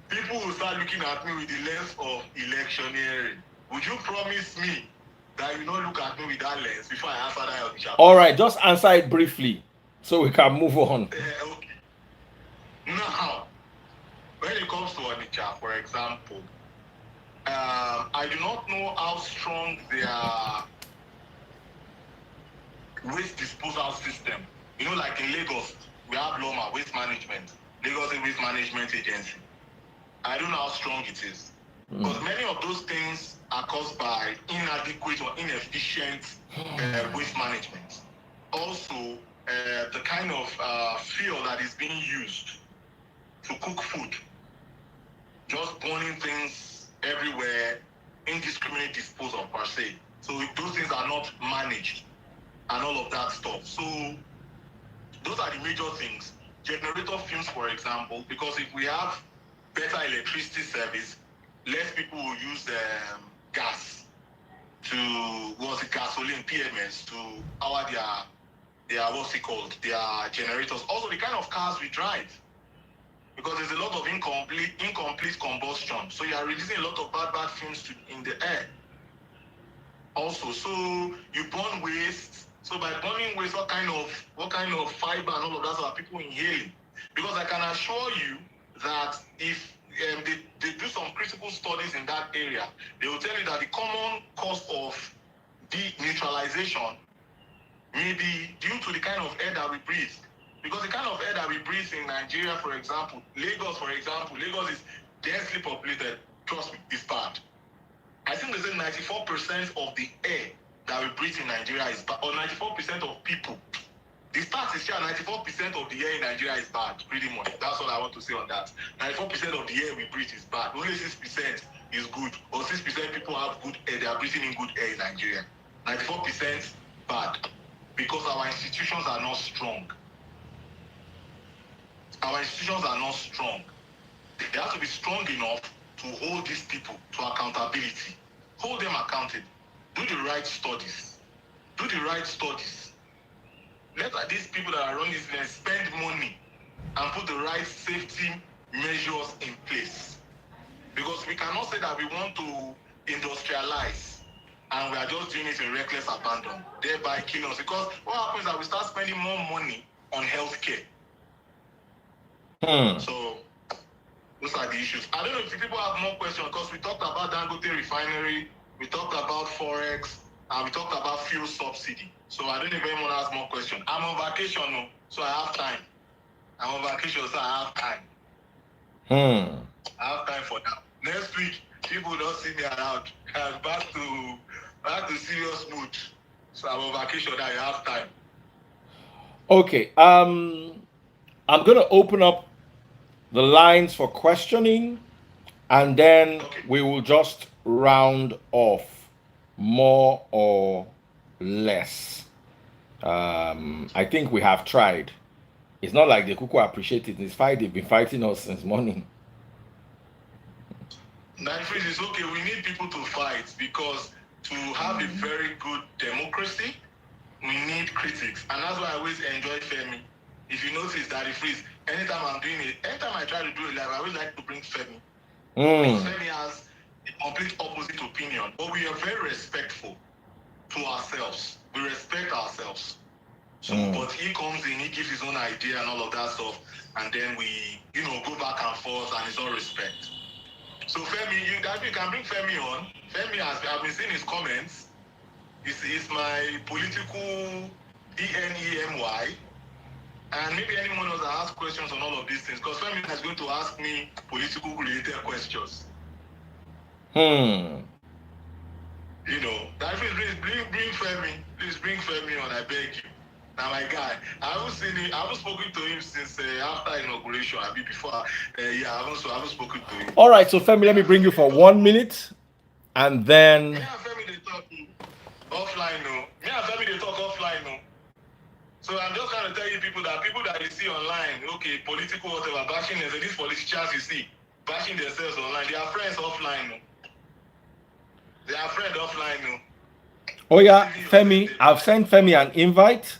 people will start looking at me with the lens of electioneering. Would you promise me that you not look at me with that lens before I answer that Onisha? All right, just answer it briefly so we can move on. Okay. Now, when it comes to Onitsha, for example, I do not know how strong their waste disposal system. You know, like in Lagos, we have LOMA, Waste Management, Lagos Waste Management Agency. I don't know how strong it is. Because many of those things are caused by inadequate or inefficient waste management. Also, the kind of fuel that is being used to cook food, just burning things everywhere, indiscriminate disposal per se. So those things are not managed and all of that stuff. So those are the major things. Generator fumes, for example, because if we have better electricity service, less people will use gas gasoline, PMS, to power their what's it called, their generators. Also, the kind of cars we drive, because there's a lot of incomplete combustion. So you are releasing a lot of bad fumes in the air. Also, so you burn waste. So by burning waste, what kind of fiber and all of that are people inhaling? Because I can assure you that if they do some critical studies in that area, they will tell you that the common cause of deneutralization may be due to the kind of air that we breathe. Because the kind of air that we breathe in Nigeria, for example, Lagos is densely populated. Trust me, it's bad. I think they say 94% of the air that we breathe in Nigeria is bad, or 94% of people. The stats is here, 94% of the air in Nigeria is bad, pretty much. That's all I want to say on that. 94% of the air we breathe is bad. Only 6% is good, or 6% people have good air. They are breathing in good air in Nigeria. 94% bad, because our institutions are not strong. Our institutions are not strong. They have to be strong enough to hold these people to accountability. Hold them accountable. Do the right studies. Let these people that are running this business spend money and put the right safety measures in place. Because we cannot say that we want to industrialize and we are just doing it in reckless abandon, thereby killing us. Because what happens is that we start spending more money on healthcare. So those are the issues. I don't know if people have more questions, because we talked about Dangote Refinery, we talked about Forex, and we talked about fuel subsidy. So I don't know if anyone has more questions. I'm on vacation now, so I have time. I have time. I have time for now. Next week, people don't see me around. I'm back to serious mood. So I'm on vacation now. I have time. Okay. I'm gonna open up the lines for questioning, and then we will just round off more or less. I think we have tried. It's not like the Kuku appreciate it. It's fight. They've been fighting us since morning. Freeze is okay. We need people to fight, because to have a very good democracy, We need critics, and that's why I always enjoy Femi. If you notice that he freeze, anytime I'm doing it, anytime I try to do it live, I always like to bring Femi. Because Femi has a complete opposite opinion, but we are very respectful to ourselves. We respect ourselves. So, but he comes in, he gives his own idea and all of that stuff, and then we, go back and forth, and it's all respect. So Femi, you can bring Femi on. Femi I've been seeing his comments. He's my political ENEMY. And maybe anyone else that asks questions on all of these things, because Femi is going to ask me political related questions. That please bring Femi. Please bring Femi on, I beg you. Now my guy, I haven't spoken to him since after inauguration. I mean before, I haven't spoken to him. All right, so Femi, let me bring you for 1 minute, and then. Yeah, Femi, they talk offline, no. Me and Femi, they talk offline, no. So I'm just trying to tell you people that you see online, okay, political whatever, bashing these politicians you see, bashing themselves online, they are friends offline, no. They are friends offline, no. Oh yeah, Femi, I've sent Femi an invite.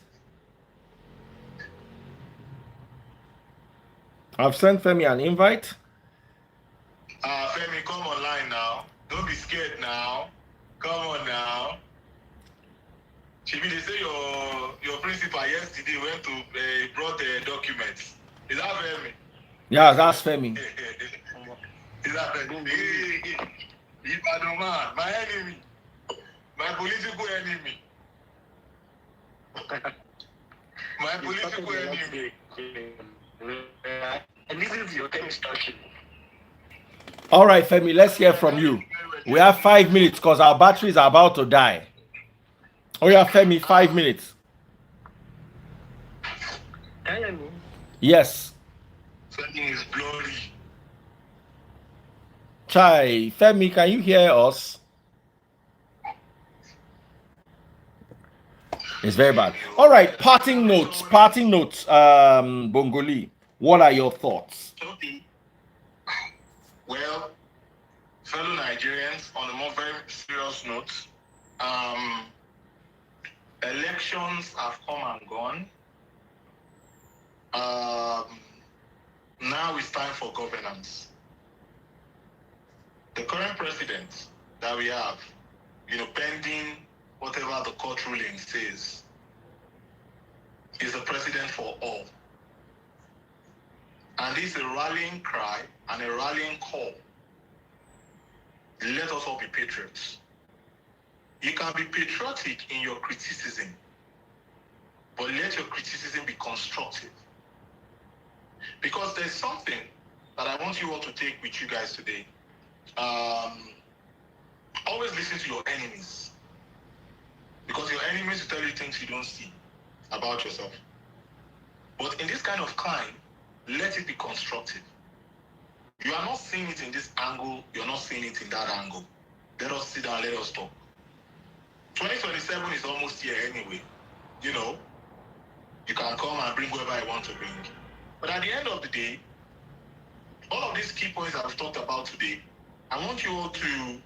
Femi, come online now. Don't be scared now. Come on now. Chibi, they say your principal yesterday went to brought the documents. Is that Femi? Yeah, that's Femi. Is that Femi? Ibadan man, my enemy, my political enemy, my political enemy. And this is your instruction. All right, Femi, let's hear from you. We have 5 minutes because our batteries are about to die. Oh yeah, Femi, 5 minutes. Yes. Femi is glory. Chai, Femi, can you hear us? It's very bad. All right, parting notes. Bongoli, what are your thoughts? Okay. Well, fellow Nigerians, on a more very serious note, elections have come and gone. Now it's time for governance. The current president that we have, pending whatever the court ruling says, is a president for all. And this is a rallying cry and a rallying call. Let us all be patriots. You can be patriotic in your criticism, but let your criticism be constructive. Because there's something that I want you all to take with you guys today. Always listen to your enemies. Because your enemies will tell you things you don't see about yourself. But in this kind of climb, let it be constructive. You are not seeing it in this angle, you're not seeing it in that angle. Let us sit down, let us talk. 2027 is almost here anyway. You can come and bring whoever I want to bring. But at the end of the day, all of these key points I've talked about today, I want you all to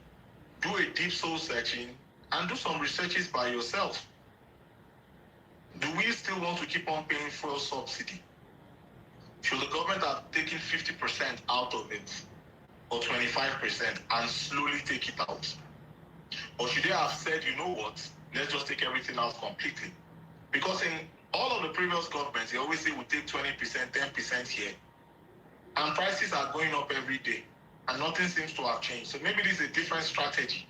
do a deep soul searching and do some researches by yourself. Do we still want to keep on paying fuel subsidy? Should the government have taken 50% out of it, or 25%, and slowly take it out? Or should they have said, you know what, let's just take everything out completely? Because in all of the previous governments, they always say we'll take 20%, 10% here. And prices are going up every day, and nothing seems to have changed. So maybe this is a different strategy.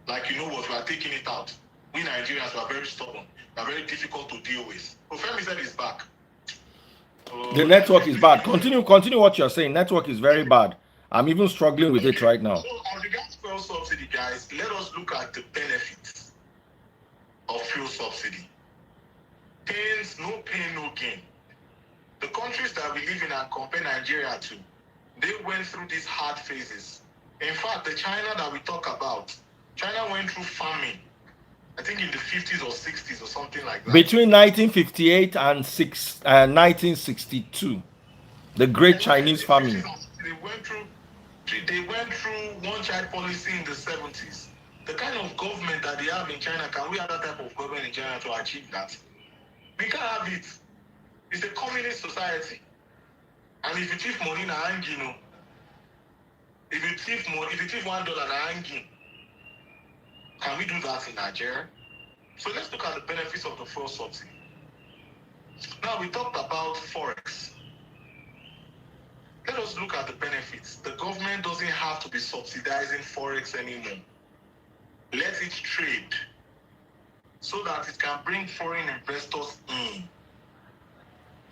Like, you know what, we are taking it out. We Nigerians are very stubborn. We are very difficult to deal with. But Femi said he's back. The network is bad. Continue what you're saying. Network is very bad. I'm even struggling with it right now. So as regards fuel subsidy, guys, let us look at the benefits of fuel subsidy. Pains, no pain, no gain. The countries that we live in and compare Nigeria to, they went through these hard phases. In fact, the China that we talk about, China went through famine, I think in the 50s or 60s or something like that. Between 1958 and 1962, the Great Chinese Famine. They went through one-child policy in the 70s. The kind of government that they have in China, can we have that type of government in China to achieve that? We can't have it. It's a communist society. And if you thief money, na hanging, you know. If you thief $1, na hanging. Can we do that in Nigeria? So let's look at the benefits of the fuel subsidy. Now we talked about Forex. Let us look at the benefits. The government doesn't have to be subsidizing Forex anymore. Let it trade so that it can bring foreign investors in.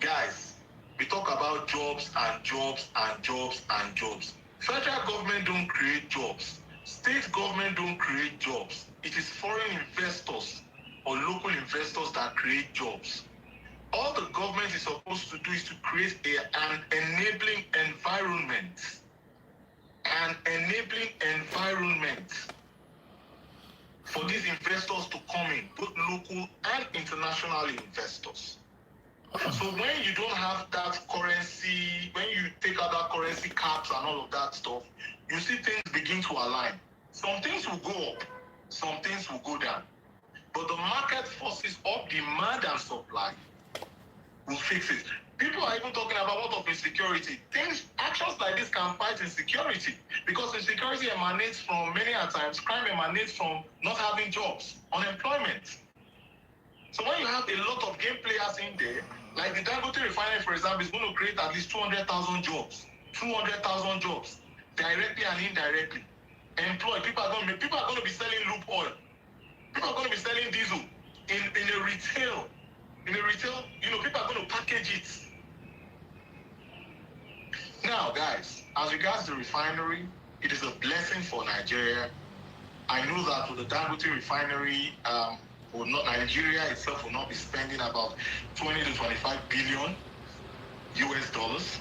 Guys, we talk about jobs and jobs and jobs and jobs. Federal government don't create jobs. State government don't create jobs. It is foreign investors or local investors that create jobs. All the government is supposed to do is to create an enabling environment. An enabling environment for these investors to come in, both local and international investors. So when you don't have that currency, when you take out that currency caps and all of that stuff, you see things begin to align. Some things will go up, some things will go down. But the market forces of demand and supply will fix it. People are even talking about what of insecurity. Actions like this can fight insecurity, because insecurity emanates from, many a times, crime emanates from not having jobs, unemployment. So when you have a lot of game players in there, like the Dangote Refinery, for example, is going to create at least 200,000 jobs, 200,000 jobs, directly and indirectly. Employ people are going to be selling lube oil. People are going to be selling diesel in a retail. In a retail, people are going to package it. Now, guys, as regards the refinery, it is a blessing for Nigeria. I know that with the Dangote Refinery, Nigeria itself will not be spending about 20 to 25 billion US dollars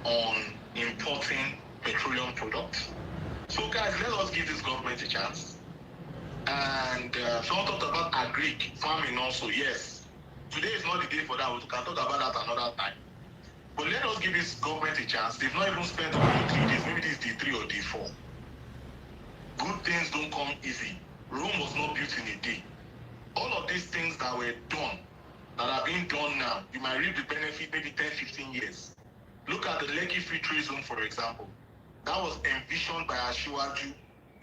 on importing petroleum products. So, guys, let us give this government a chance. And someone talked about agric farming also. Yes, today is not the day for that. We can talk about that another time. But let us give this government a chance. They've not even spent only 3 days. Maybe this is day 3 or day 4. Good things don't come easy. Rome was not built in a day. All of these things that were done, that are being done now, you might reap the benefit maybe 10, 15 years. Look at the Lekki Free Trade Zone, for example. That was envisioned by Ashiwaju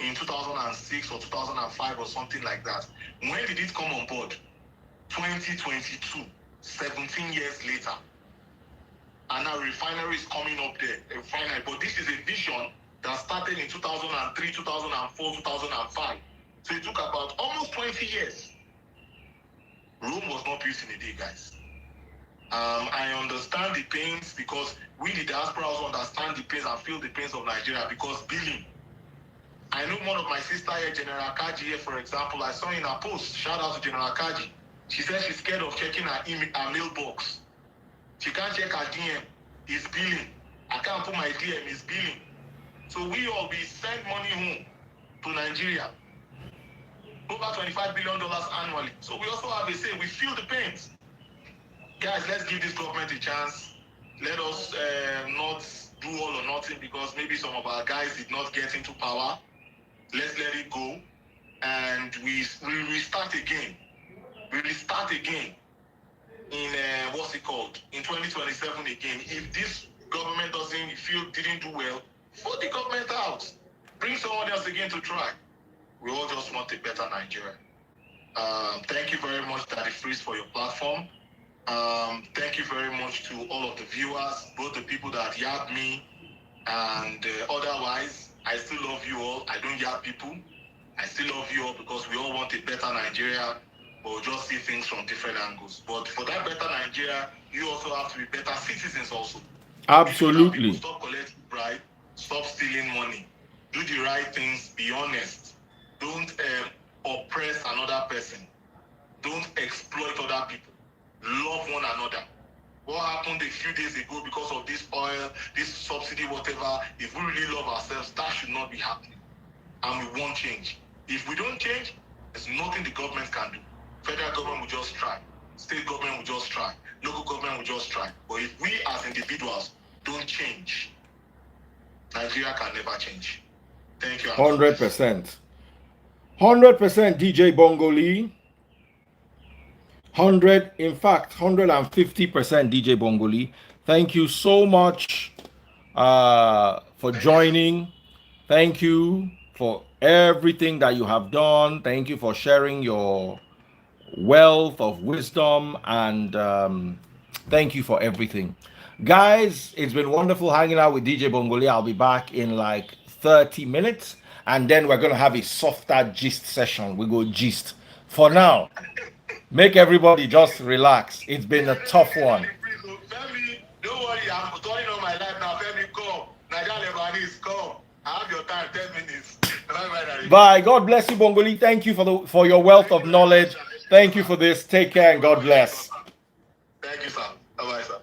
in 2006 or 2005 or something like that. When did it come on board? 2022, 17 years later. And now refinery is coming up there, a refinery. But this is a vision that started in 2003, 2004, 2005. So it took about almost 20 years. Rome was not built in a day, guys. I understand the pains, because we, the diaspora, also understand the pains and feel the pains of Nigeria, because billing. I know one of my sister here, General Kaji here, for example, I saw in her post, shout out to General Kaji. She said she's scared of checking her mailbox. She can't check her DM, it's billing. I can't put my DM, it's billing. So we send money home to Nigeria. Over $25 billion annually. So we also have a say, we feel the pains. Guys, let's give this government a chance. Let us not do all or nothing, because maybe some of our guys did not get into power. Let's let it go. And we restart again. We restart again in, in 2027 again. If this government didn't do well, vote the government out. Bring someone else again to try. We all just want a better Nigeria. Thank you very much, Daddy Freeze, for your platform. Thank you very much to all of the viewers, both the people that yapped me and otherwise. I still love you all. I don't yap people. I still love you all, because we all want a better Nigeria, but we'll just see things from different angles. But for that better Nigeria, you also have to be better citizens also. Absolutely. Stop collecting bribe, stop stealing money, do the right things, be honest. Don't oppress another person. Don't exploit other people. Love one another. What happened a few days ago because of this oil, this subsidy, whatever, if we really love ourselves, that should not be happening. And we won't change. If we don't change, there's nothing the government can do. Federal government will just try. State government will just try. Local government will just try. But if we as individuals don't change, Nigeria can never change. Thank you. 100%. 100% DJ Bongo Lee. 150% DJ Bongo Lee. Thank you so much for joining. Thank you for everything that you have done. Thank you for sharing your wealth of wisdom, and thank you for everything. Guys, it's been wonderful hanging out with DJ Bongoli. I'll be back in like 30 minutes, and then we're going to have a softer gist session. We go gist. For now, make everybody just relax. It's been a tough one. Don't worry, I'm turning on my life now. Femi, come. Nigeria Lebanese, come. I have your time, 10 minutes. Bye. God bless you, Bongoli. Thank you for your wealth of knowledge. Thank you for this. Take care and God bless. Thank you, sir. Bye-bye, sir.